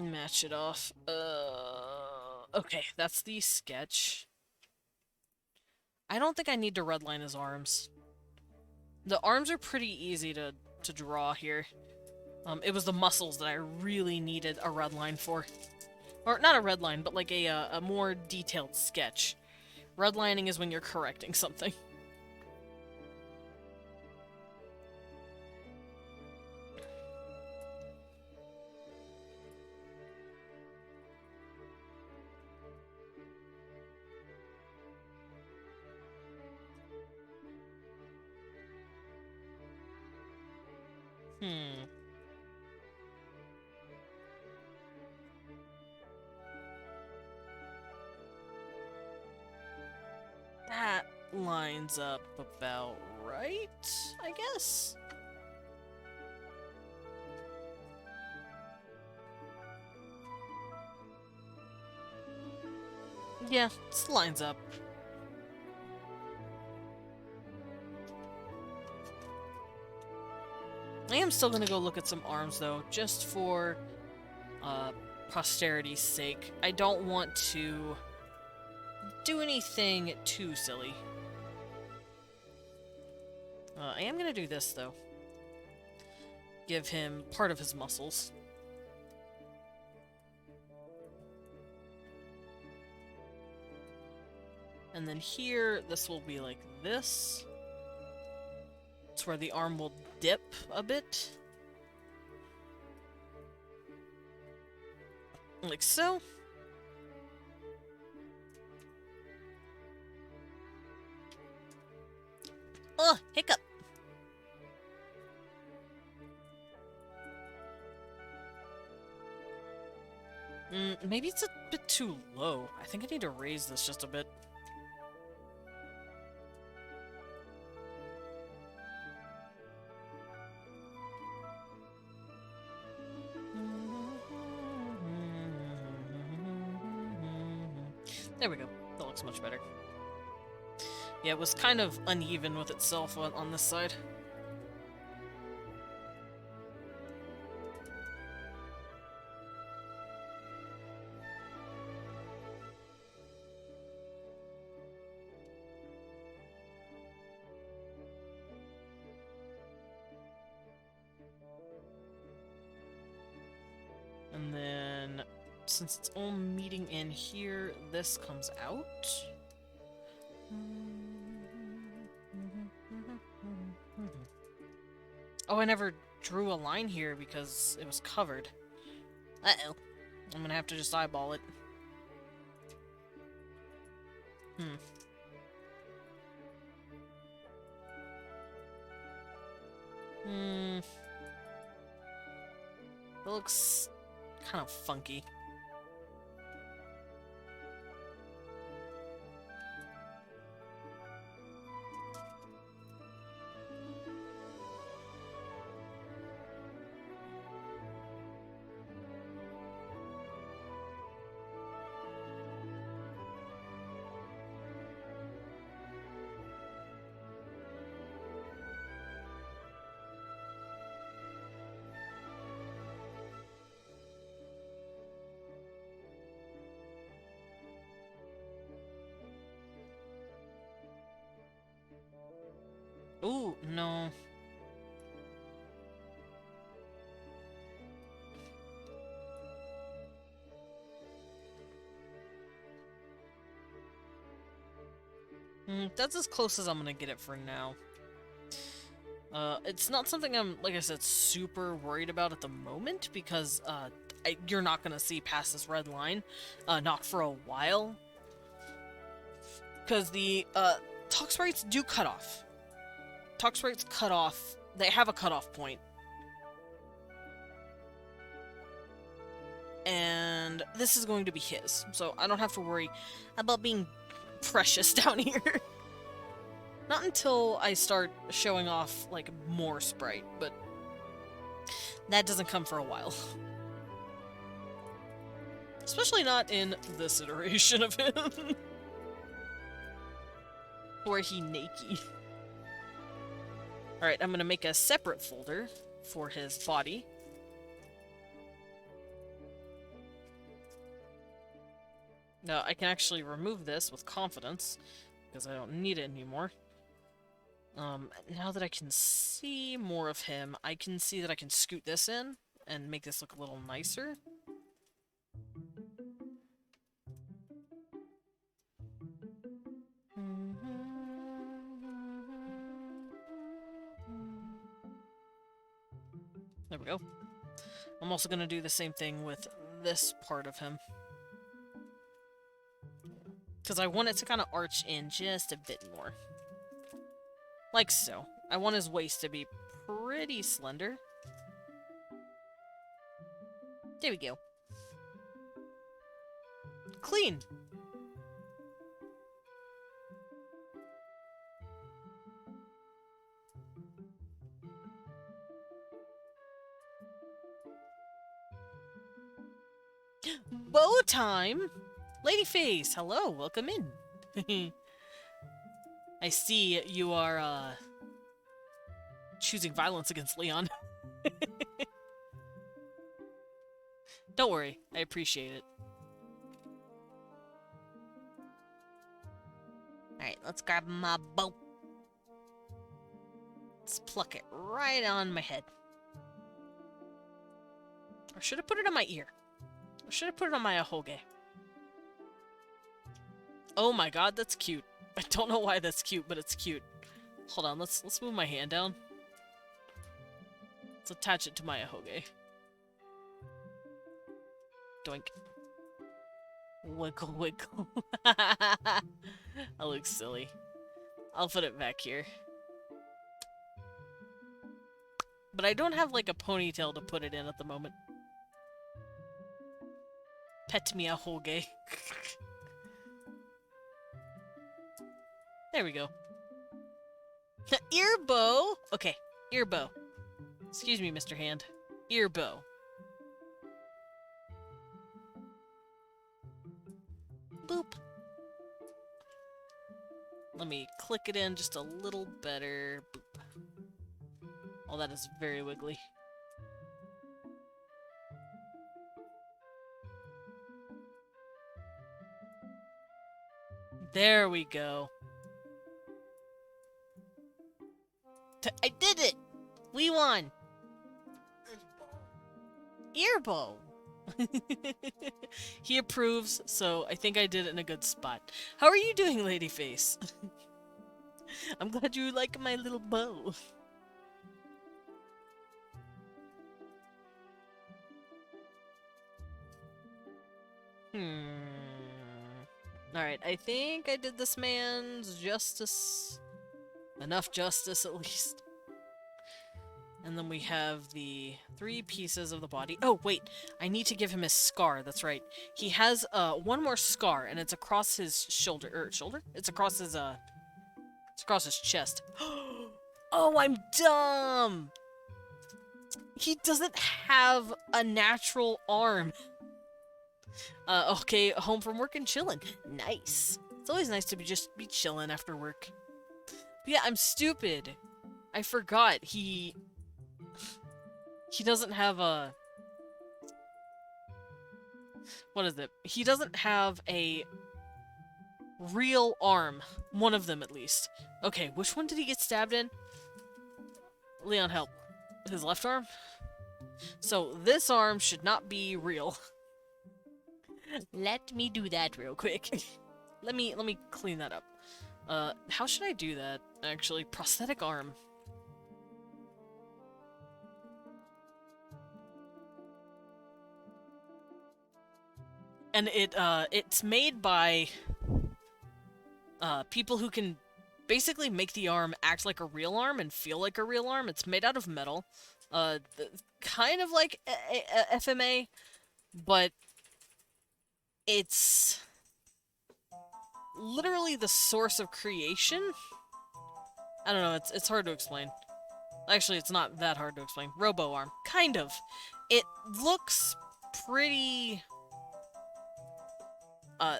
match it off. Okay, that's the sketch. I don't think I need to redline his arms. The arms are pretty easy to draw here. It was the muscles that I really needed a redline for. Or, not a redline, but like a more detailed sketch. Redlining is when you're correcting something. That lines up about right, I guess? Yeah, this lines up. I am still gonna go look at some arms, though, just for posterity's sake. I don't want to do anything too silly. I am gonna do this, though. Give him part of his muscles. And then here, this will be like this. It's where the arm will dip a bit. Like so. Ugh, hiccup! Maybe it's a bit too low. I think I need to raise this just a bit. There we go. That looks much better. Yeah, it was kind of uneven with itself on this side. since it's all meeting in here, this comes out. Oh, I never drew a line here because it was covered. Uh-oh. I'm gonna have to just eyeball it. It looks kind of funky. Ooh, no. That's as close as I'm gonna get it for now. It's not something I'm, like I said, super worried about at the moment, because, you're not gonna see past this red line, not for a while. Because the, talk sprites do cut off. Talk sprites cut off, they have a cutoff point. And this is going to be his, so I don't have to worry about being precious down here. Not until I start showing off, like, more sprite, but that doesn't come for a while. Especially not in this iteration of him. Or he naked. Alright, I'm gonna make a separate folder for his body. Now, I can actually remove this with confidence, because I don't need it anymore. Now that I can see more of him, I can see that I can scoot this in and make this look a little nicer. There we go. I'm also going to do the same thing with this part of him. Because I want it to kind of arch in just a bit more. Like so. I want his waist to be pretty slender. There we go. Clean! Bow time! Ladyface, hello, welcome in. I see you are, choosing violence against Leon. Don't worry, I appreciate it. Alright, let's grab my bow. Let's pluck it right on my head. Or should I put it on my ear? Or should I put it on my ahoge? Oh my god, that's cute. I don't know why that's cute, but it's cute. Hold on, let's move my hand down. Let's attach it to my ahoge. Doink. Wiggle, wiggle. I look silly. I'll put it back here. But I don't have, like, a ponytail to put it in at the moment. Pet me ahoge. There we go. Ear bow! Okay, ear bow. Excuse me, Mr. Hand. Ear bow. Boop. Let me click it in just a little better. Boop. Oh, that is very wiggly. There we go. I did it! We won! Ear bow. He approves, so I think I did it in a good spot. How are you doing, Ladyface? I'm glad you like my little bow. Alright, I think I did this man's justice. Enough justice, at least. And then we have the 3 pieces of the body. Oh, wait. I need to give him his scar. That's right. He has one more scar, and it's across his shoulder. Shoulder? It's across his chest. Oh, I'm dumb! He doesn't have a natural arm. Okay, home from work and chilling. Nice. It's always nice to just be chilling after work. But yeah, I'm stupid. I forgot he doesn't have a... What is it? He doesn't have a real arm. One of them, at least. Okay, which one did he get stabbed in? Leon, help. His left arm? So, this arm should not be real. Let me do that real quick. let me clean that up. How should I do that, actually? Prosthetic arm. And it's made by people who can basically make the arm act like a real arm and feel like a real arm. It's made out of metal. Kind of like FMA, but it's literally the source of creation. I don't know, it's hard to explain. Actually, it's not that hard to explain. Robo arm. Kind of. It looks pretty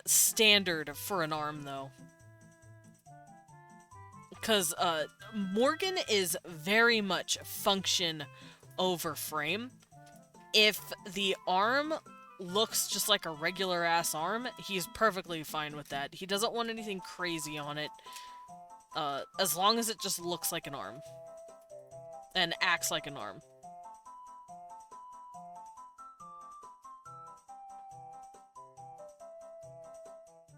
standard for an arm, though. Because Morgan is very much function over frame. If the arm looks just like a regular ass arm, he's perfectly fine with that. He doesn't want anything crazy on it, as long as it just looks like an arm and acts like an arm.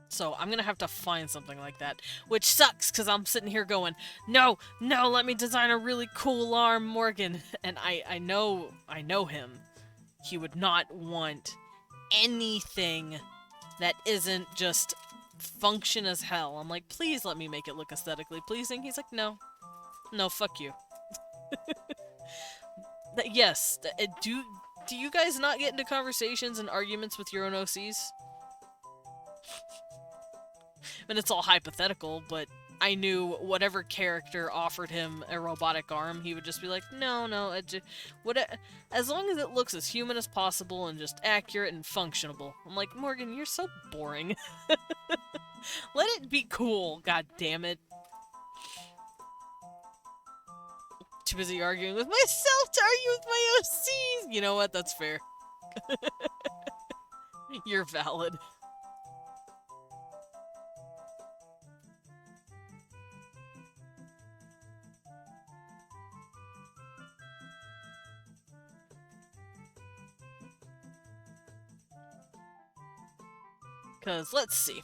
So I'm gonna have to find something like that, which sucks because I'm sitting here going, no, let me design a really cool arm, Morgan. And I know him. He would not want anything that isn't just function as hell. I'm like, please let me make it look aesthetically pleasing. He's like, no, fuck you. Yes, do you guys not get into conversations and arguments with your own OCs? And it's all hypothetical, but I knew whatever character offered him a robotic arm, he would just be like, no, as long as it looks as human as possible and just accurate and functionable. I'm like, Morgan, you're so boring. Let it be cool, god damn it. Too busy arguing with myself to argue with my OCs! You know what? That's fair. You're valid. Because, let's see.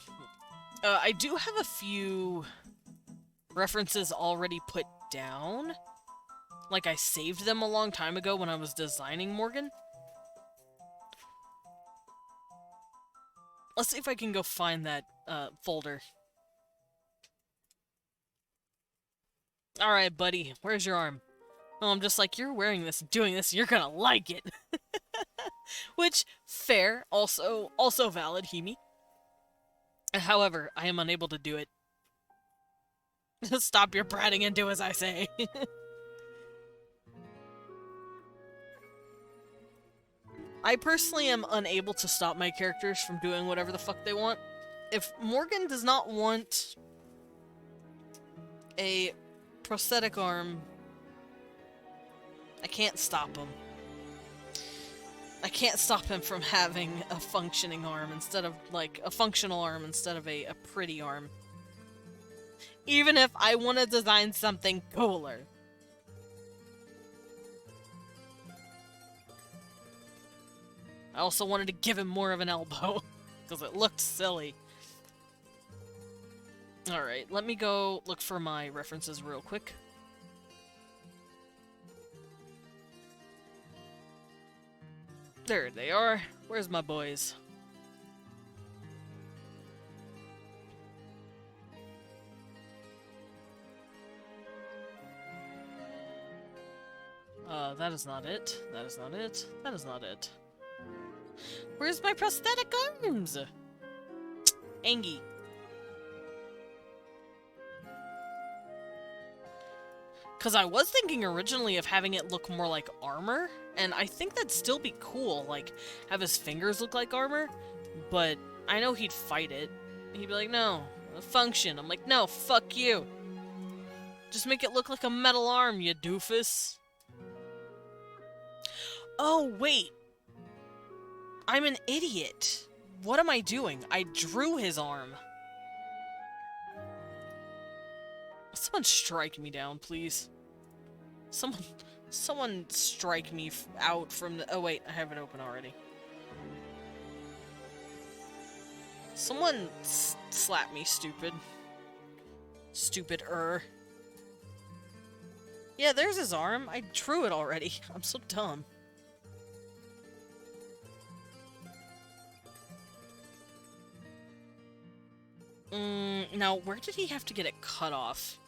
I do have a few references already put down. Like, I saved them a long time ago when I was designing Morgan. Let's see if I can go find that folder. Alright, buddy. Where's your arm? Oh, I'm just like, you're wearing this, doing this, you're gonna like it. Which, fair. Also valid, Himi. However, I am unable to do it. Stop your bratting and do as I say. I personally am unable to stop my characters from doing whatever the fuck they want. If Morgan does not want a prosthetic arm, I can't stop him. I can't stop him from having a functioning arm instead of, like, a functional arm instead of a pretty arm. Even if I want to design something cooler. I also wanted to give him more of an elbow, because it looked silly. Alright, let me go look for my references real quick. There they are. Where's my boys? That is not it. That is not it. That is not it. Where's my prosthetic arms? Angie. Because I was thinking originally of having it look more like armor, and I think that'd still be cool, like, have his fingers look like armor, but I know he'd fight it. He'd be like, no, function. I'm like, no, fuck you. Just make it look like a metal arm, you doofus. Oh, wait. I'm an idiot. What am I doing? I drew his arm. Someone strike me down, please. Someone strike me out from the... Oh, wait, I have it open already. Someone slap me, stupid. Stupid-er. Yeah, there's his arm. I drew it already. I'm so dumb. Now, where did he have to get it cut off?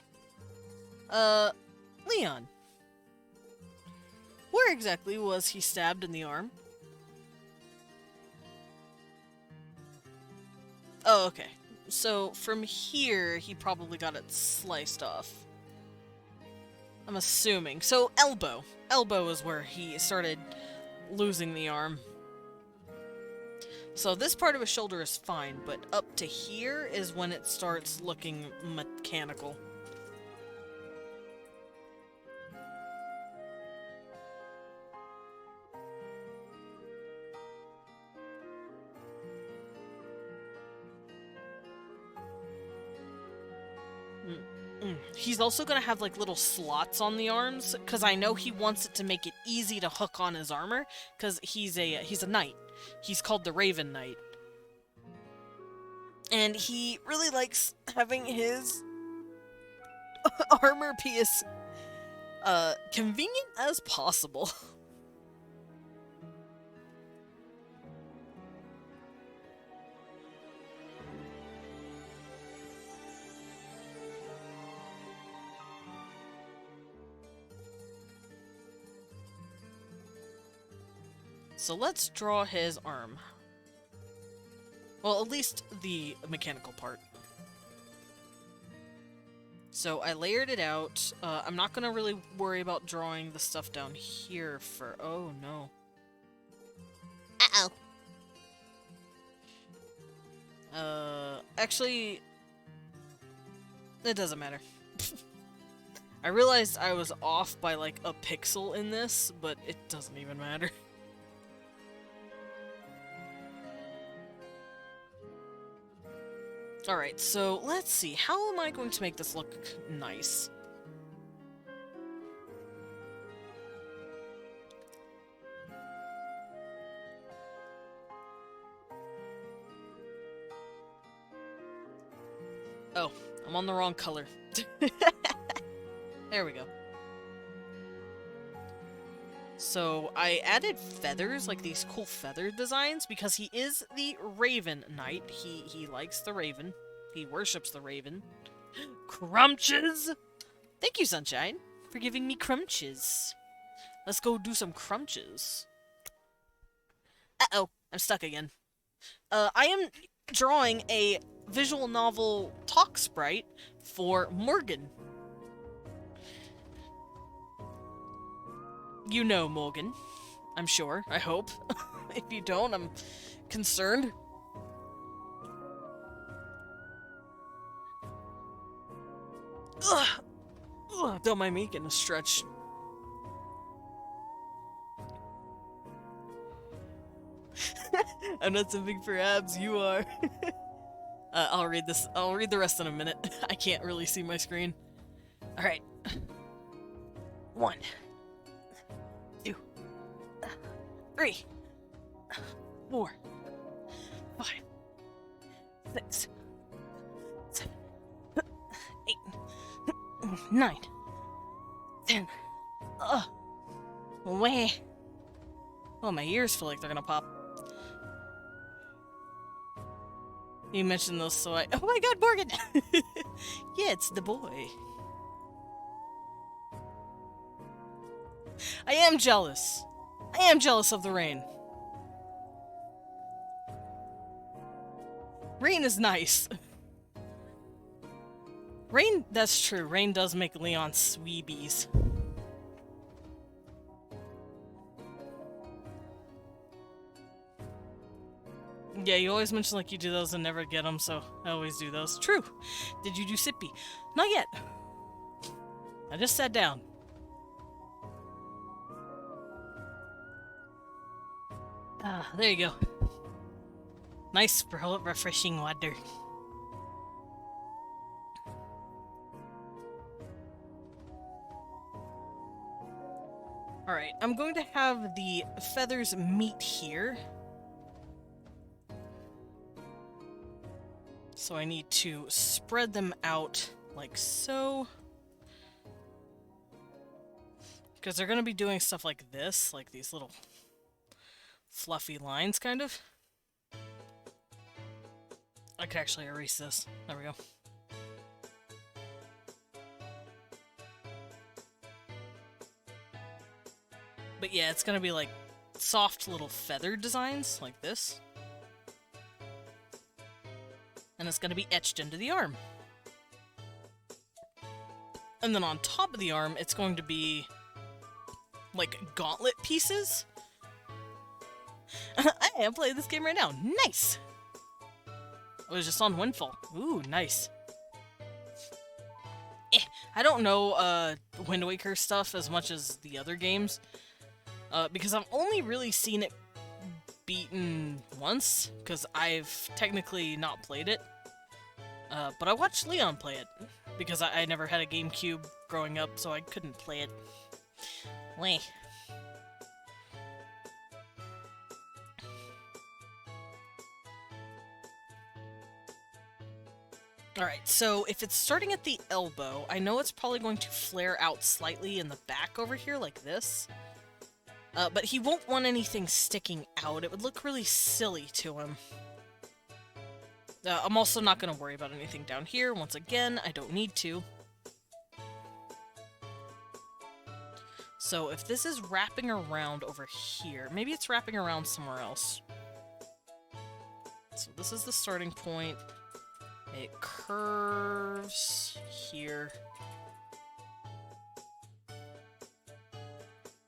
Leon. Where exactly was he stabbed in the arm? Oh, okay. So, from here, he probably got it sliced off. I'm assuming. So, elbow. Elbow is where he started losing the arm. So this part of his shoulder is fine, but up to here is when it starts looking mechanical. He's also gonna have like little slots on the arms, because I know he wants it to make it easy to hook on his armor, because he's a knight. He's called the Raven Knight. And he really likes having his armor be as convenient as possible. So let's draw his arm. Well, at least the mechanical part. So I layered it out. I'm not gonna really worry about drawing the stuff down here for... Oh, no. Uh-oh. Actually... It doesn't matter. I realized I was off by, like, a pixel in this, but it doesn't even matter. Alright, so let's see. How am I going to make this look nice? Oh, I'm on the wrong color. There we go. So I added feathers, like these cool feather designs, because he is the Raven Knight. He likes the Raven. He worships the Raven. Crunches! Thank you, Sunshine, for giving me crunches. Let's go do some crunches. Uh-oh, I'm stuck again. I am drawing a visual novel talk sprite for Morgan. You know Morgan, I'm sure, I hope. If you don't, I'm concerned. Ugh. Ugh, don't mind me getting a stretch. I'm not something for abs, you are. I'll read this. I'll read the rest in a minute. I can't really see my screen. Alright. 1, 2, 3, 4, 5, 6, 7, 8, 9, 10. Way. Oh, my ears feel like they're gonna pop. You mentioned those, so I. Oh my god, Morgan! Yeah, it's the boy. I am jealous. I am jealous of the rain. Rain is nice. Rain, that's true. Rain does make Leon sweebies. Yeah, you always mention like you do those and never get them, so I always do those. True. Did you do Sippy? Not yet. I just sat down. Ah, there you go. Nice, refreshing water. Alright, I'm going to have the feathers meet here. So I need to spread them out like so. Because they're going to be doing stuff like this, like these little fluffy lines, kind of. I could actually erase this. There we go. But yeah, it's going to be like soft little feather designs, like this. And it's going to be etched into the arm. And then on top of the arm, it's going to be like gauntlet pieces. I am playing this game right now. Nice! I was just on Windfall. Ooh, nice. I don't know Wind Waker stuff as much as the other games. Because I've only really seen it beaten once, because I've technically not played it. But I watched Leon play it, because I never had a GameCube growing up, so I couldn't play it. Wait. Alright, so if it's starting at the elbow, I know it's probably going to flare out slightly in the back over here, like this. But he won't want anything sticking out. It would look really silly to him. I'm also not going to worry about anything down here. Once again, I don't need to. So if this is wrapping around over here, maybe it's wrapping around somewhere else. So this is the starting point. It curves here.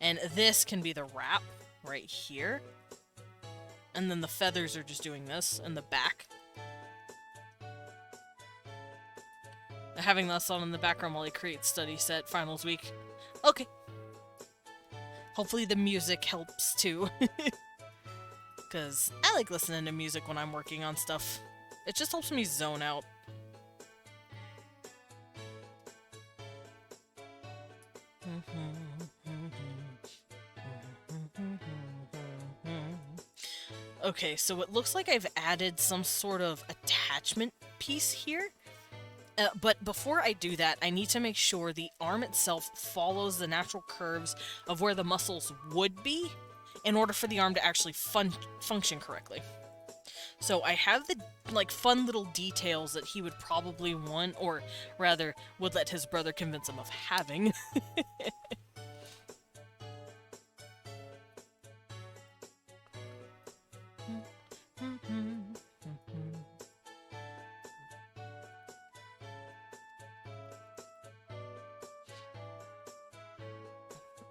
And this can be the wrap right here. And then the feathers are just doing this in the back. Having this on in the background while I create study set finals week. Okay. Hopefully the music helps too. Because I like listening to music when I'm working on stuff. It just helps me zone out. Okay, so it looks like I've added some sort of attachment piece here. But before I do that, I need to make sure the arm itself follows the natural curves of where the muscles would be in order for the arm to actually function correctly. So I have the fun little details that he would probably want, or rather, would let his brother convince him of having.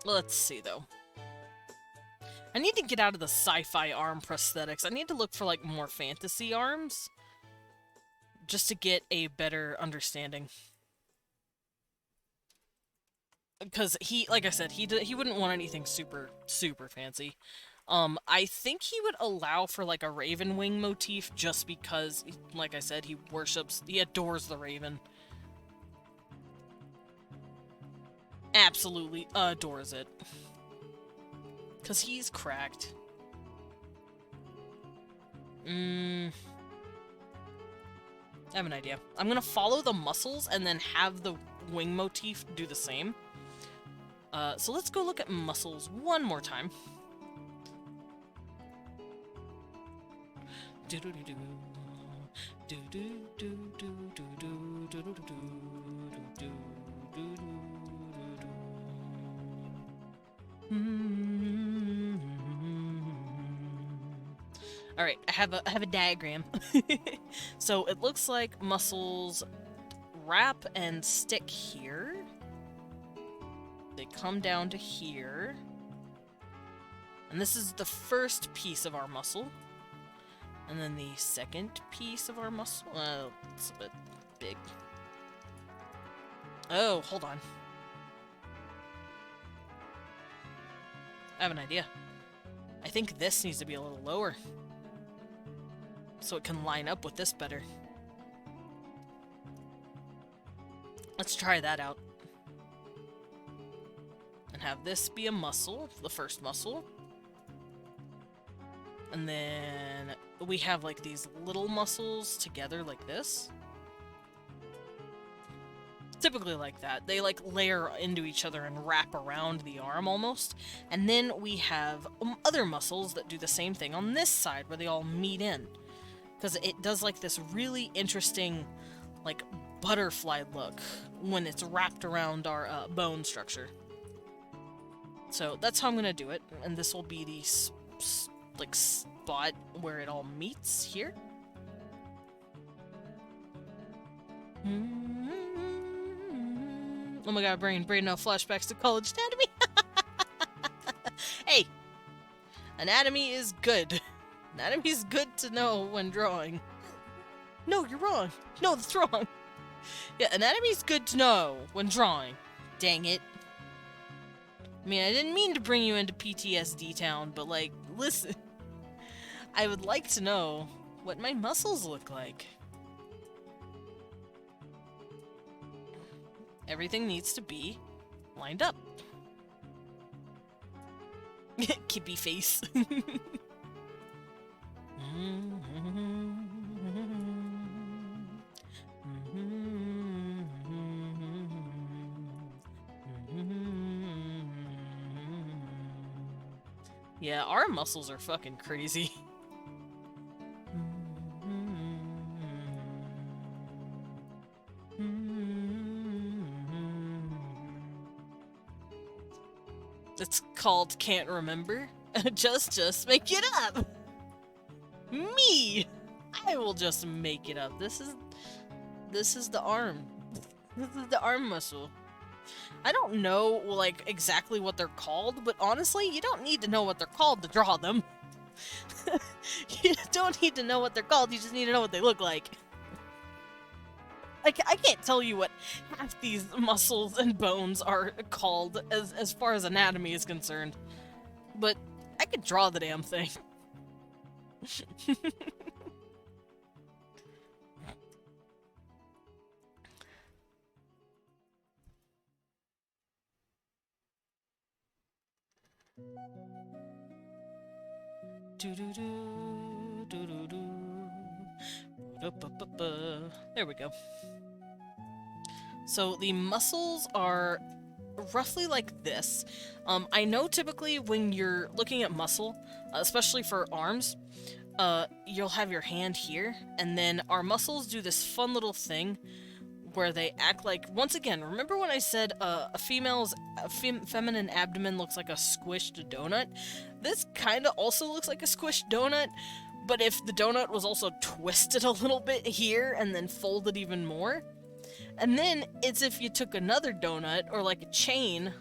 Let's see, though. I need to get out of the sci-fi arm prosthetics. I need to look for, more fantasy arms. Just to get a better understanding. Because like I said, he wouldn't want anything super, super fancy. I think he would allow for, a raven wing motif just because, like I said, he adores the raven. Absolutely adores it. Because he's cracked. I have an idea. I'm gonna follow the muscles and then have the wing motif do the same. So let's go look at muscles one more time. Do-do-do-do. All right, I have a diagram. So it looks like muscles wrap and stick here. They come down to here. And this is the first piece of our muscle. And then the second piece of our muscle. It's a bit big. Oh, hold on. I have an idea. I think this needs to be a little lower, so it can line up with this better. Let's try that out. And have this be a muscle, the first muscle. And then we have like these little muscles together like this. Typically like that. They like layer into each other and wrap around the arm almost. And then we have other muscles that do the same thing on this side where they all meet in. Because it does like this really interesting like butterfly look when it's wrapped around our bone structure. So that's how I'm gonna do it, and this will be the like spot where it all meets here. Oh my god, brain now flashbacks to college anatomy. Hey, anatomy is good. Anatomy is good to know when drawing. No, you're wrong. No, that's wrong. Yeah, anatomy is good to know when drawing. Dang it. I mean, I didn't mean to bring you into PTSD town, but like, listen. I would like to know what my muscles look like. Everything needs to be lined up. Kippy face. Yeah, our muscles are fucking crazy. It's called Can't Remember. Just make it up. Me! I will just make it up. This is the arm. This is the arm muscle. I don't know, like, exactly what they're called, but honestly, you don't need to know what they're called to draw them. You don't need to know what they're called, you just need to know what they look like. Like, I can't tell you what half these muscles and bones are called as far as anatomy is concerned. But I could draw the damn thing. There we go. So the muscles are roughly like this. I know typically when you're looking at muscle, especially for arms, you'll have your hand here, and then our muscles do this fun little thing where they act like, once again, remember when I said a feminine abdomen looks like a squished donut? This kind of also looks like a squished donut, but if the donut was also twisted a little bit here and then folded even more. And then it's if you took another donut or like a chain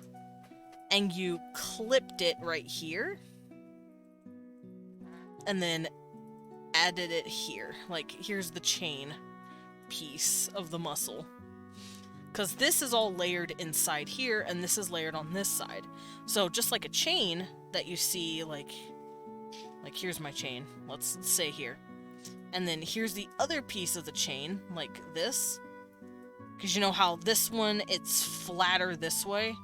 and you clipped it right here and then added it here. Like, here's the chain piece of the muscle. Because this is all layered inside here and this is layered on this side. So just like a chain that you see, like here's my chain. Let's say here. And then here's the other piece of the chain, like this. Because you know how this one, it's flatter this way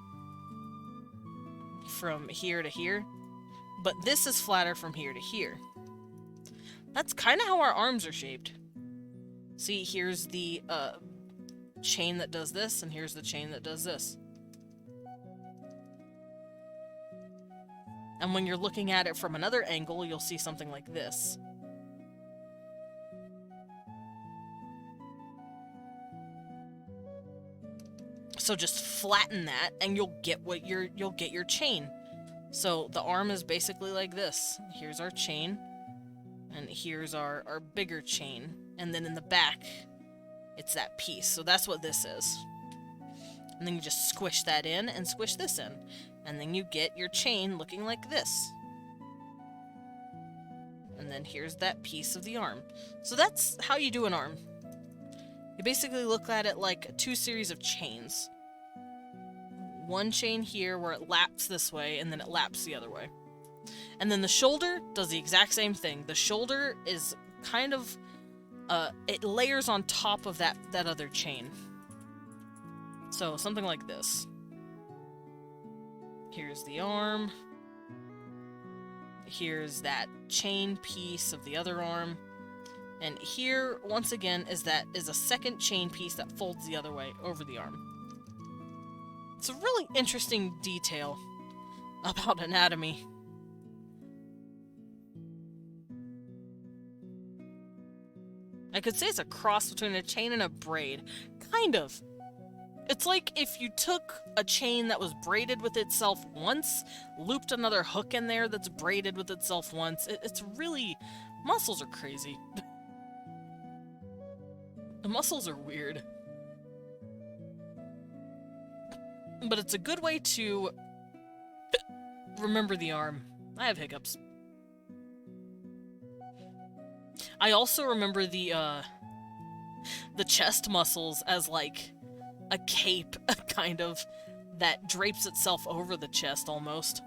from here to here, but this is flatter from here to here. That's kind of how our arms are shaped. See, here's the chain that does this, and here's the chain that does this. And when you're looking at it from another angle, you'll see something like this. So just flatten that, and you'll get your chain. So the arm is basically like this. Here's our chain, and here's our bigger chain, and then in the back, it's that piece. So that's what this is. And then you just squish that in and squish this in, and then you get your chain looking like this. And then here's that piece of the arm. So that's how you do an arm. You basically look at it like 2 series of chains. One chain here where it laps this way, and then it laps the other way. And then the shoulder does the exact same thing. The shoulder is kind of, it layers on top of that other chain. So something like this. Here's the arm. Here's that chain piece of the other arm. And here, once again, is a second chain piece that folds the other way over the arm. It's a really interesting detail about anatomy. I could say it's a cross between a chain and a braid. Kind of. It's like if you took a chain that was braided with itself once, looped another hook in there that's braided with itself once. It's really... Muscles are crazy. The muscles are weird. But it's a good way to remember the arm. I have hiccups. I also remember the chest muscles as like a cape, kind of, that drapes itself over the chest almost.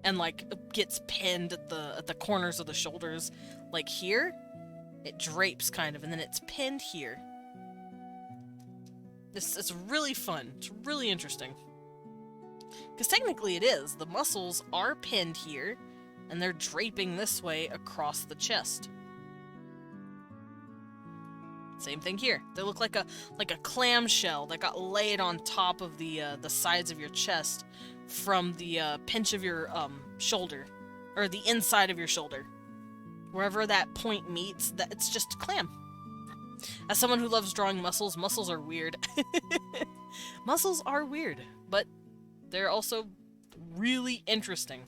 And like gets pinned at the corners of the shoulders. Like here, it drapes kind of, and then it's pinned here. It's really fun. It's really interesting. Because technically it is. The muscles are pinned here, and they're draping this way across the chest. Same thing here. They look like a clamshell that got laid on top of the sides of your chest from the pinch of your shoulder, or the inside of your shoulder. Wherever that point meets, it's just clam. As someone who loves drawing muscles, muscles are weird. Muscles are weird, but they're also really interesting.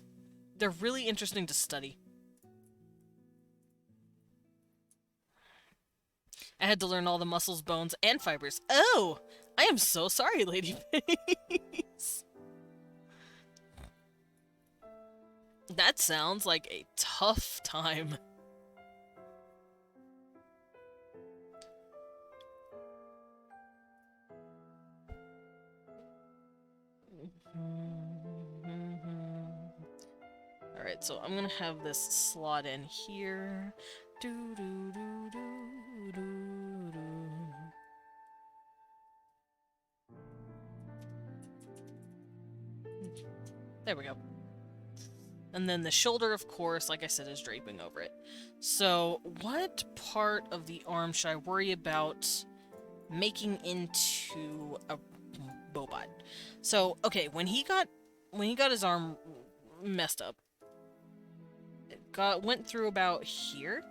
They're really interesting to study. I had to learn all the muscles, bones, and fibers. Oh! I am so sorry, Ladyface. That sounds like a tough time. Alright, so I'm gonna have this slot in here. Do do do do do do. There we go. And then the shoulder, of course, like I said, is draping over it. So, what part of the arm should I worry about making into a bobot? So, okay, when he got his arm messed up, it went through about here,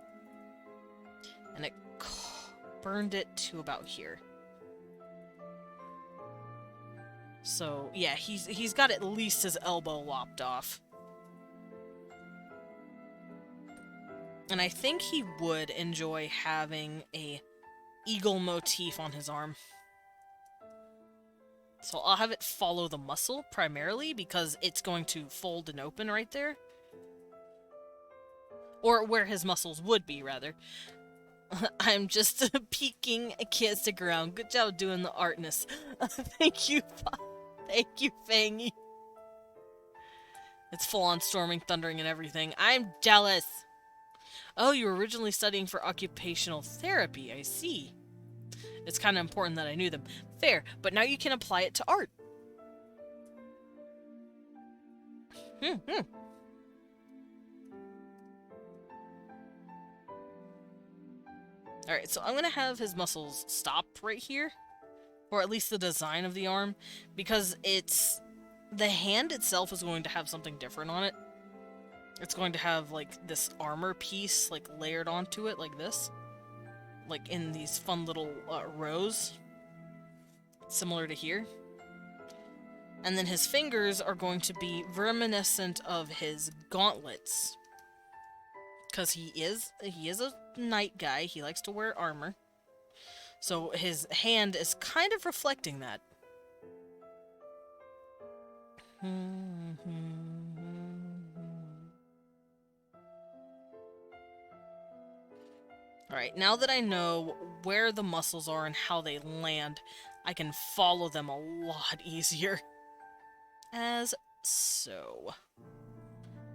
and it burned it to about here. So, yeah, he's got at least his elbow lopped off. And I think he would enjoy having a eagle motif on his arm. So I'll have it follow the muscle, primarily, because it's going to fold and open right there. Or where his muscles would be, rather. I'm just peeking. I can't stick around. Good job doing the artness. Thank you. Thank you, Fangy. It's full-on storming, thundering, and everything. I'm jealous. Oh, you were originally studying for occupational therapy, I see. It's kind of important that I knew them. Fair, but now you can apply it to art. Alright, so I'm gonna have his muscles stop right here. Or at least the design of the arm. Because it's... the hand itself is going to have something different on it. It's going to have, like, this armor piece, like, layered onto it, like this. Like, in these fun little rows. Similar to here. And then his fingers are going to be reminiscent of his gauntlets. Because he is a knight guy. He likes to wear armor. So his hand is kind of reflecting that. Alright, now that I know where the muscles are and how they land, I can follow them a lot easier. As so.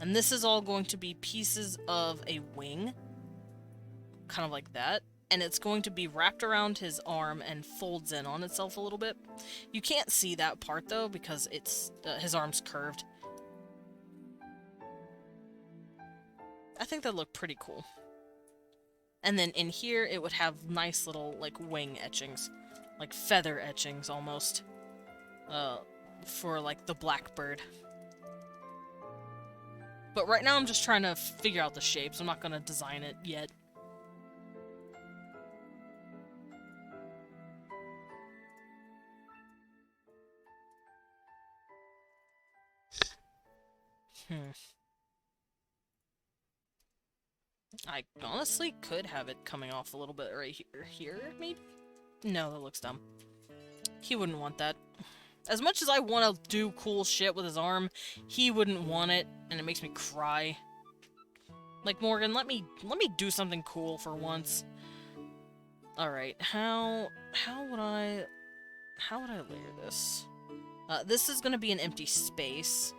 And this is all going to be pieces of a wing. Kind of like that. And it's going to be wrapped around his arm and folds in on itself a little bit. You can't see that part, though, because it's his arm's curved. I think that looked pretty cool. And then in here, it would have nice little, like, wing etchings. Like, feather etchings, almost. For, like, the blackbird. But right now, I'm just trying to figure out the shapes. I'm not going to design it yet. I honestly could have it coming off a little bit right here, maybe? No, that looks dumb. He wouldn't want that. As much as I want to do cool shit with his arm, he wouldn't want it, and it makes me cry. Like, Morgan, let me do something cool for once. Alright, how would I layer this? This is gonna be an empty space.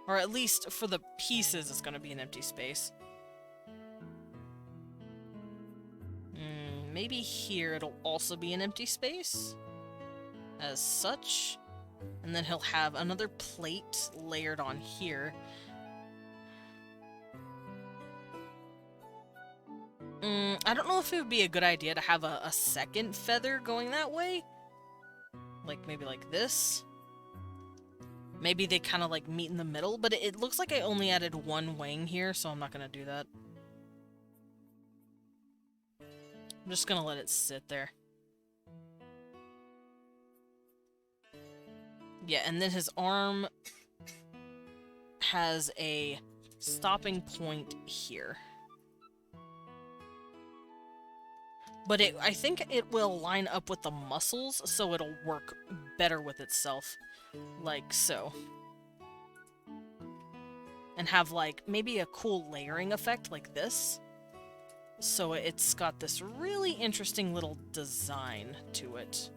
Or at least, for the pieces, it's gonna be an empty space. Maybe here it'll also be an empty space. As such. And then he'll have another plate layered on here. I don't know if it would be a good idea to have a second feather going that way. Like, maybe like this. Maybe they kind of like meet in the middle, but it looks like I only added one wing here, so I'm not gonna do that. I'm just gonna let it sit there. Yeah, and then his arm has a stopping point here. But I think it will line up with the muscles, so it'll work better with itself. Like so. And have, like, maybe a cool layering effect like this. So it's got this really interesting little design to it.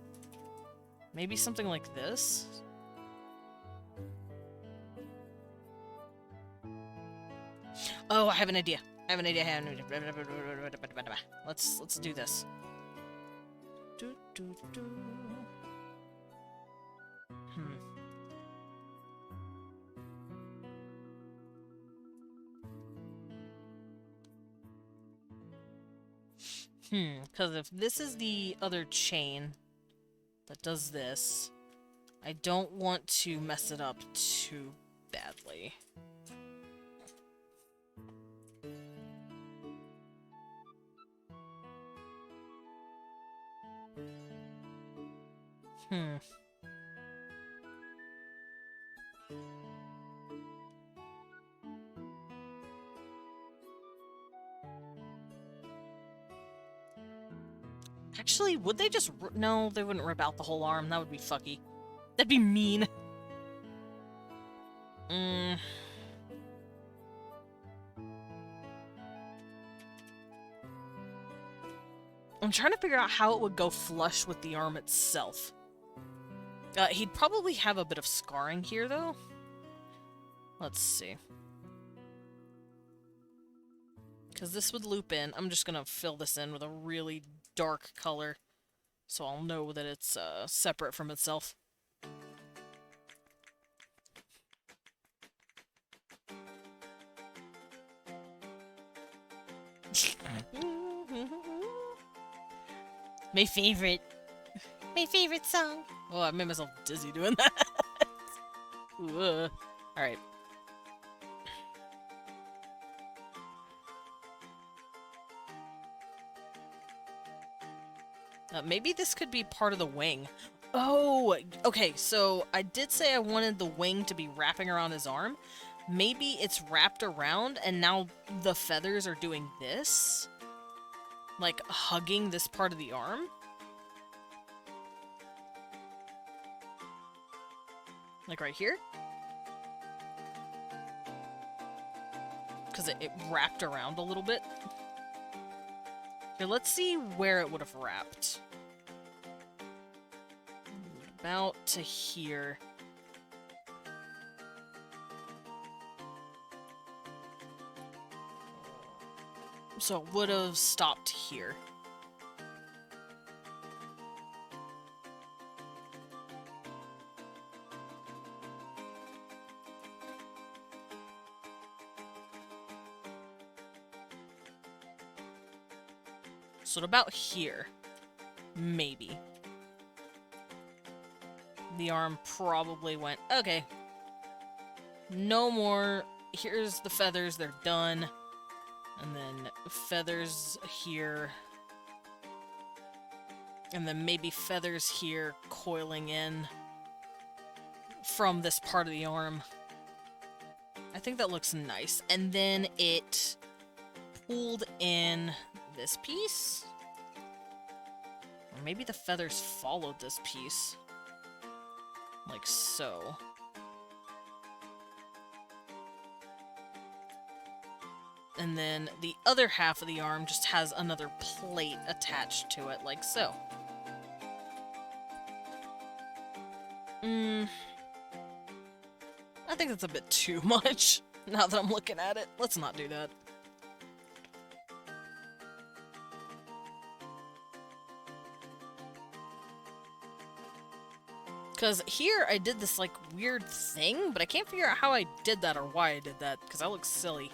Maybe something like this? Oh, I have an idea. Let's do this. Because if this is the other chain that does this, I don't want to mess it up too badly. Actually, would they just... No, they wouldn't rip out the whole arm. That would be fucky. That'd be mean. I'm trying to figure out how it would go flush with the arm itself. He'd probably have a bit of scarring here, though. Let's see. Because this would loop in. I'm just gonna fill this in with a really dark color, so I'll know that it's separate from itself. My favorite. My favorite song. Oh, I made myself dizzy doing that. Alright. Maybe this could be part of the wing. Oh, okay, so I did say I wanted the wing to be wrapping around his arm. Maybe it's wrapped around and now the feathers are doing this? Like, hugging this part of the arm? Like right here? Because it wrapped around a little bit. Here, let's see where it would have wrapped. About to here. So it would have stopped here. So about here. Maybe. The arm probably went, okay. No more. Here's the feathers, they're done. And then feathers here. And then maybe feathers here coiling in from this part of the arm. I think that looks nice. And then it pulled in this piece. Or maybe the feathers followed this piece. Like so. And then the other half of the arm just has another plate attached to it, like so. I think that's a bit too much, now that I'm looking at it. Let's not do that. Because here I did this, like, weird thing, but I can't figure out how I did that or why I did that, because that looks silly.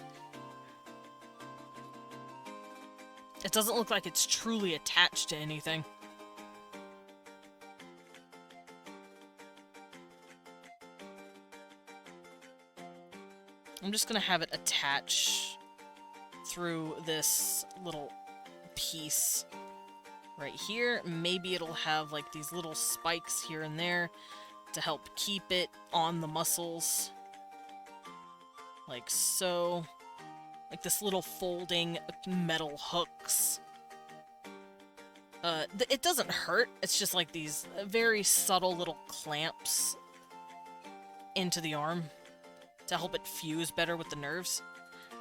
It doesn't look like it's truly attached to anything. I'm just gonna have it attach through this little piece right here. Maybe it'll have like these little spikes here and there to help keep it on the muscles. Like so. Like this little folding metal hooks. It doesn't hurt, it's just like these very subtle little clamps into the arm to help it fuse better with the nerves.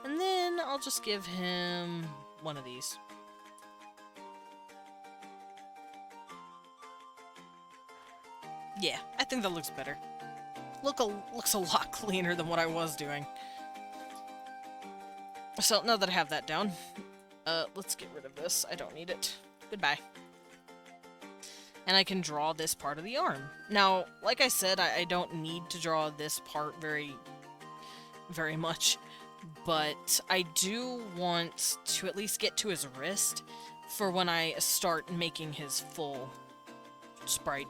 And then I'll just give him one of these. Yeah, I think that looks better. Looks a lot cleaner than what I was doing. So, now that I have that down, let's get rid of this. I don't need it. Goodbye. And I can draw this part of the arm. Now, like I said, I don't need to draw this part very much, but I do want to at least get to his wrist for when I start making his full sprite.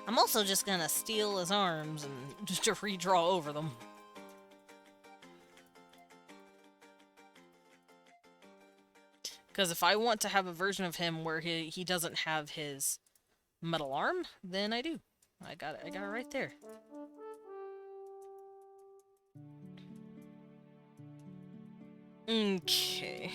I'm also just gonna steal his arms and just to redraw over them. Because if I want to have a version of him where he doesn't have his metal arm, then I do. I got it right there. Okay.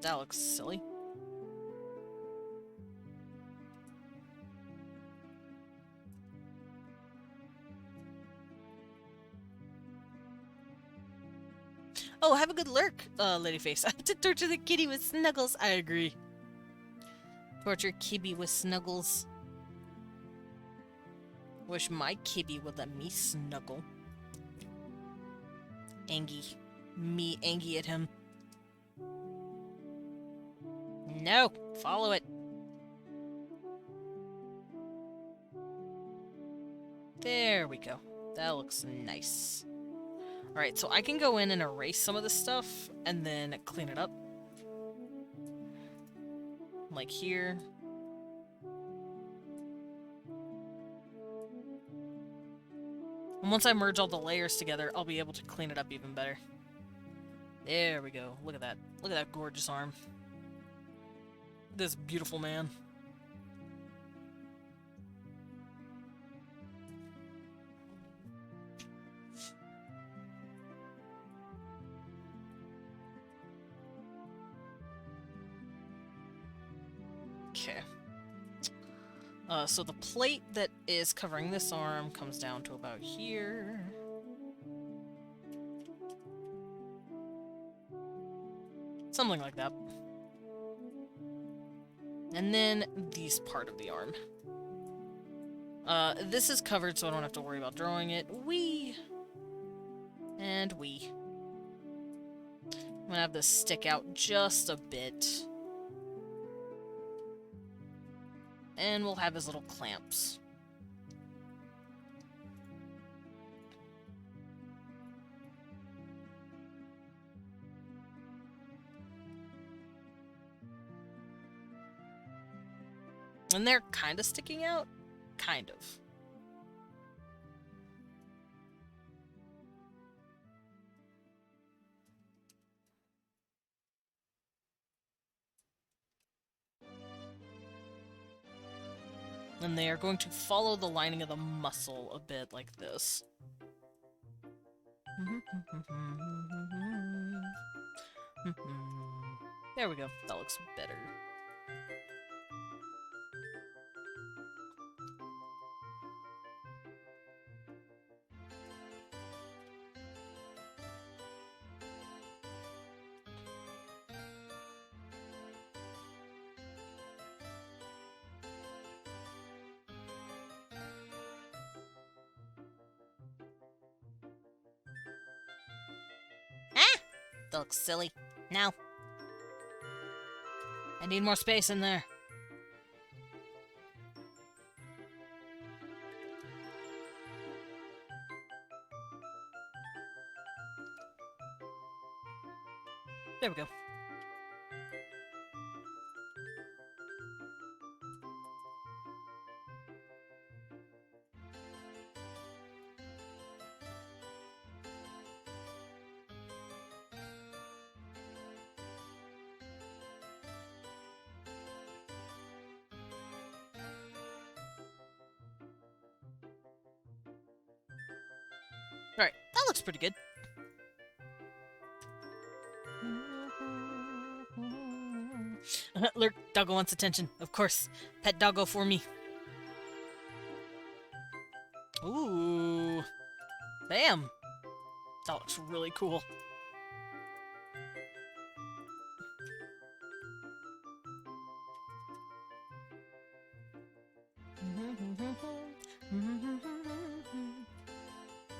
That looks silly. Oh, have a good lurk, Ladyface. To torture the kitty with snuggles. I agree. Torture Kibby with snuggles. Wish my Kibby would let me snuggle. Angie. Me Angie at him. No! Follow it! There we go. That looks nice. Alright, so I can go in and erase some of this stuff, and then clean it up. Like here. And once I merge all the layers together, I'll be able to clean it up even better. There we go. Look at that. Look at that gorgeous arm. This beautiful man. Okay. So the plate that is covering this arm comes down to about here. Something like that. And then this part of the arm. This is covered so I don't have to worry about drawing it. Wee! And wee. I'm gonna have this stick out just a bit. And we'll have his little clamps. And they're kind of sticking out? Kind of. And they are going to follow the lining of the muscle a bit like this. There we go. That looks better. That looks silly. No. I need more space in there. There we go. Alright, that looks pretty good. Lurk, doggo wants attention. Of course. Pet doggo for me. Ooh. Bam. That looks really cool.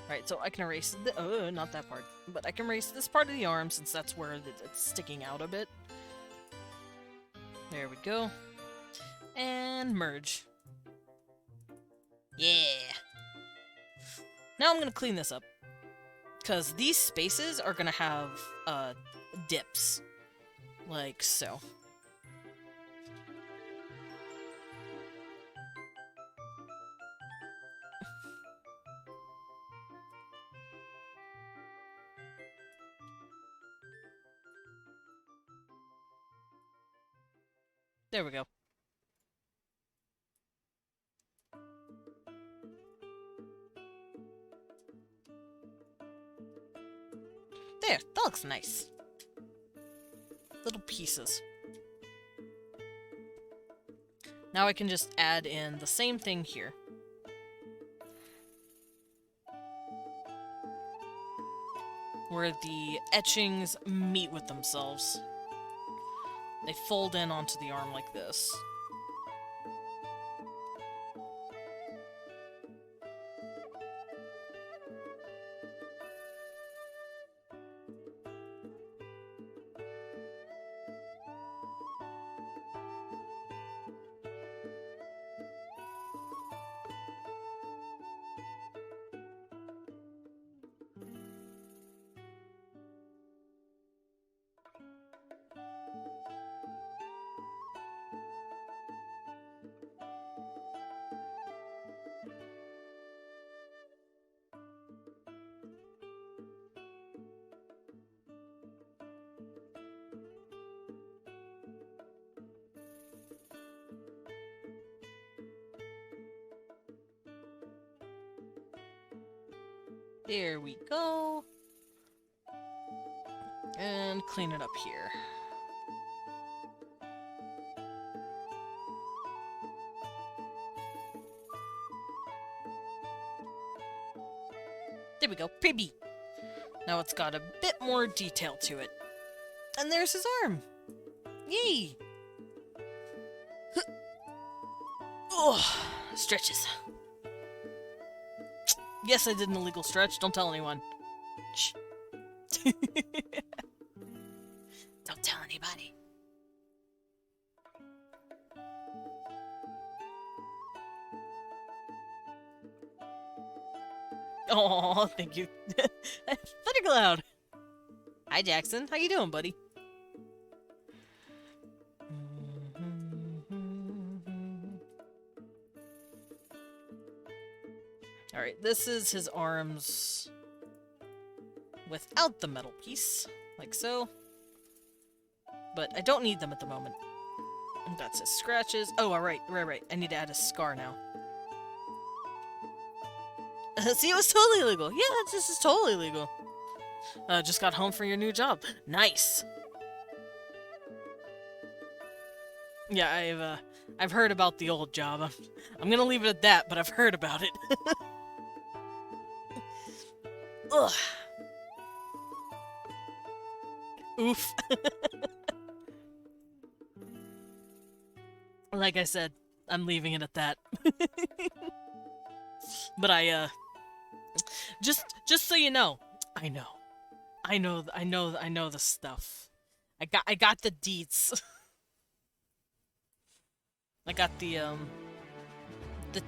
Alright, so I can erase the- not that part. But I can erase this part of the arm since that's where it's sticking out a bit. There we go. And merge. Yeah! Now I'm gonna clean this up. Because these spaces are gonna have, dips. Like so. There we go. There, that looks nice. Little pieces. Now I can just add in the same thing here. Where the etchings meet with themselves. They fold in onto the arm like this. There we go. And clean it up here. There we go, baby! Now it's got a bit more detail to it. And there's his arm! Yay! Oh, stretches. Yes, I did an illegal stretch. Don't tell anyone. Shh. Don't tell anybody. Oh, thank you. Thundercloud! Hi, Jackson. How you doing, buddy? Alright, this is his arms without the metal piece, like so. But I don't need them at the moment. That's his scratches. Oh, right. I need to add a scar now. See, it was totally legal. Yeah, this is totally legal. Just got home from your new job. Nice. Yeah, I've heard about the old job. I'm gonna leave it at that, but I've heard about it. Ugh. Oof. Like I said, I'm leaving it at that. But just so you know, I know the stuff. I got the deets. I got the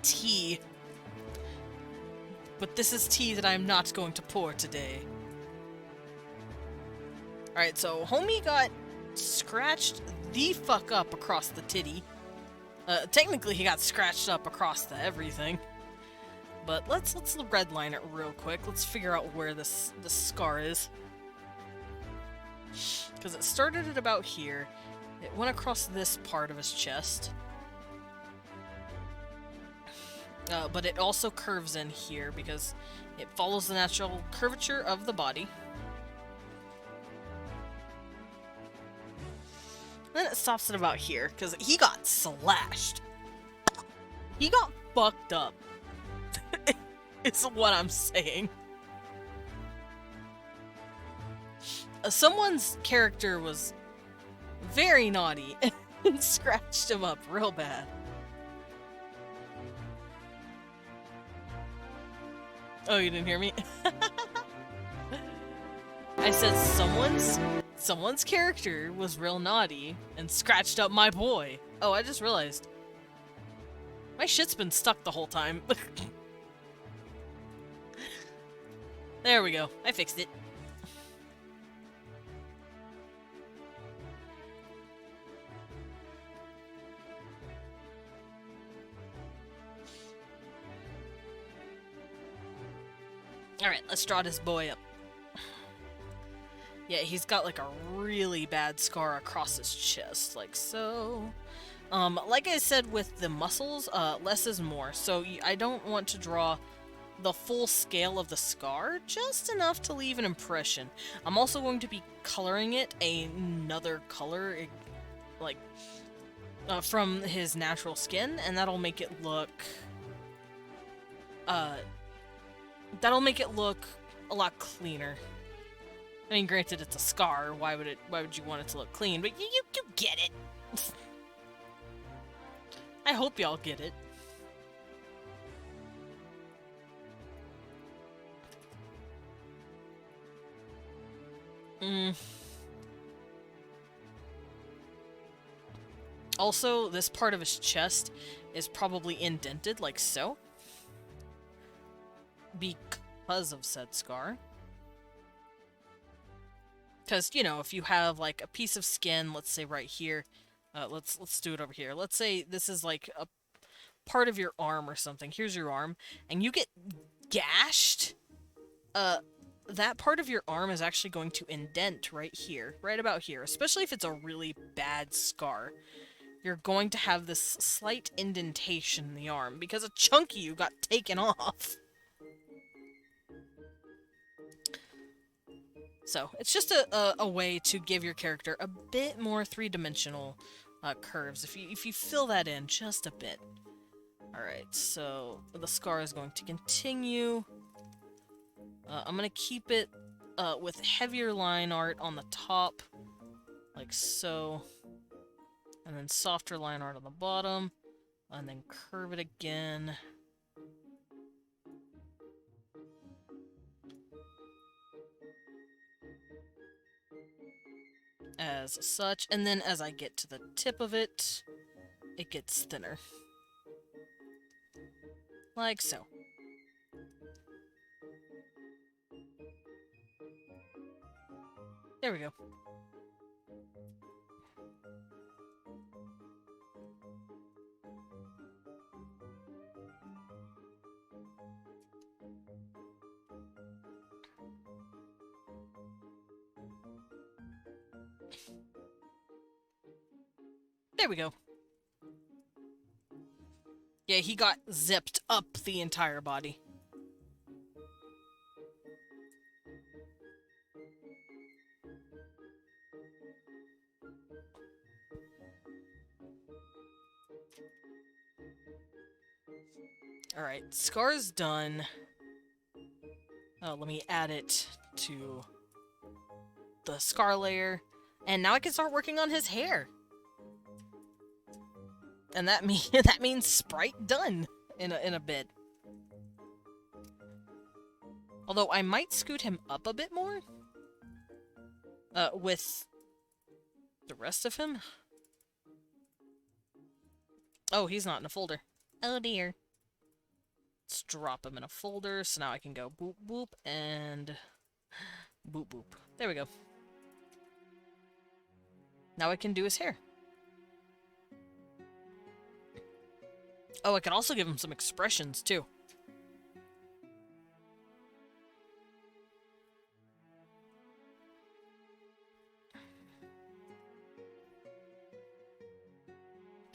tea. But this is tea that I'm not going to pour today. Alright, so homie got scratched the fuck up across the titty. Technically he got scratched up across the everything. But let's redline it real quick. Let's figure out where this scar is. Because it started at about here. It went across this part of his chest. But it also curves in here because it follows the natural curvature of the body. Then it stops at about here because he got slashed. He got fucked up. It's what I'm saying. Someone's character was very naughty and scratched him up real bad. Oh, you didn't hear me? I said someone's character was real naughty and scratched up my boy. Oh, I just realized. My shit's been stuck the whole time. There we go. I fixed it. Alright, let's draw this boy up. Yeah, he's got like a really bad scar across his chest, like so. Like I said with the muscles, less is more. So I don't want to draw the full scale of the scar, just enough to leave an impression. I'm also going to be coloring it another color, like, from his natural skin, and that'll make it look, a lot cleaner. I mean, granted, it's a scar. Why would you want it to look clean? But you get it. I hope y'all get it. Also, this part of his chest is probably indented, like so. Because of said scar. Because, you know, if you have, like, a piece of skin, let's say right here, let's do it over here. Let's say this is, like, a part of your arm or something. Here's your arm, and you get gashed, that part of your arm is actually going to indent right here, right about here, especially if it's a really bad scar. You're going to have this slight indentation in the arm, because a chunk of you got taken off. So it's just a way to give your character a bit more three-dimensional curves, if you fill that in just a bit. Alright, so the scar is going to continue. I'm going to keep it with heavier line art on the top, like so. And then softer line art on the bottom. And then curve it again. As such. And then as I get to the tip of it, it gets thinner. Like so. There we go. There we go. Yeah, he got zipped up the entire body. Alright, Scar's done. Let me add it to the Scar layer. And now I can start working on his hair. And that means sprite done in a bit. Although I might scoot him up a bit more. With the rest of him. Oh, he's not in a folder. Oh dear. Let's drop him in a folder, so now I can go boop boop and boop boop. There we go. Now I can do his hair. Oh, I can also give him some expressions, too.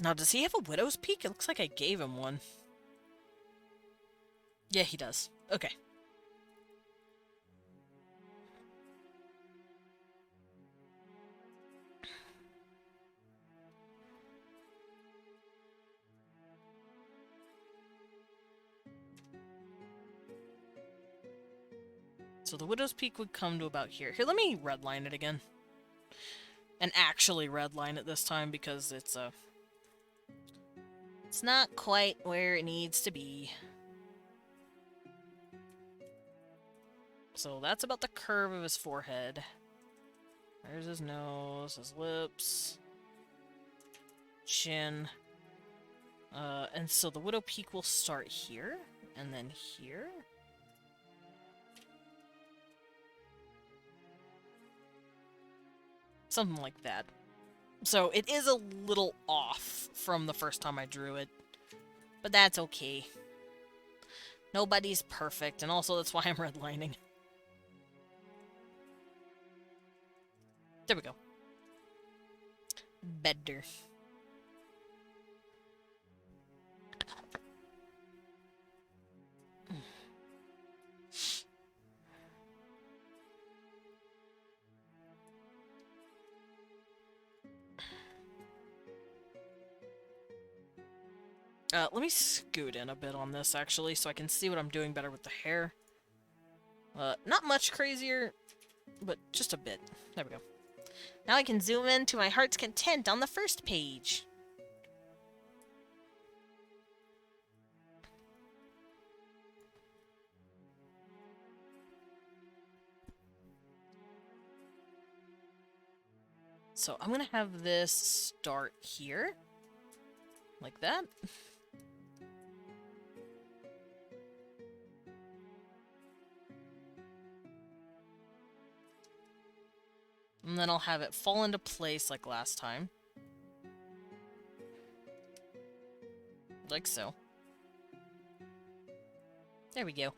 Now, does he have a widow's peak? It looks like I gave him one. Yeah, he does. Okay. So the widow's peak would come to about here. Here, let me redline it again. And actually redline it this time because it's not quite where it needs to be. So that's about the curve of his forehead. There's his nose, his lips, chin. And so the widow peak will start here, and then here. Something like that. So it is a little off from the first time I drew it. But that's okay. Nobody's perfect, and also that's why I'm redlining. There we go. Better. Let me scoot in a bit on this, actually, so I can see what I'm doing better with the hair. Not much crazier, but just a bit. There we go. Now I can zoom in to my heart's content on the first page. So I'm gonna have this start here. Like that. And then I'll have it fall into place like last time. Like so. There we go.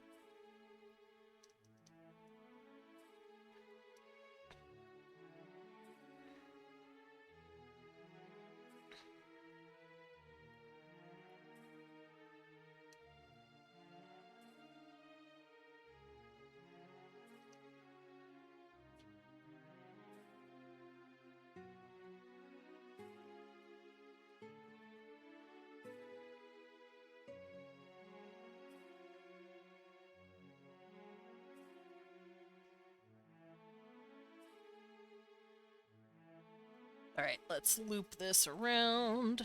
Alright, let's loop this around.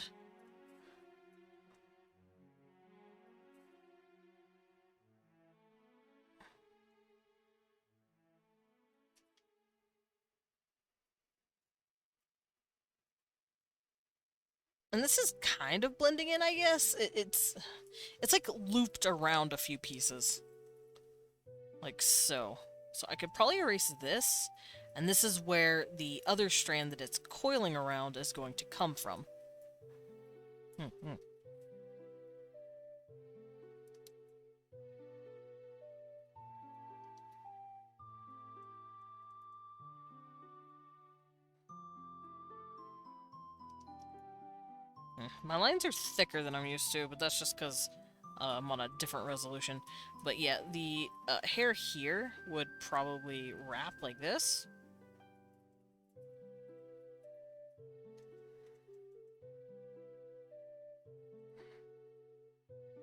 And this is kind of blending in, I guess. It's like looped around a few pieces. Like so. So I could probably erase this, and this is where the other strand that it's coiling around is going to come from. My lines are thicker than I'm used to, but that's just because I'm on a different resolution. But yeah, the hair here would probably wrap like this.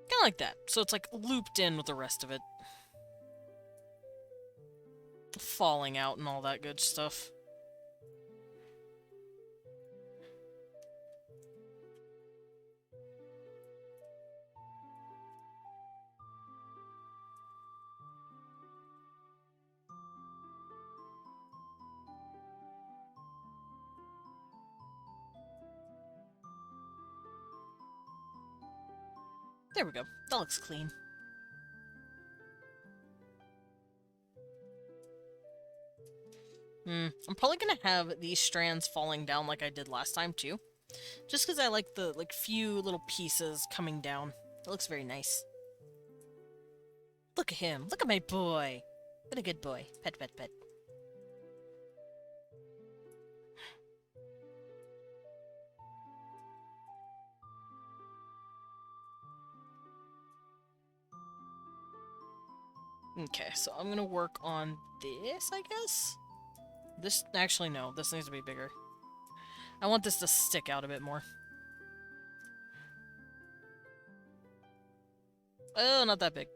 Kind of like that. So it's like looped in with the rest of it. Falling out and all that good stuff. There we go. That looks clean. I'm probably gonna have these strands falling down like I did last time too. Just because I like the few little pieces coming down. It looks very nice. Look at him. Look at my boy. What a good boy. Pet, pet, pet. Okay, so I'm gonna work on this, I guess? This, actually no, this needs to be bigger. I want this to stick out a bit more. Oh, not that big.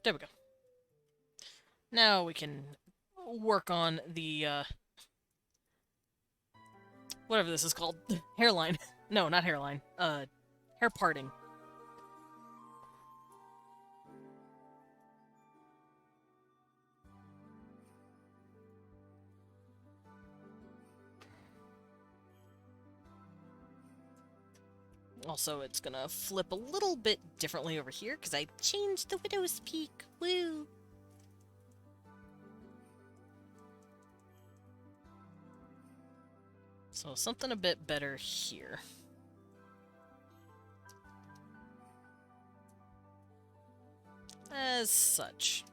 There we go. Now we can work on the, whatever this is called. Hairline. No, not hairline. Hair parting. Also, it's gonna flip a little bit differently over here, because I changed the widow's peak. Woo! So, something a bit better here. As such.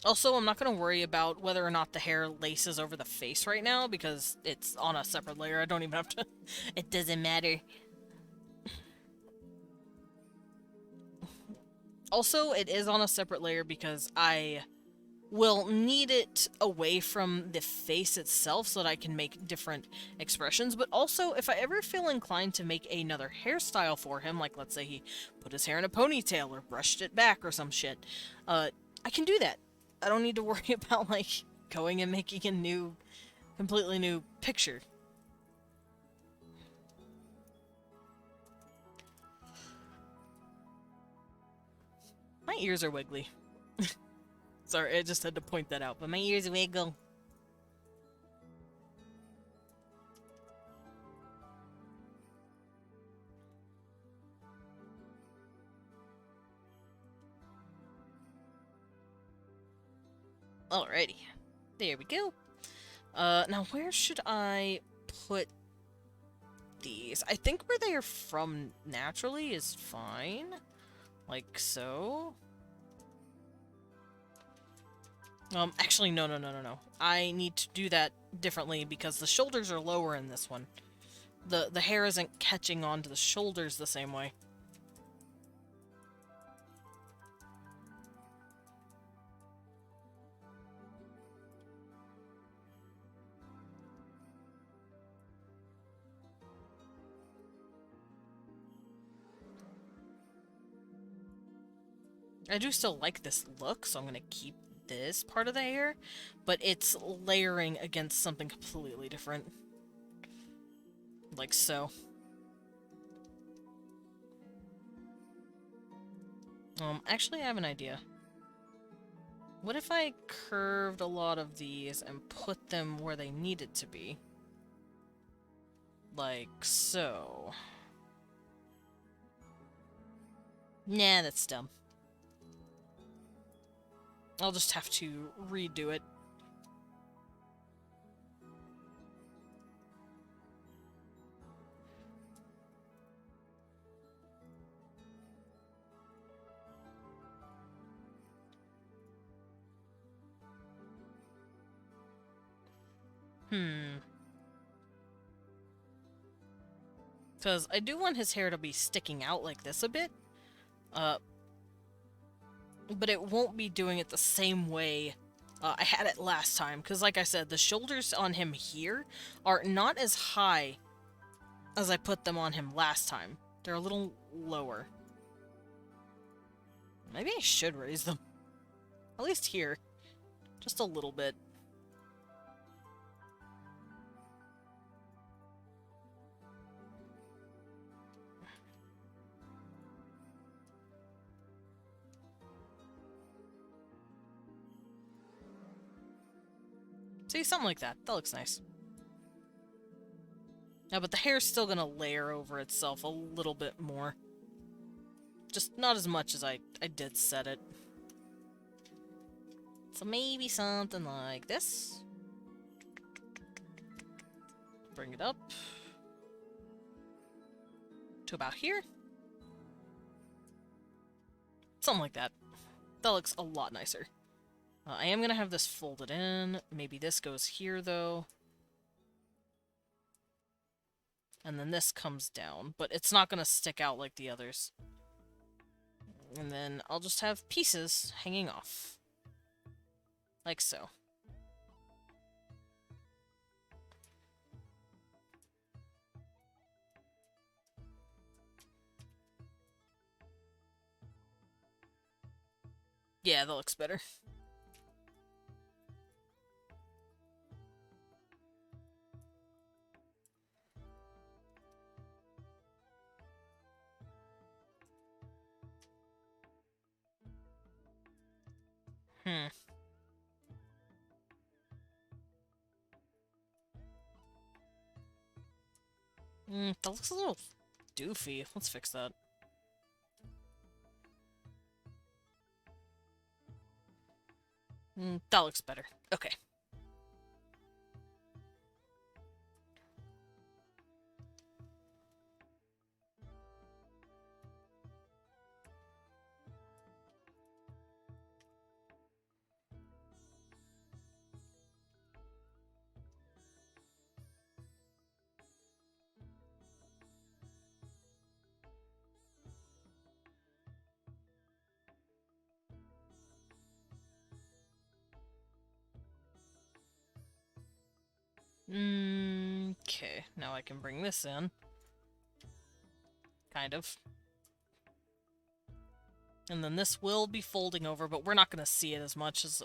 Also, I'm not going to worry about whether or not the hair laces over the face right now, because it's on a separate layer. I don't even have to... It doesn't matter. Also, it is on a separate layer because I will need it away from the face itself so that I can make different expressions. But also, if I ever feel inclined to make another hairstyle for him, like let's say he put his hair in a ponytail or brushed it back or some shit, I can do that. I don't need to worry about, like, going and making a new, completely new picture. My ears are wiggly. Sorry, I just had to point that out, but my ears wiggle. Alrighty. There we go. Now where should I put these? I think where they are from naturally is fine. Like so. Actually, no. I need to do that differently because the shoulders are lower in this one. The hair isn't catching on to the shoulders the same way. I do still like this look, so I'm gonna keep this part of the hair, but it's layering against something completely different. Like so. Actually I have an idea. What if I curved a lot of these and put them where they needed to be? Like so. Nah, that's dumb. I'll just have to redo it. Because I do want his hair to be sticking out like this a bit. But it won't be doing it the same way I had it last time. Because like I said, the shoulders on him here are not as high as I put them on him last time. They're a little lower. Maybe I should raise them. At least here. Just a little bit. See, something like that. That looks nice. Yeah, but the hair's still gonna layer over itself a little bit more. Just not as much as I did set it. So maybe something like this. Bring it up to about here. Something like that. That looks a lot nicer. I am gonna have this folded in. Maybe this goes here, though. And then this comes down, but it's not gonna stick out like the others. And then I'll just have pieces hanging off. Like so. Yeah, that looks better. That looks a little doofy. Let's fix that. That looks better. Okay. Okay, now I can bring this in. Kind of. And then this will be folding over, but we're not going to see it as much as,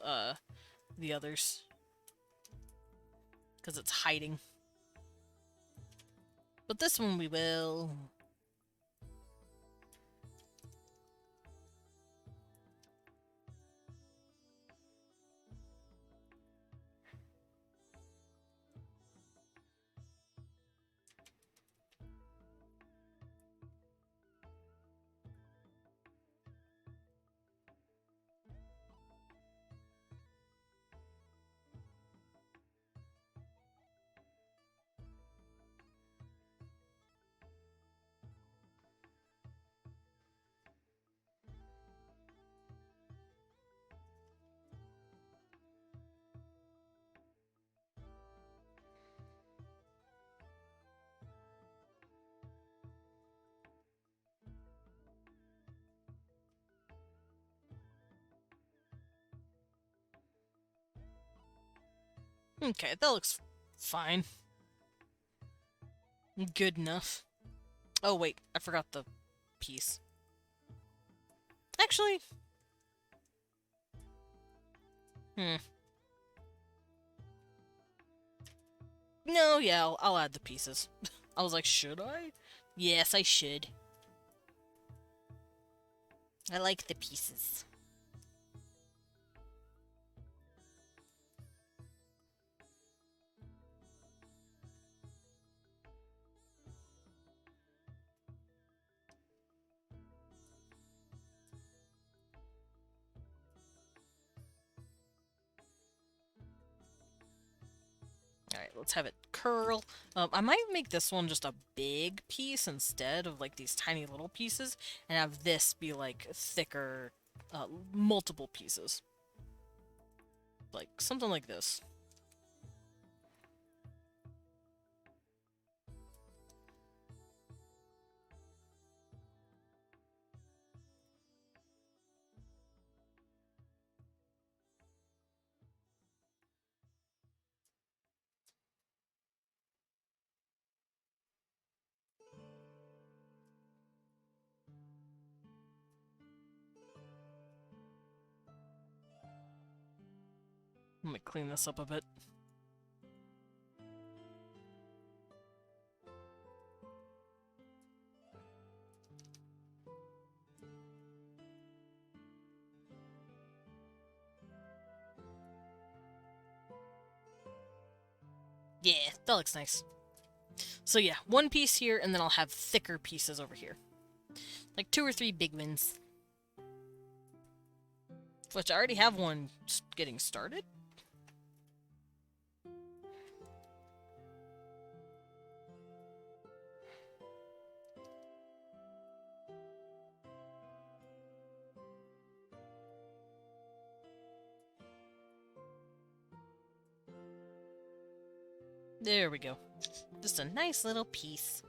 the others. Because it's hiding. But this one we will. Okay, that looks fine. Good enough. Oh wait, I forgot the piece. Actually, Hmm. No, yeah, I'll add the pieces. I was like, should I? Yes, I should. I like the pieces. Alright, let's have it curl. I might make this one just a big piece instead of like these tiny little pieces, and have this be like thicker, multiple pieces. Like something like this. Let me clean this up a bit. Yeah, that looks nice. So yeah, one piece here, and then I'll have thicker pieces over here. Like 2 or 3 big ones. Which I already have one getting started. There we go. Just a nice little piece.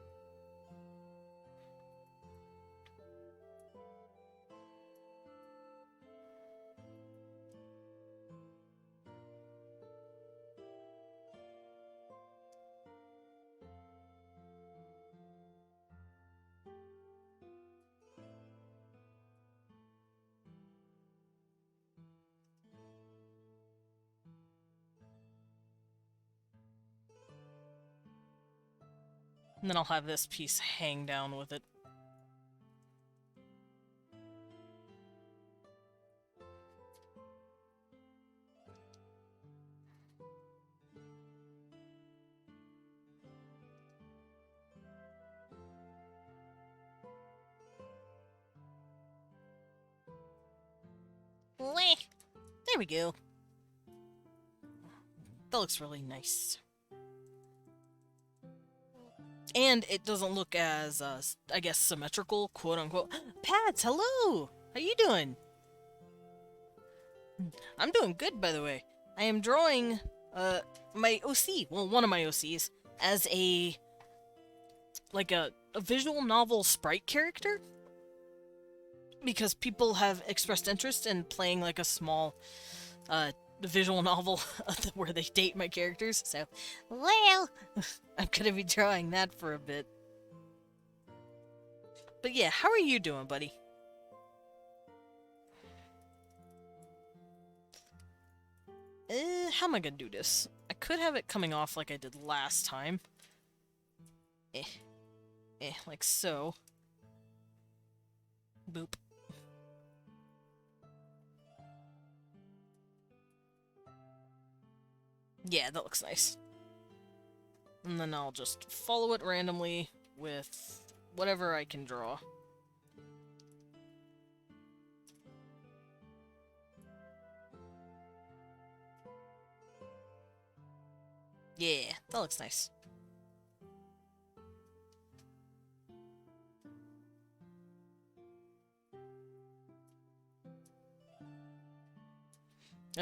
And then I'll have this piece hang down with it. Weh. There we go. That looks really nice. And it doesn't look as, I guess, symmetrical, quote-unquote. Pats, hello! How you doing? I'm doing good, by the way. I am drawing, my OC, well, one of my OCs, as like a visual novel sprite character. Because people have expressed interest in playing, like, a small, visual novel where they date my characters, so, well, I'm gonna be drawing that for a bit. But yeah, how are you doing, buddy? How am I gonna do this? I could have it coming off like I did last time. Like so. Boop. Yeah, that looks nice. And then I'll just follow it randomly with whatever I can draw. Yeah, that looks nice.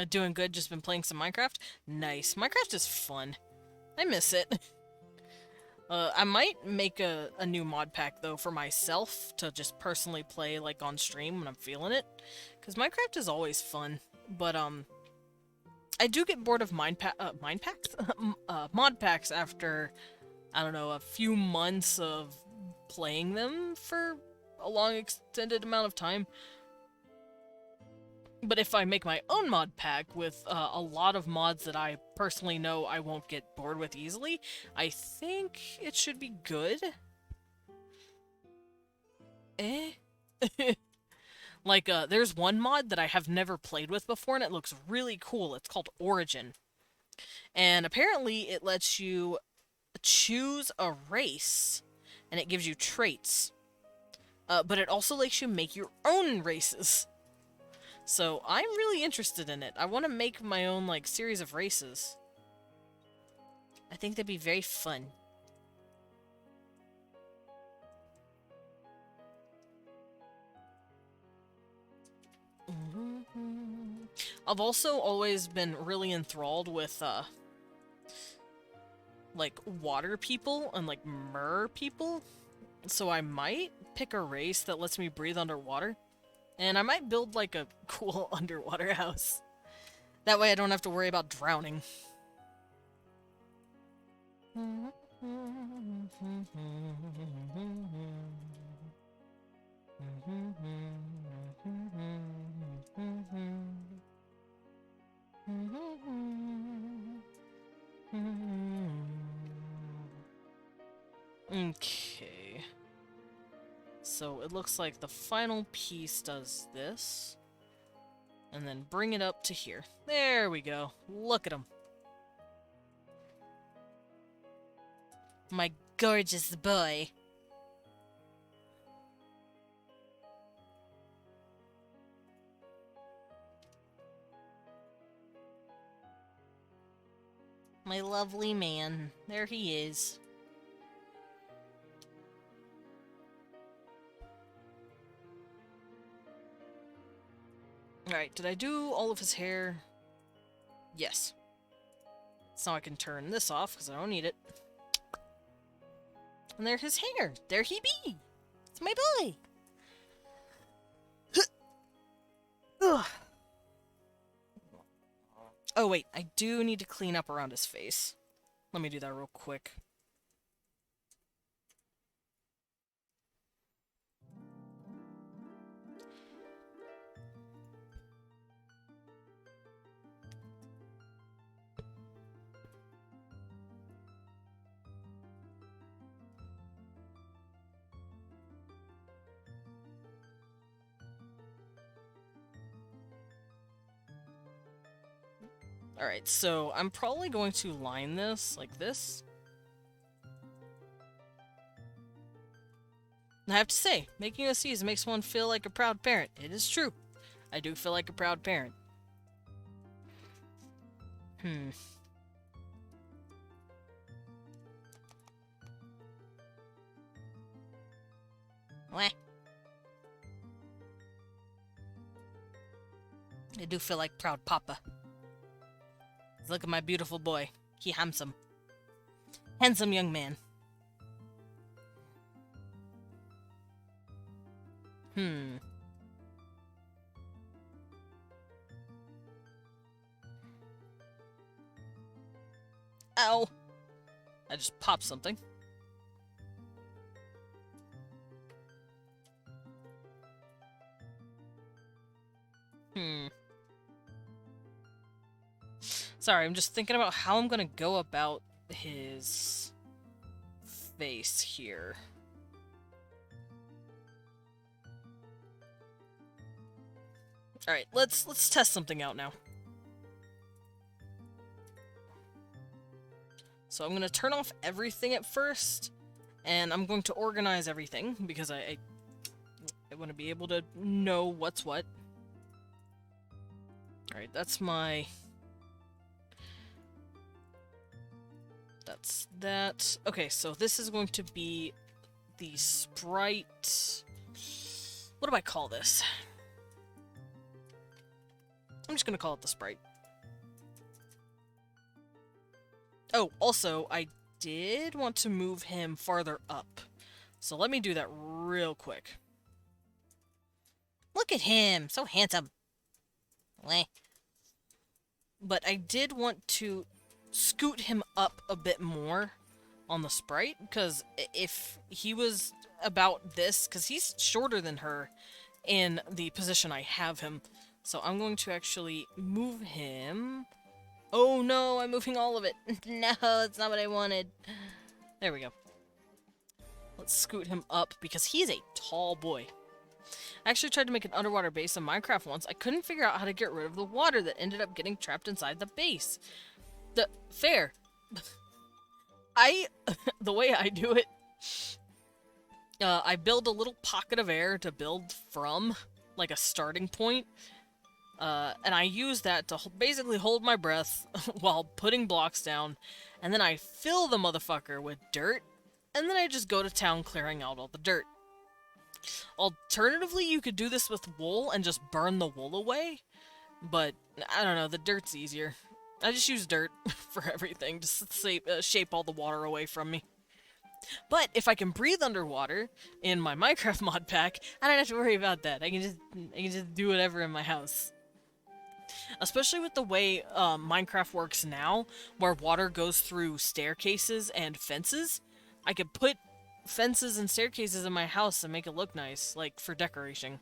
Doing good, just been playing some Minecraft? Nice. Minecraft is fun. I miss it. I might make a new mod pack, though, for myself to just personally play, like, on stream when I'm feeling it. Because Minecraft is always fun. But, I do get bored of mod packs after, I don't know, a few months of playing them for a long extended amount of time. But if I make my own mod pack with a lot of mods that I personally know I won't get bored with easily, I think it should be good. Eh? Like, there's one mod that I have never played with before, and it looks really cool. It's called Origin. And apparently it lets you choose a race, and it gives you traits. But it also lets you make your own races. So I'm really interested in it. I want to make my own, like, series of races. I think that'd be very fun. I've also always been really enthralled with, like, water people and, like, mer people. So I might pick a race that lets me breathe underwater. And I might build, like, a cool underwater house. That way I don't have to worry about drowning. Okay. So it looks like the final piece does this. And then bring it up to here. There we go. Look at him. My gorgeous boy. My lovely man. There he is. Alright, did I do all of his hair? Yes. So I can turn this off, because I don't need it. And there's his hair! There he be! It's my boy! Ugh. Oh wait, I do need to clean up around his face. Let me do that real quick. Alright, so I'm probably going to line this like this. And I have to say, making a C's makes one feel like a proud parent. It is true. I do feel like a proud parent. Wah. I do feel like proud papa. Look at my beautiful boy. He handsome. Handsome young man. Ow! I just popped something. Sorry, I'm just thinking about how I'm gonna go about his face here. Alright, let's test something out now. So I'm gonna turn off everything at first, and I'm going to organize everything, because I want to be able to know what's what. Alright, that's my... That's that. Okay, so this is going to be the sprite... What do I call this? I'm just gonna call it the sprite. Oh, also, I did want to move him farther up. So let me do that real quick. Look at him! So handsome! Weh. But I did want to scoot him up a bit more on the sprite, because if he was about this, because he's shorter than her in the position I have him, So I'm going to actually move him. Oh no, I'm moving all of it. No, that's not what I wanted. There we go. Let's scoot him up because he's a tall boy. I actually tried to make an underwater base in Minecraft once. I couldn't figure out how to get rid of the water that ended up getting trapped inside the base. Fair. The way I do it, I build a little pocket of air to build from, like a starting point. And I use that to basically hold my breath while putting blocks down. And then I fill the motherfucker with dirt. And then I just go to town clearing out all the dirt. Alternatively, you could do this with wool and just burn the wool away. But, I don't know, the dirt's easier. I just use dirt for everything, just to shape all the water away from me. But if I can breathe underwater in my Minecraft mod pack, I don't have to worry about that. I can just do whatever in my house. Especially with the way Minecraft works now, where water goes through staircases and fences, I could put fences and staircases in my house and make it look nice, like for decorating.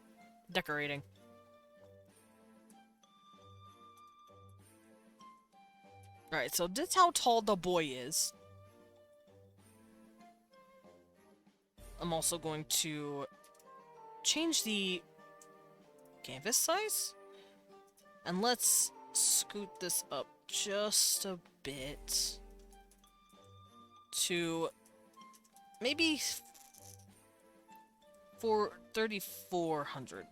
Alright, so that's how tall the boy is. I'm also going to change the canvas size. And let's scoot this up just a bit to maybe 3,400.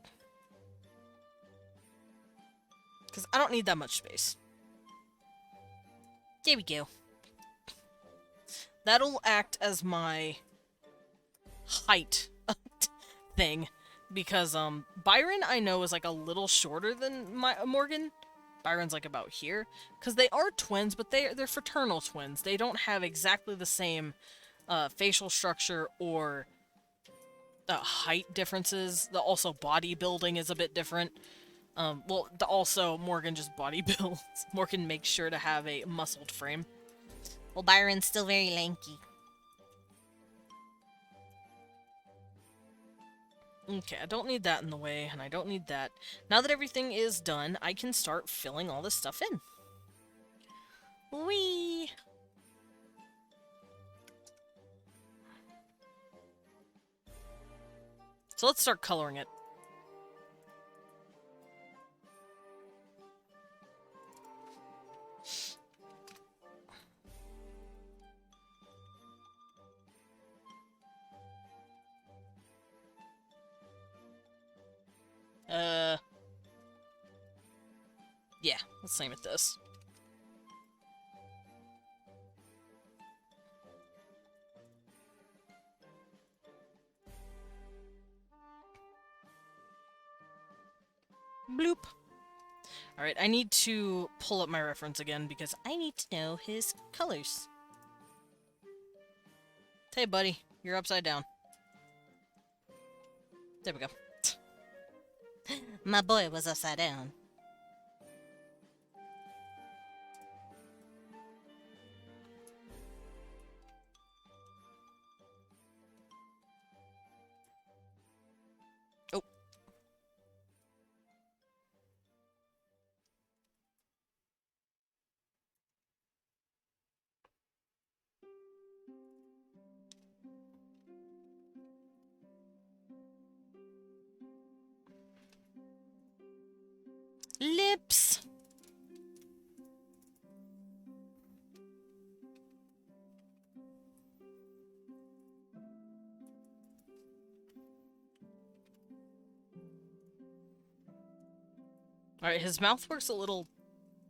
Because I don't need that much space. There we go. That'll act as my height thing. Because, Byron, I know, is, like, a little shorter than Morgan. Byron's, like, about here. Because they are twins, but they're fraternal twins. They don't have exactly the same, facial structure or height differences. Also, bodybuilding is a bit different. Also, Morgan just body builds. Morgan makes sure to have a muscled frame. Well, Byron's still very lanky. Okay, I don't need that in the way, and I don't need that. Now that everything is done, I can start filling all this stuff in. Whee! So let's start coloring it. Yeah, let's name it this. Bloop. Alright, I need to pull up my reference again because I need to know his colors. Hey, buddy, you're upside down. There we go. My boy was upside down. Oh. Lips. Alright, his mouth works a little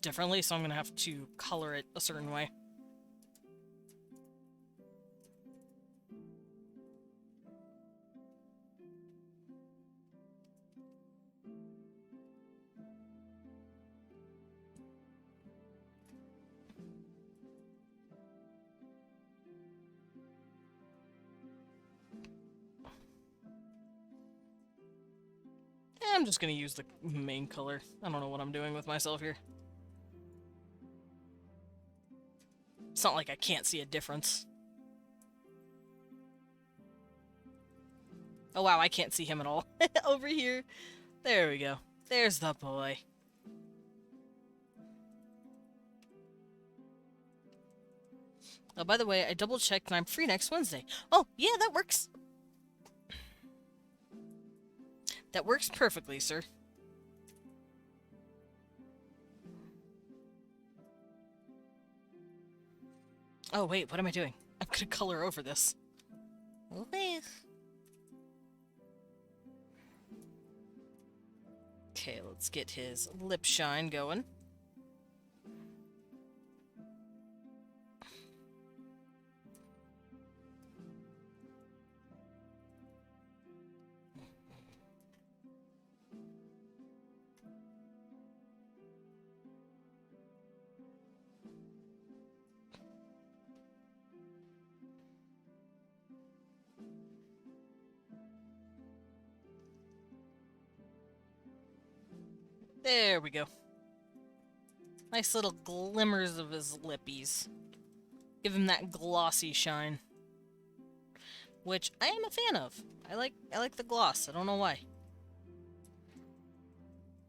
differently, so I'm gonna have to color it a certain way. I'm just gonna use the main color. I don't know what I'm doing with myself here. It's not like I can't see a difference. Oh wow, I can't see him at all. Over here. There we go. There's the boy. Oh, by the way, I double-checked and I'm free next Wednesday. Oh, yeah, that works. That works perfectly, sir. Oh, wait, what am I doing? I'm gonna color over this. Okay, let's get his lip shine going. There we go. Nice little glimmers of his lippies. Give him that glossy shine. Which I am a fan of. I like the gloss. I don't know why.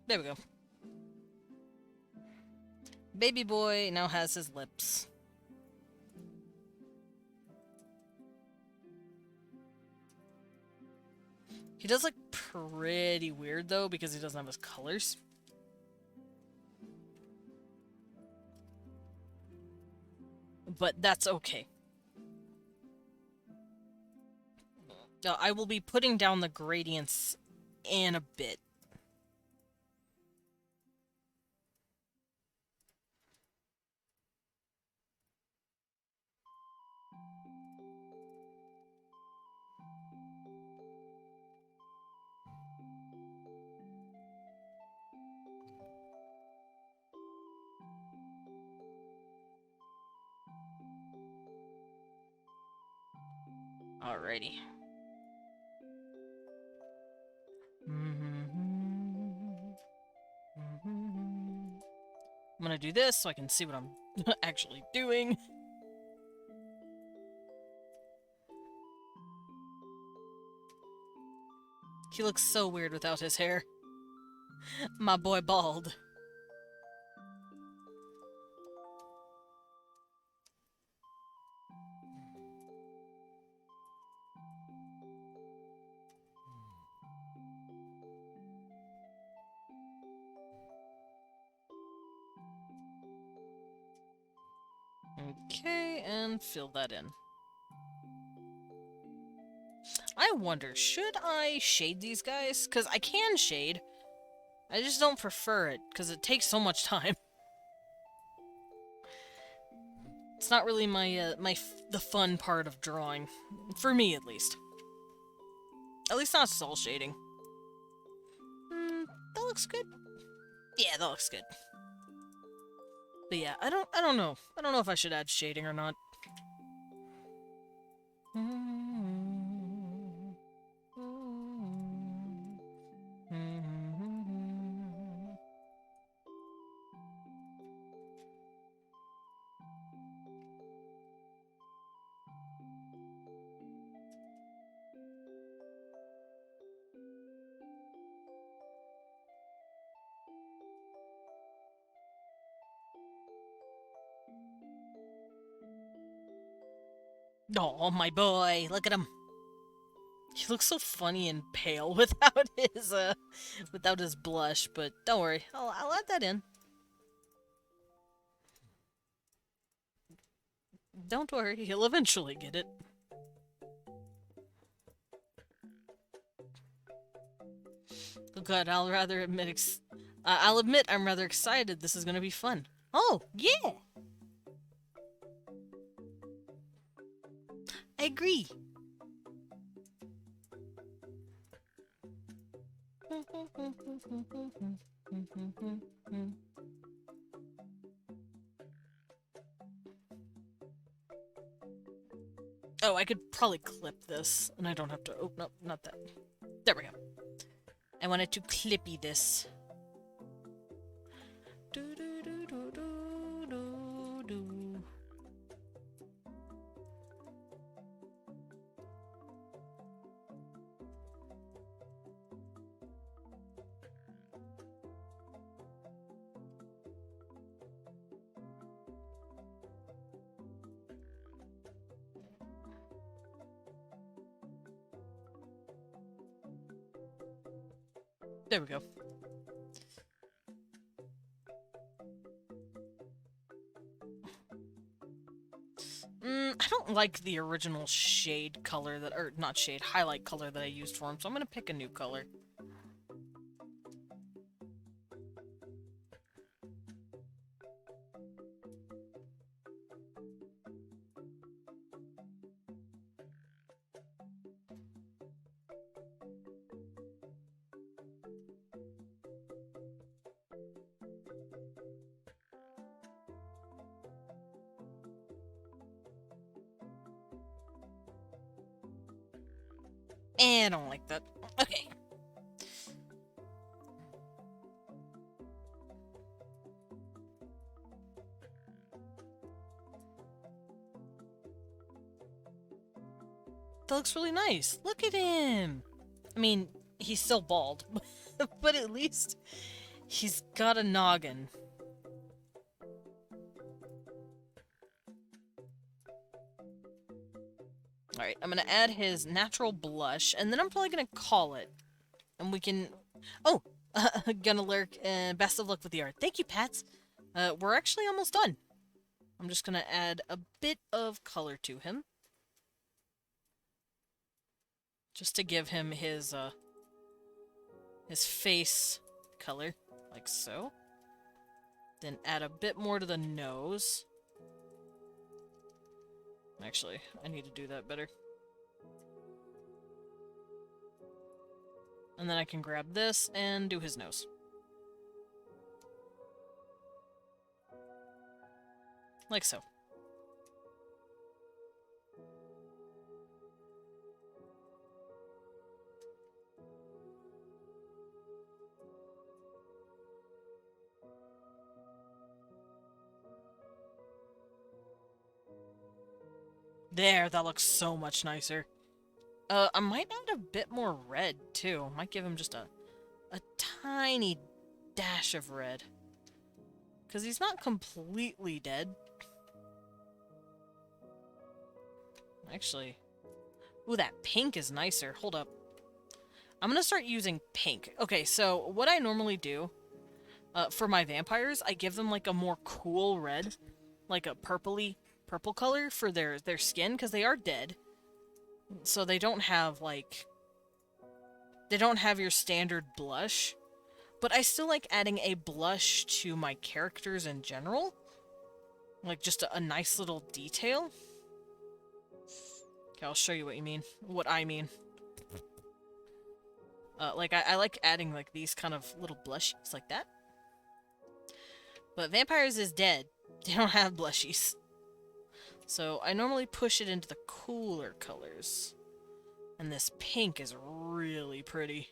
There we go. Baby boy now has his lips. He does look pretty weird though because he doesn't have his colors. But that's okay. I will be putting down the gradients in a bit. Alrighty. I'm gonna do this so I can see what I'm actually doing. He looks so weird without his hair. My boy bald. Okay, and fill that in. I wonder, should I shade these guys? Because I can shade. I just don't prefer it, because it takes so much time. It's not really my, the fun part of drawing. For me, at least. At least not soul shading. That looks good. Yeah, that looks good. But yeah, I don't know. I don't know if I should add shading or not. Oh, my boy, look at him. He looks so funny and pale without his blush, but don't worry, I'll add that in. Don't worry, he'll eventually get it. Oh god, I'll admit I'm rather excited. This is gonna be fun. Oh, yeah! I agree. Oh, I could probably clip this, and I don't have to... Oh, no, not that. There we go. I wanted to clippy this. There we go. I don't like the original shade color that, or not shade, highlight color that I used for him, so I'm gonna pick a new color. I don't like that. Okay. That looks really nice. Look at him. I mean, he's still bald, but at least he's got a noggin. Alright, I'm gonna add his natural blush, and then I'm probably gonna call it. And we can... Oh! Gonna lurk, and best of luck with the art. Thank you, Pats! We're actually almost done. I'm just gonna add a bit of color to him. Just to give him his face color, like so. Then add a bit more to the nose. Actually, I need to do that better. And then I can grab this and do his nose. Like so. There, that looks so much nicer. I might add a bit more red, too. Might give him just a tiny dash of red. Because he's not completely dead. Actually... Ooh, that pink is nicer. Hold up. I'm gonna start using pink. Okay, so what I normally do for my vampires, I give them like a more cool red. Like a purple color for their skin, because they are dead. So they don't have, like... They don't have your standard blush. But I still like adding a blush to my characters in general. Like, just a nice little detail. Okay, I'll show you what you mean. What I mean. Like, I like adding, like, these kind of little blushies like that. But Vampires is dead. They don't have blushies. So I normally push it into the cooler colors. And this pink is really pretty.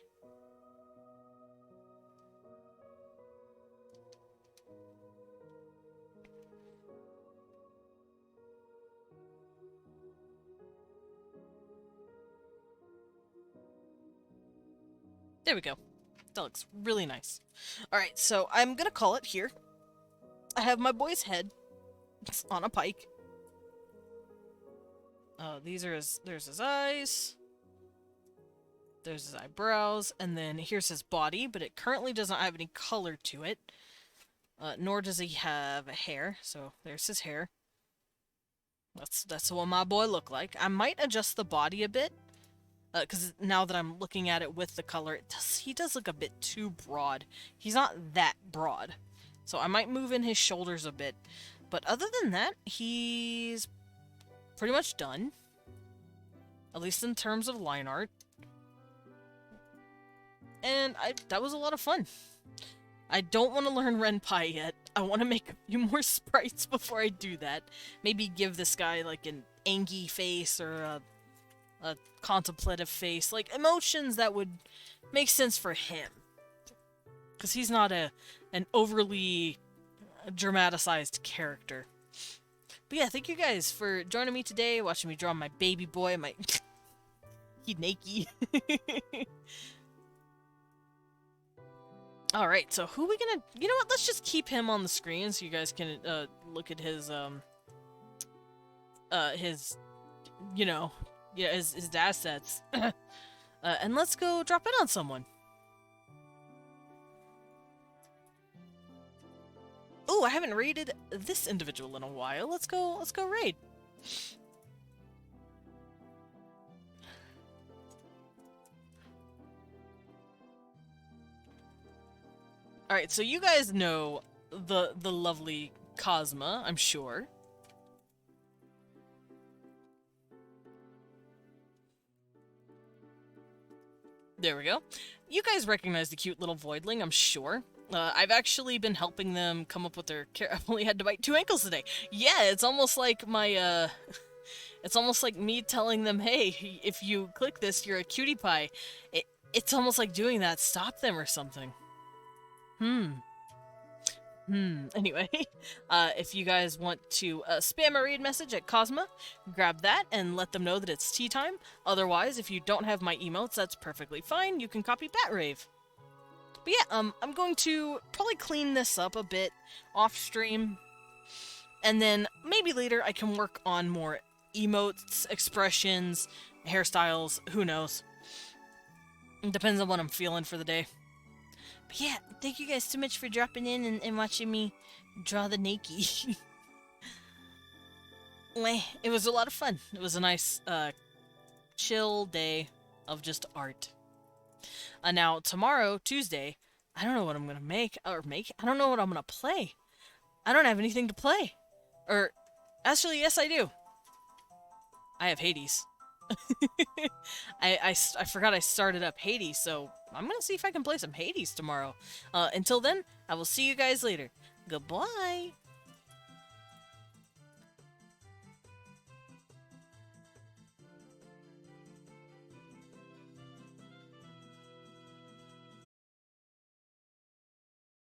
There we go. That looks really nice. Alright, so I'm gonna call it here. I have my boy's head. It's on a pike. There's his eyes. There's his eyebrows, and then here's his body, but it currently does not have any color to it. Nor does he have a hair, so there's his hair. That's what my boy looked like. I might adjust the body a bit, because now that I'm looking at it with the color, he does look a bit too broad. He's not that broad. So I might move in his shoulders a bit. But other than that, he's pretty much done. At least in terms of line art. And that was a lot of fun. I don't want to learn Ren'Py yet. I want to make a few more sprites before I do that. Maybe give this guy like an angry face or a contemplative face. Like emotions that would make sense for him. Because he's not an overly dramatized character. But yeah, thank you guys for joining me today, watching me draw my baby boy, my... he naked. Alright, so who are we gonna... You know what, let's just keep him on the screen so you guys can look at his, you know, yeah, his assets. And let's go drop in on someone. Oh, I haven't raided this individual in a while. Let's go raid. Alright, so you guys know the lovely Cosma, I'm sure. There we go. You guys recognize the cute little voidling, I'm sure. I've actually been helping them come up with their I've only had to bite 2 ankles today. Yeah, it's almost like my, it's almost like me telling them, hey, if you click this, you're a cutie pie. It's almost like doing that. Stop them or something. Anyway, if you guys want to spam a raid message at Cosma, grab that and let them know that it's tea time. Otherwise, if you don't have my emotes, that's perfectly fine. You can copy Batrave. But yeah, I'm going to probably clean this up a bit off stream. And then maybe later I can work on more emotes, expressions, hairstyles, who knows. It depends on what I'm feeling for the day. But yeah, thank you guys so much for dropping in and watching me draw the Nakey. It was a lot of fun. It was a nice, chill day of just art. Now, tomorrow, Tuesday, I don't know what I'm gonna make. I don't know what I'm gonna play. I don't have anything to play. Or, actually, yes I do. I have Hades. I forgot I started up Hades, so I'm gonna see if I can play some Hades tomorrow. Until then, I will see you guys later. Goodbye!